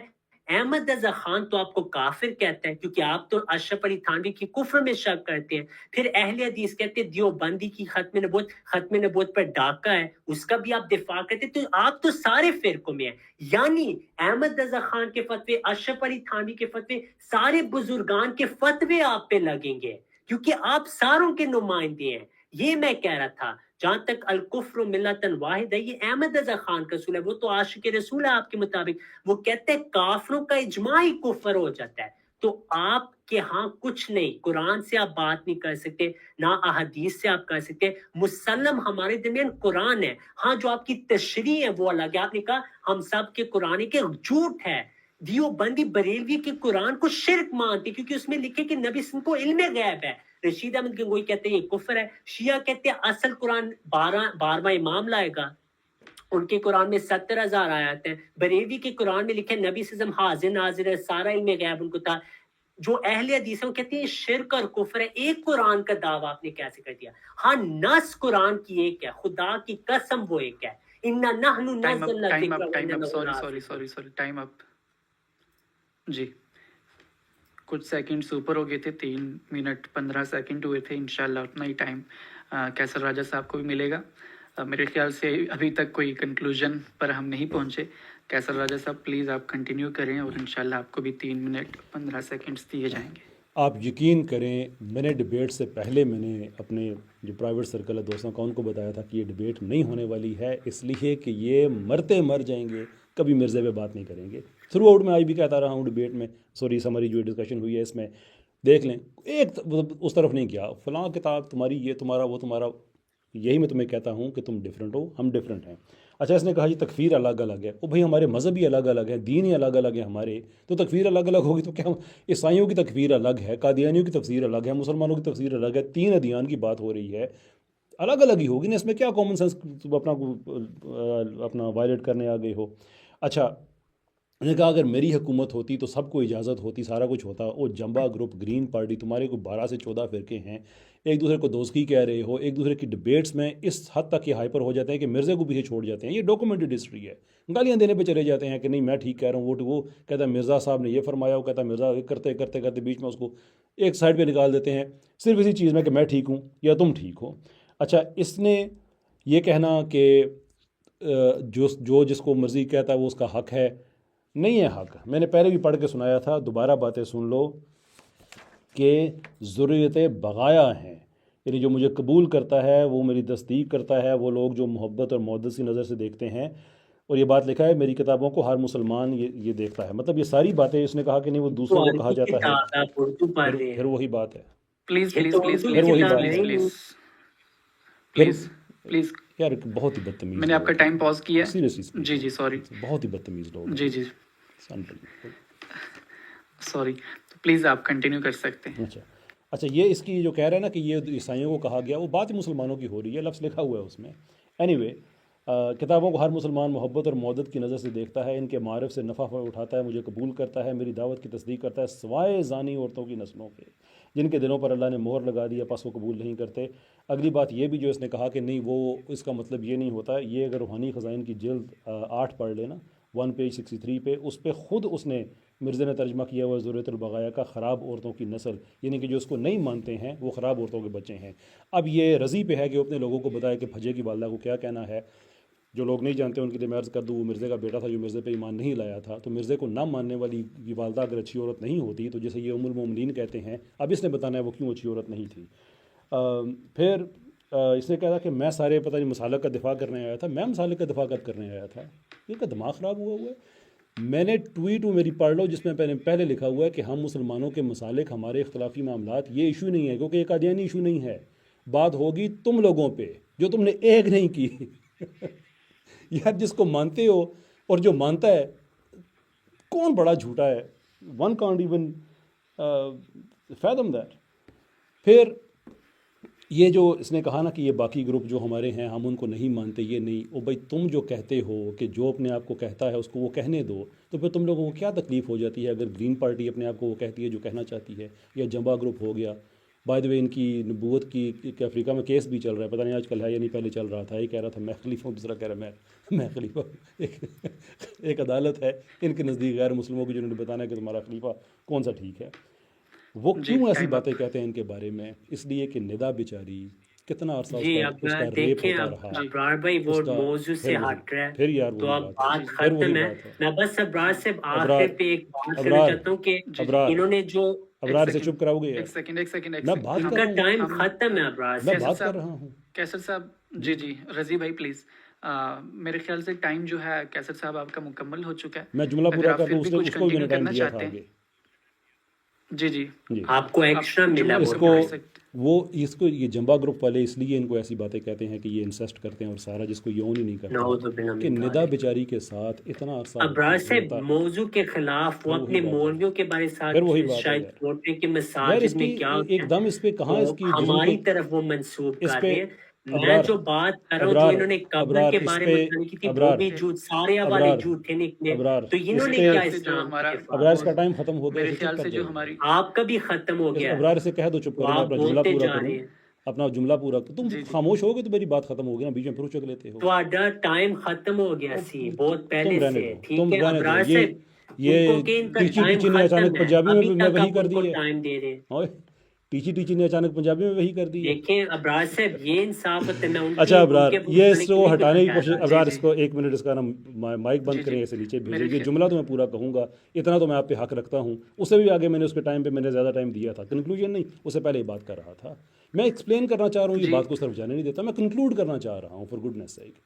احمد رضا خان تو آپ کو کافر کہتا ہے، کیونکہ آپ تو اشرف علی تھانوی کی کفر میں شک کرتے ہیں. پھر اہل حدیث کہتے ہیں دیوبندی کی ختم نبوت پر ڈاکہ ہے، اس کا بھی آپ دفاع کرتے. تو آپ تو سارے فرقوں میں ہیں. یعنی احمد رضا خان کے فتوے، اشرف علی تھانوی کے فتوے، سارے بزرگان کے فتوے آپ پہ لگیں گے، کیونکہ آپ ساروں کے نمائندے ہیں. یہ میں کہہ رہا تھا. جہاں تک الکفر ملتن واحد ہے، یہ احمد رضا خان کا اصول ہے. وہ تو عاشق رسول ہے آپ کے مطابق. وہ کہتے ہیں کافروں کا اجماعی کفر ہو جاتا ہے. تو آپ کے ہاں کچھ نہیں، قرآن سے آپ بات نہیں کر سکتے، نہ احادیث سے آپ کر سکتے. مسلم ہمارے درمیان قرآن ہے. ہاں جو آپ کی تشریح ہے وہ الگ ہے. آپ نے کہا ہم سب کے قرآن کے جھوٹ ہے. دیوبندی بریلوی کے قرآن کو شرک مانتے کیونکہ اس میں لکھے کہ نبی صلی اللہ علیہ وسلم کو علم غیب ہے. رشید احمد گنگوئی کہتے ہیں یہ کفر ہے. شیعہ کہتے ہیں اصل قرآن 12واں امام لائے گا. ان کے قرآن میں 70,000 آیات ہیں. بریلوی کے قرآن میں لکھے نبی صلی اللہ علیہ وسلم حاضر ناظر ہے, سارا علم غیب ان کو تھا. جو اہل حدیث ہیں وہ کہتے ہیں شرک اور کفر ہے. ایک قرآن کا دعویٰ آپ نے کیسے کر دیا؟ ہاں نص قرآن کی ایک ہے, خدا کی قسم وہ ایک ہے. اِنَّا نَحْنُ ٹائم اپ نَزَّلْنَا ٹائم الذِّكْرَ اپ ٹائم وَإِنَّا اپ لَهُ سوری لَحَافِظُونَ. Time up. جی کچھ سیکنڈز اوپر ہو گئے تھے, 3 منٹ 15 سیکنڈ ہوئے تھے. انشاءاللہ اتنا ہی ٹائم کیسر راجہ صاحب کو بھی ملے گا. میرے خیال سے ابھی تک کوئی کنکلوژن پر ہم نہیں پہنچے. کیسر راجہ صاحب پلیز آپ کنٹینیو کریں اور انشاءاللہ آپ کو بھی 3 منٹ 15 سیکنڈز دیے جائیں گے. آپ یقین کریں میں نے ڈبیٹ سے پہلے میں نے اپنے جو پرائیویٹ سرکل ہے دوستوں کا ان کو بتایا تھا کہ یہ ڈبیٹ نہیں ہونے والی ہے, اس لیے کہ یہ مرتے مر جائیں گے, کبھی مرزا پہ بات نہیں کریں گے. تھرو آؤٹ میں آج بھی کہتا رہا ہوں ڈبیٹ میں, سوری ہماری جو ڈسکشن ہوئی ہے اس میں دیکھ لیں, ایک اس طرف نہیں کیا فلاں کتاب تمہاری یہ تمہارا وہ تمہارا. یہی میں تمہیں کہتا ہوں کہ تم ڈفرینٹ ہو, ہم ڈفرینٹ ہیں. اچھا اس نے کہا جی تکفیر الگ الگ ہے. وہ بھائی ہمارے مذہب ہی الگ الگ ہے, دین ہی الگ الگ ہے ہمارے, تو تکفیر الگ الگ ہوگی تو کیا عیسائیوں کی تکفیر الگ ہے, قادیانیوں کی تفسیر الگ ہے, مسلمانوں کی تفسیر الگ ہے, 3 ادیان کی بات ہو رہی ہے, الگ الگ ہی ہوگی نا. اس میں کیا کامن سینس اپنا وائلیٹ کرنے آ گئے ہو. اچھا انہوں نے کہا اگر میری حکومت ہوتی تو سب کو اجازت ہوتی, سارا کچھ ہوتا. وہ جمبا گروپ, گرین پارٹی, تمہارے کو 12 سے 14 فرقے ہیں, ایک دوسرے کو دوزخی کہہ رہے ہو, ایک دوسرے کی ڈبیٹس میں اس حد تک یہ ہائپر ہو جاتے ہیں کہ مرزے کو پیچھے چھوڑ جاتے ہیں. یہ ڈاکومنٹڈ ہسٹری ہے. گالیاں دینے پہ چلے جاتے ہیں کہ نہیں میں ٹھیک کہہ رہا ہوں, وہ کہتا ہے مرزا صاحب نے یہ فرمایا, وہ کہتا ہے مرزا کرتے کرتے کرتے بیچ میں اس کو ایک سائڈ پہ نکال دیتے ہیں صرف اسی چیز میں کہ میں ٹھیک ہوں یا تم ٹھیک ہو. اچھا اس نے یہ کہنا کہ جو جس کو مرضی کہتا ہے وہ اس کا حق ہے, نہیں ہے حق. میں نے پہلے بھی پڑھ کے سنایا تھا, دوبارہ باتیں سن لو کہ ذریت بغایا ہیں, یعنی جو مجھے قبول کرتا ہے وہ میری تصدیق کرتا ہے, وہ لوگ جو محبت اور محبت سی نظر سے دیکھتے ہیں. اور یہ بات لکھا ہے میری کتابوں کو ہر مسلمان یہ دیکھتا ہے. مطلب یہ ساری باتیں اس نے کہا کہ نہیں وہ دوسروں کو کہا جاتا ہے, پھر وہی بات ہے. پلیز پلیز پلیز پھر وہی بات پلیز ہے. پلیز پلیز پلیز یار بہت ہی بدتمیز میں نے آپ کا ٹائم پاز کیا ہے. سیریسلی جی جی سوری, بہت ہی بدتمیز لوگ. جی جی سوری, تو پلیز آپ کنٹینیو کر سکتے ہیں. اچھا یہ اس کی جو کہہ رہا ہے نا کہ یہ عیسائیوں کو کہا گیا, وہ بات ہی مسلمانوں کی ہو رہی ہے, لفظ لکھا ہوا ہے اس میں. اینی وے کتابوں کو ہر مسلمان محبت اور مودت کی نظر سے دیکھتا ہے, ان کے معارف سے نفع اٹھاتا ہے, مجھے قبول کرتا ہے, میری دعوت کی تصدیق کرتا ہے, سوائے زانی عورتوں کی نسلوں کے جن کے دلوں پر اللہ نے مہر لگا دی, پس وہ قبول نہیں کرتے. اگلی بات یہ بھی جو اس نے کہا کہ نہیں وہ اس کا مطلب یہ نہیں ہوتا. یہ اگر روحانی خزائن کی جلد 8 پڑھ لینا 1 پیج 63 پہ, اس پہ خود اس نے مرزا نے ترجمہ کیا ہوا ذریت البغایا کا, خراب عورتوں کی نسل, یعنی کہ جو اس کو نہیں مانتے ہیں وہ خراب عورتوں کے بچے ہیں. اب یہ رضی پہ ہے کہ اپنے لوگوں کو بتائے کہ بھجے کی والدہ کو کیا کہنا ہے. جو لوگ نہیں جانتے ان کے لیے میں عرض کر دوں, وہ مرزے کا بیٹا تھا جو مرزے پہ ایمان نہیں لایا تھا. تو مرزے کو نہ ماننے والی کی والدہ اگر اچھی عورت نہیں ہوتی تو جیسے یہ ام المومنین کہتے ہیں, اب اس نے بتانا ہے وہ کیوں اچھی عورت نہیں تھی. پھر اس نے کہا کہ میں سارے پتہ نہیں مسالک کا دفاع کرنے آیا تھا. میں مسالک کا دفاع کرنے آیا تھا؟ یہ کا دماغ خراب ہوا ہے. میں نے ٹویٹ میری پڑھ لو جس میں پہلے لکھا ہوا ہے کہ ہم مسلمانوں کے مسالک, ہمارے اختلافی معاملات, یہ ایشو نہیں ہے کیونکہ یہ قادیانی ایشو نہیں ہے. بات ہوگی تم لوگوں پہ جو تم نے ایک نہیں کی. یار جس کو مانتے ہو اور جو مانتا ہے کون بڑا جھوٹا ہے. One can't even fathom that. پھر یہ جو اس نے کہا نا کہ یہ باقی گروپ جو ہمارے ہیں ہم ان کو نہیں مانتے, یہ نہیں. او بھائی تم جو کہتے ہو کہ جو اپنے آپ کو کہتا ہے اس کو وہ کہنے دو, تو پھر تم لوگوں کو کیا تکلیف ہو جاتی ہے اگر گرین پارٹی اپنے آپ کو وہ کہتی ہے جو کہنا چاہتی ہے, یا جمبا گروپ ہو گیا. بائی دا وے ان کی نبوت کی افریقہ میں کیس بھی چل رہا ہے, پتہ نہیں آج کل ہے یا نہیں, پہلے چل رہا تھا. یہ کہہ رہا تھا میں خلیفہ ہوں, دوسرا کہہ رہا ہے میں خلیفہ. ایک عدالت ہے ان کے نزدیک غیر مسلموں کی جنہوں نے بتانا ہے کہ تمہارا خلیفہ کون سا ٹھیک ہے. وہ کیوں ایسی باتیں کہتے ہیں ان کے بارے میں؟ اس لیے کہ ندا بیچاری کتنا عرصہ اس کا ریپ ہوتا رہا. ابرار بھائی وہ موضوع سے ہٹ رہا ہے, پھر یار تو اب بات ختم ہے. میں بس ابرار سے آخر پہ ایک بات کرنا چاہتا ہوں کہ انہوں نے جو ابرار سے چپ کراؤ گے. ایک سیکنڈ میں بات ان کر کا رہا ہوں, ٹائم ختم ہے ابرار سے. میں بات کر رہا ہوں. کیسر صاحب جی جی رضی بھائی پلیز, میرے خیال سے ٹائم جو ہے کیسر صاحب آپ کا مکمل ہو چکا ہے. میں جملہ پورا کر دوں, اس کو بھی میں نے ٹائم دیا تھا آگے. جی جی آپ کو ایکسٹرا ملا. اس کو یہ جمبا گروپ والے اس لیے ان کو ایسی باتیں کہتے ہیں کہ یہ انسسٹ کرتے ہیں اور سارا جس کو یہ اون ہی نہیں کرتا کہ ندا بیچاری کے ساتھ اتنا عرصہ. ابرار سے موضوع کے خلاف وہ اپنے مولویوں کے بارے ساتھ شاید بولتے ہیں کہ مساجد میں کیا ایک دم اس پہ کہاں اس کی ہماری طرف وہ منسوب کر رہے ہیں. میں جو بات کر رہا ہوں جو انہوں نے قبر کے بارے میں بتانے کی تھی وہ بھی جھوٹ، سارے حوالے جھوٹ تھے نکلے، تو انہوں نے کیا اسلام کا دفاع؟ ابرار اس کا ٹائم ختم ہو گیا، میرے خیال سے جو ہماری آپ کا بھی ختم ہو گیا، ابرار سے کہہ دو چپ کرو، آپ اپنا جملہ بولتے پورا جا کروں، رہے ہیں، اپنا جملہ پورا تم خاموش ہو گے تو میری بات ختم ہوگی نا، بیچ میں پھر چک لیتے ہو. تہاڈا ٹائم ختم ہو گیا سی بہت پہلے تم رہنے سے، دو، ٹھیک تم ہے رہنے ابرار دو. صاحب، یہ ان کو کہ ان کا ٹیچی ٹائم ٹیچی نے اچانک ختم ہے، پنجابی میں ابھی تک وہی آپ کر ان کو دی ہے. ٹائم دے رہے ہیں۔ اوئے، ٹیچی ٹیچی نے اچانک پنجابی میں وہی کر دی ہے. دیکھیں ابرار صاحب یہ انصاف ہوتا ہے، میں ان اچھا کی ابرار، ان کے یہ اس متعلق کو نہیں ہٹانے کی کچھ کوشش، کہہ رہا۔ ابرار جی اس کو ایک منٹ اس کا نا مائک بند کریں، اسے نیچے میرے بھیجیں. یہ جملہ تو میں پورا کہوں گا، اتنا تو میں آپ پہ حق رکھتا ہوں. اس سے بھی آگے میں نے اس کے ٹائم پہ میں نے زیادہ ٹائم دیا تھا، کنکلوژن نہیں، اس سے پہلے یہ بات کر رہا تھا. میں ایکسپلین کرنا چاہ رہا ہوں، یہ بات کو صرف جانے نہیں دیتا، میں کنکلوڈ کرنا چاہ رہا ہوں فار گڈنس سیک.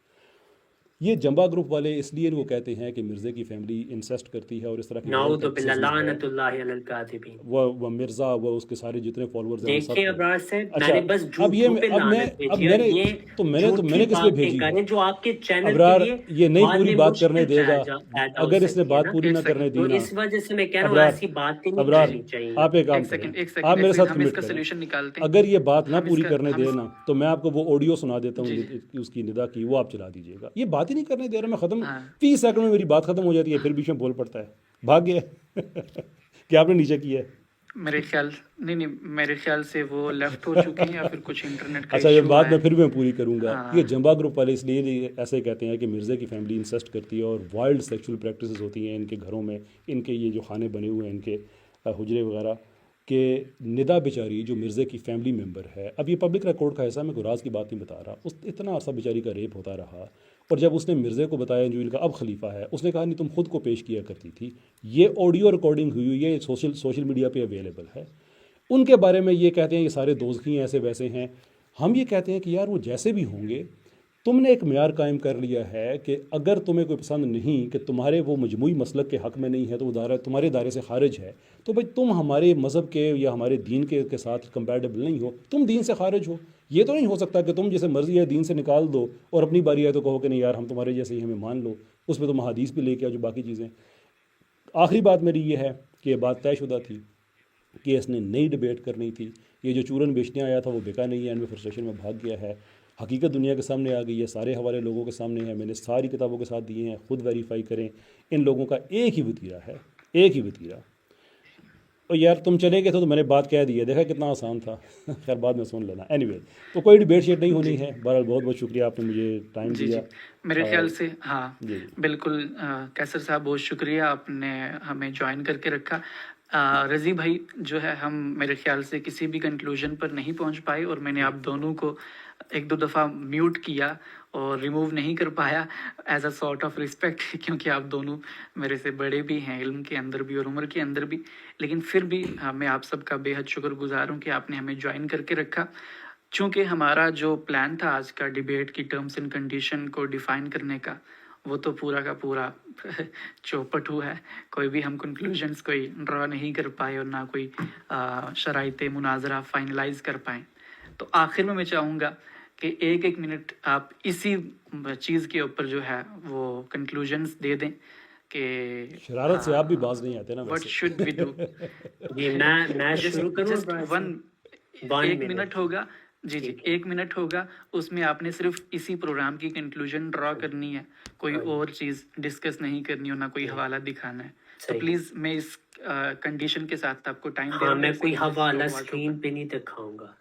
یہ جمبا گروپ والے اس لیے وہ کہتے ہیں کہ مرزے کی فیملی انسسٹ کرتی ہے اور اس طرح کی نعوذ باللہ، لعنت اللہ علی الکاذبین. وہ مرزا، وہ اس کے سارے جتنے فالوورز ہیں، دیکھیں ابرار صاحب، میں اچھا نے بس اب جھوٹوں پہ اب میں لعنت اب بھیجی میں ہے، نے یہ تو میں نے جھوٹی کس لیے باتیں بھیجی کریں جو آپ کے چینل کے ابرار لیے یہ نہیں بعد پوری میں بات کرنے مشکل دے گا. پیدا ہو اگر اس نے سکتی ہے بات نا، پوری نہ کرنے تو دی نا، اس وجہ سے میں کہہ رہا ہوں ابرار ایسی باتیں نہیں ابرار کرنی چاہیے. آپ ایک کام کریں، آپ میرے ساتھ ہم اس کمٹ کا کریں. سولوشن نکالتے ہیں. اگر یہ بات نہ ہم اس پوری کا- کرنے ہم دے اس- نا تو میں آپ کو وہ آڈیو سنا دیتا ہوں جی اس کی ندا کی، وہ آپ چلا دیجیے گا. یہ بات ہی نہیں کرنے دے رہا، میں ختم ہاں 30 سیکنڈ میں میری بات ختم ہو جاتی ہے، پھر بیچ میں بول پڑتا ہے. بھاگ گیا کیا آپ نے نیچے کیا ہے؟ میرے خیال نہیں میرے خیال سے وہ لیفٹ ہو چکے ہیں یا پھر کچھ انٹرنیٹ کا اچھا یہ ایشو بات ہے. میں پھر بھی میں پوری کروں گا. ہاں. یہ جمبا گروپ والے اس لیے ایسے کہتے ہیں کہ مرزے کی فیملی انسسٹ کرتی ہے اور وائلڈ سیکشول پریکٹسز ہوتی ہیں ان کے گھروں میں، ان کے یہ جو خانے بنے ہوئے ہیں، ان کے حجرے وغیرہ، کہ ندا بیچاری جو مرزے کی فیملی ممبر ہے، اب یہ پبلک ریکارڈ کا حصہ، میں کوئی راز کی بات نہیں بتا رہا، اس اتنا عرصہ بیچاری کا ریپ ہوتا رہا، اور جب اس نے مرزے کو بتایا جو ان کا اب خلیفہ ہے، اس نے کہا نہیں تم خود کو پیش کیا کرتی تھی. یہ آڈیو ریکارڈنگ ہوئی ہے، سوشل میڈیا پہ اویلیبل ہے. ان کے بارے میں یہ کہتے ہیں یہ سارے دوزخی ہیں، ایسے ویسے ہیں. ہم یہ کہتے ہیں کہ یار وہ جیسے بھی ہوں گے، تم نے ایک معیار قائم کر لیا ہے کہ اگر تمہیں کوئی پسند نہیں کہ تمہارے وہ مجموعی مسلک کے حق میں نہیں ہے، تو وہ تمہارے دائرے سے خارج ہے، تو بھائی تم ہمارے مذہب کے یا ہمارے دین کے ساتھ کمپیٹیبل نہیں ہو، تم دین سے خارج ہو. یہ تو نہیں ہو سکتا کہ تم جیسے مرضی ہے دین سے نکال دو اور اپنی باری ہے تو کہو کہ نہیں یار ہم تمہارے جیسے ہی ہمیں مان لو. اس پہ تم حدیث بھی لے کے آؤ جو باقی چیزیں. آخری بات میری یہ ہے کہ یہ بات طے شدہ تھی کہ اس نے نئی ڈبیٹ کرنی تھی. یہ جو چورن بیچنے آیا تھا وہ بکا نہیں ہے، اینڈ میں فرسٹریشن میں بھاگ گیا ہے. حقیقت دنیا کے سامنے آ گئی ہے، سارے حوالے لوگوں کے سامنے ہیں، میں نے ساری کتابوں کے ساتھ دیے ہیں، خود ویریفائی کریں. ان لوگوں کا ایک ہی وتیرہ ہے، ایک ہی وتیرہ. اور یار تم چلے گئے تھے تو میں نے بات کہہ دی ہے، دیکھا کتنا آسان تھا. خیر بعد میں سن لینا. اینی وے تو کوئی ڈبیٹ شیٹ نہیں ہونی ہے. بہرحال بہت بہت شکریہ، آپ نے مجھے ٹائم جی دیا. میرے خیال سے ہاں جی بالکل. کیسر صاحب بہت شکریہ، آپ نے ہمیں جوائن کر کے رکھا. رضی بھائی جو ہے، ہم میرے خیال سے کسی بھی کنکلوژن پر نہیں پہنچ پائے، اور میں نے آپ دونوں کو ایک دو دفعہ میوٹ کیا اور ریموو نہیں کر پایا as a sort of respect, کیونکہ آپ دونوں میرے سے بڑے بھی ہیں علم کے اندر بھی اور عمر کے اندر بھی. لیکن پھر بھی میں آپ سب کا بے حد شکر گزار ہوں کہ آپ نے ہمیں جوائن کر کے رکھا. چونکہ ہمارا جو پلان تھا آج کا ڈیبیٹ کی ٹرمز اینڈ کنڈیشن کو ڈیفائن کرنے کا، وہ تو پورا کا پورا چوپٹ ہوا ہے. کوئی بھی ہم کنکلوژنس کوئی ڈرا نہیں کر پائے اور نہ کوئی شرائط مناظرہ فائنلائز کر پائیں. تو آخر میں چاہوں گا کہ ایک منٹ آپ اسی چیز کے اوپر جو ہے وہ کنکلوژنس دے دیں کہ شرارت سے آپ بھی باز نہیں آتے نا وٹ ویسے. Should we do. جی میں شروع کروں جسٹ ون ایک منٹ ہوگا. جی ایک منٹ ہوگا، اس میں آپ نے صرف اسی پروگرام کی کنکلوژن ڈرا کرنی ہے، کوئی اور چیز ڈسکس نہیں کرنی اور نہ کوئی حوالہ دکھانا ہے. تو پلیز میں اس کنڈیشن کے ساتھ آپ کو ٹائم دے رہا ہوں. میں کوئی حوالہ اسکرین پہ نہیں دکھاؤں گا.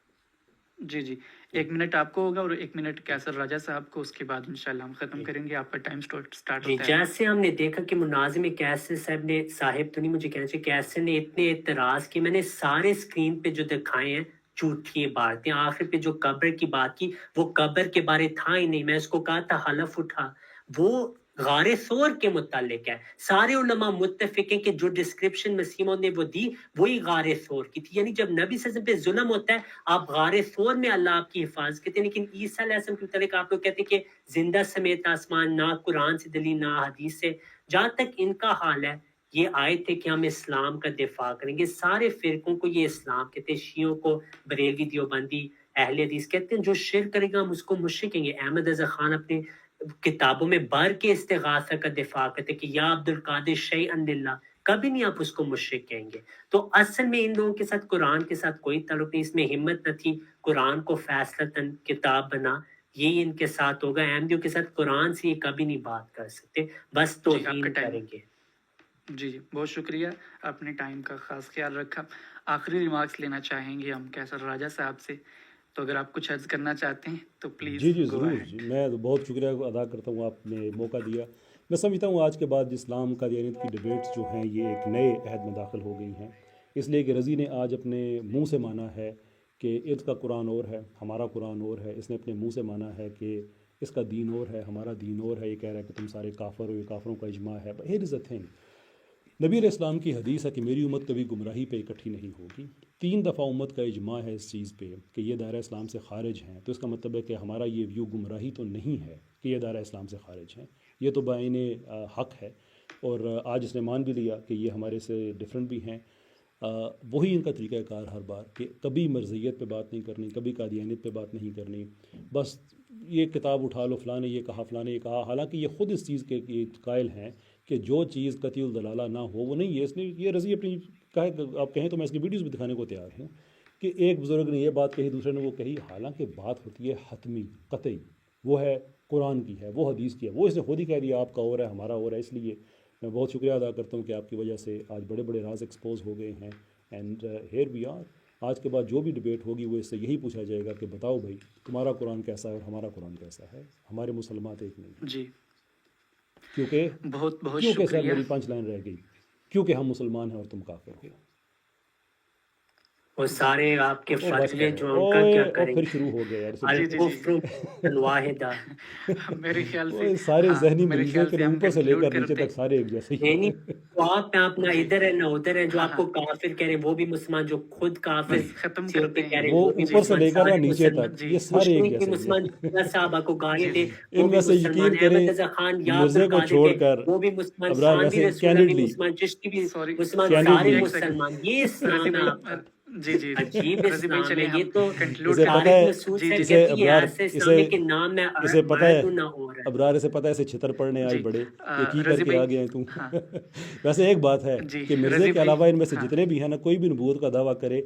جی ایک منٹ آپ کو ہوگا اور ایک منٹ کیسر راجہ صاحب کو، اس کے بعد انشاءاللہ ہم ختم کریں گے. آپ کا ٹائم سٹارٹ ہوتا ہے. جیسے ہم نے دیکھا کہ مناظم کیسر صاحب نے، صاحب تو نہیں مجھے کہنا چاہیے، کیسر نے اتنے اعتراض کیے. میں نے سارے اسکرین پہ جو دکھائے ہیں جھوٹی باتیں. آخر پہ جو قبر کی بات کی وہ قبر کے بارے تھا ہی نہیں. میں اس کو کہا تھا حلف اٹھا، وہ غار ثور کے متعلق ہے. سارے علماء متفق ہیں کہ جو ڈسکرپشن مسیح موعود نے وہ دی وہی غار ثور کی تھی. یعنی جب نبی صلی اللہ علیہ وسلم پہ ظلم ہوتا ہے آپ غار ثور میں اللہ آپ کی حفاظت کرتے ہیں. لیکن عیسیٰ علیہ السلام کے متعلق آپ لوگ کہتے ہیں کہ زندہ سمیت آسمان، نہ قرآن سے دلیل نہ حدیث سے. جہاں تک ان کا حال ہے، یہ آئے تھے کہ ہم اسلام کا دفاع کریں گے. سارے فرقوں کو یہ اسلام کہتے ہیں، شیعوں کو بریلوی دیوبندی اہل حدیث کہتے ہیں. جو شرک کرے گا ہم اس کو مشرک کہیں گے. احمد رضا خان اپنی کتابوں میں بھر کے استغاثہ کا دفاع کرتے کہ یا عبد القادر شیئا للہ، کبھی نہیں آپ اس کو مشرک کہیں گے. تو اصل میں ان لوگوں کے ساتھ قرآن کے ساتھ کوئی تعلق نہیں. اس میں ہمت نہ تھی قرآن کو فیصلتاً کتاب بنا. یہی ان کے ساتھ ہوگا. احمدیوں کے ساتھ قرآن سے یہ کبھی نہیں بات کر سکتے, بس جی آپ کا توہین ٹائم کریں گے. جی بہت شکریہ, آپ نے ٹائم کا خاص خیال رکھا. آخری ریمارکس لینا چاہیں گے ہم کیسر راجہ صاحب سے, تو اگر آپ کچھ عرض کرنا چاہتے ہیں تو جی پلیز جی گو ضرور اہیڈ. جی, میں بہت شکریہ ادا کرتا ہوں, آپ نے موقع دیا. میں سمجھتا ہوں آج کے بعد اسلام قادیانیت کی ڈبیٹس جو ہیں یہ ایک نئے عہد میں داخل ہو گئی ہیں, اس لیے کہ رضی نے آج اپنے منہ سے مانا ہے کہ اس کا قرآن اور ہے, ہمارا قرآن اور ہے. اس نے اپنے منہ سے مانا ہے کہ اس کا دین اور ہے, ہمارا دین اور ہے. یہ کہہ رہا ہے کہ تم سارے کافر ہو, یہ کافروں کا اجماع ہے. But here is the thing, نبی علیہ السلام کی حدیث ہے کہ میری امت کبھی گمراہی پہ اکٹھی نہیں ہوگی. 3 دفعہ امت کا اجماع ہے اس چیز پہ کہ یہ دائرہ اسلام سے خارج ہیں. تو اس کا مطلب ہے کہ ہمارا یہ ویو گمراہی تو نہیں ہے کہ یہ دائرہ اسلام سے خارج ہیں, یہ تو بعین حق ہے. اور آج اس نے مان بھی لیا کہ یہ ہمارے سے ڈفرینٹ بھی ہیں. وہی ان کا طریقہ کار ہر بار کہ کبھی مرضیت پہ بات نہیں کرنی, کبھی قادیانیت پہ بات نہیں کرنی. بس یہ کتاب اٹھا لو, فلاں نے یہ کہا, فلاں نے یہ کہا. حالانکہ یہ خود اس چیز کے قائل ہیں کہ جو چیز قطعی الدلالہ نہ ہو وہ نہیں ہے. اس نے یہ رضی اپنی آپ کہیں تو میں اس کی ویڈیوز بھی دکھانے کو تیار ہوں کہ ایک بزرگ نے یہ بات کہی, دوسرے نے وہ کہی. حالانکہ بات ہوتی ہے حتمی قطعی, وہ ہے قرآن کی ہے, وہ حدیث کی ہے. وہ اس نے خود ہی کہہ دیا آپ کا اور ہے, ہمارا اور ہے. اس لیے میں بہت شکریہ ادا کرتا ہوں کہ آپ کی وجہ سے آج بڑے بڑے راز ایکسپوز ہو گئے ہیں. And here we are. آج کے بعد جو بھی ڈبیٹ ہوگی وہ اس سے یہی پوچھا جائے گا کہ بتاؤ بھائی تمہارا قرآن کیسا ہے اور ہمارا قرآن کیسا ہے. ہمارے مسلمات ایک نہیں. جی کیونکہ بہت بہت کیونکہ سر شکریہ. میری پنچ لائن رہ گئی, کیونکہ ہم مسلمان ہیں اور تم کافر ہو. وہ سارے آپ کے بس فتوے کرو, جو ان کا کیا کریں پھر گے. شروع ہو گیا یار. جی جی جی الکفر الواحدہ. میرے خیال سے وہ سارے ذہنی میرے مریضوں خیال کے سے ہم اوپر سے لے کنکلوڈ کر نیچے کرتے. تک سارے ایک جیسے ہی یعنی ہیں. تو آپ میں اپنا ادھر ہے نہ ادھر ہے, جو آپ کو کافر کہہ رہے ہیں وہ بھی مسلمان, جو خود کافر بس ختم سے ہوتے کرتے کہہ ہیں. رہے ہیں وہ وہ بھی اوپر سے مسلمان. لے کر سارے نیچے مسلمان, تک جی یہ سارے ایک مشرق کے جیسے ہی مسلمان ہیں. جنہ صاحبہ کو گالیاں جی دے جی وہ ان بھی میں سے مسلمان. یقین کریں احمد رضا خان یاقوب مرزے کو قادری چھوڑ تھے کر وہ بھی مسلمان. ابرار سانوی ویسے رسولہ بھی کینڈڈلی مسلمان, چشتی بھی سوری مسلمان, سوری سارے کینڈڈلی ایک سیکنڈ. مسلمان. یہ رضی اسلام ہے بھائی آپ کا. جی جی عجیب رضی بھائی اسلام ہے چلے یہ. ہم تو کنکلوڈ اسے پتہ کرتے طارق ہیں. ہے, مسعود جی صاحب جی اسے کہتے ہیں یہ ابرار ایسے اسلام ہے اسے کہ نام میں اسے پتہ ہے, مرد نہ اور ہے. ابرار اسے پتہ ہے اسے چھتر پڑھنے آج جی بڑے یہ کی کر رضی کے بھائی. آ گئے ہیں تم. ہاں ویسے ایک بات ہے جی کہ مرزے رضی کے بھائی. علاوہ ان میں سے ہاں جتنے بھی ہیں نا, کوئی بھی نبوت کا دعویٰ کرے,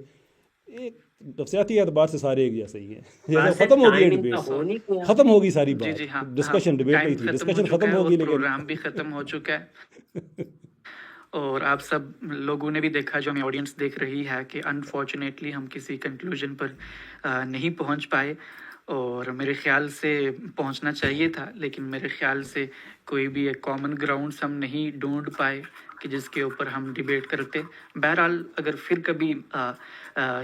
ایک نفسیاتی اعتبار سے سارے ایک جیسے ہی ہیں. جیسے ویسے ختم ہوگی یہ ٹائم ان کا ڈبیٹ, ہو نہیں گیا. ختم ہوگی ساری جی بات. جی ہاں ڈسکشن ڈبیٹ نہیں ٹائم تھی, ختم ہو ڈسکشن چکا ختم ہے اور ہوگی لیکن پروگرام بھی ختم ہو چکا ہے. اور آپ سب لوگوں نے بھی دیکھا, جو ہمیں آڈینس دیکھ رہی ہے, کہ انفارچونیٹلی ہم کسی کنکلوژن پر نہیں پہنچ پائے. اور میرے خیال سے پہنچنا چاہیے تھا, لیکن میرے خیال سے کوئی بھی ایک کامن گراؤنڈس ہم نہیں ڈھونڈ پائے کہ جس کے اوپر ہم ڈیبیٹ کرتے. بہرحال اگر پھر کبھی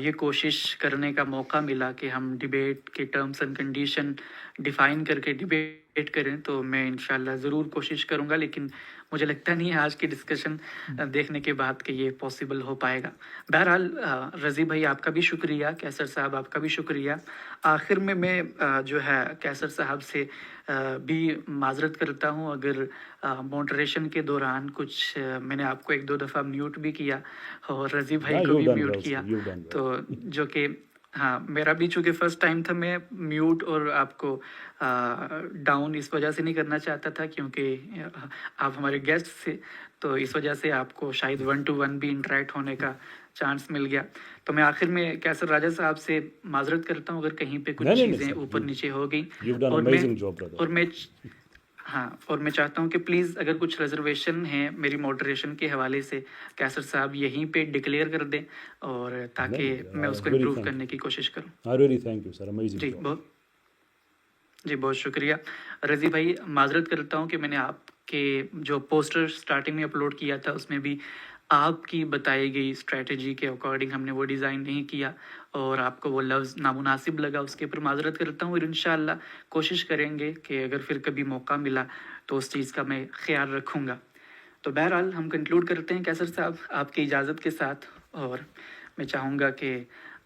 یہ کوشش کرنے کا موقع ملا کہ ہم ڈیبیٹ کے ٹرمز اینڈ کنڈیشن ڈیفائن کر کے ڈیبیٹ کریں تو میں انشاءاللہ ضرور کوشش کروں گا. لیکن مجھے لگتا نہیں ہے آج کی ڈسکشن دیکھنے کے بعد کہ یہ پاسبل ہو پائے گا. بہرحال رضی بھائی آپ کا بھی شکریہ, کیسر صاحب آپ کا بھی شکریہ. آخر میں جو ہے کیسر صاحب سے بھی معذرت کرتا ہوں اگر ماڈریشن کے دوران کچھ میں نے آپ کو 1-2 دفعہ میوٹ بھی کیا اور رضی بھائی کو بھی میوٹ کیا, تو جو کہ ہاں میرا بھی چونکہ فرسٹ ٹائم تھا, میں میوٹ اور آپ کو ڈاؤن اس وجہ سے نہیں کرنا چاہتا تھا کیونکہ آپ ہمارے گیسٹ تھے, تو اس وجہ سے آپ کو شاید 1 to 1 بھی انٹریکٹ ہونے کا چانس مل گیا. تو میں آخر میں کیسر راجہ صاحب سے معذرت کرتا ہوں اگر کہیں پہ کچھ چیزیں اوپر نیچے ہو گئی. اور میں چاہتا ہوں کہ پلیز اگر کچھ ریزرویشن ہیں میری ماڈریشن کے حوالے سے, کیسر صاحب یہیں پہ ڈکلیئر کر دیں اور تاکہ میں اس کو امپروو کرنے کی کوشش کروں. جی بہت شکریہ. رضی بھائی معذرت کرتا ہوں کہ میں نے آپ کے جو پوسٹر سٹارٹنگ میں اپلوڈ کیا تھا اس میں بھی آپ کی بتائی گئی اسٹریٹجی کے اکارڈنگ ہم نے وہ ڈیزائن نہیں کیا اور آپ کو وہ لفظ نامناسب لگا, اس کے اوپر معذرت کرتا ہوں. اور انشاءاللہ کوشش کریں گے کہ اگر پھر کبھی موقع ملا تو اس چیز کا میں خیال رکھوں گا. تو بہرحال ہم کنکلوڈ کرتے ہیں کیسر صاحب آپ کی اجازت کے ساتھ, اور میں چاہوں گا کہ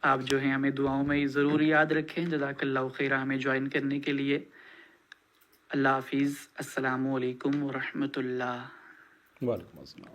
آپ جو ہیں ہمیں دعاؤں میں ضرور یاد رکھیں. جزاک اللہ خیرہ ہمیں جوائن کرنے کے لیے. اللہ حافظ. السلام علیکم ورحمۃ اللہ. وعلیکم السلام.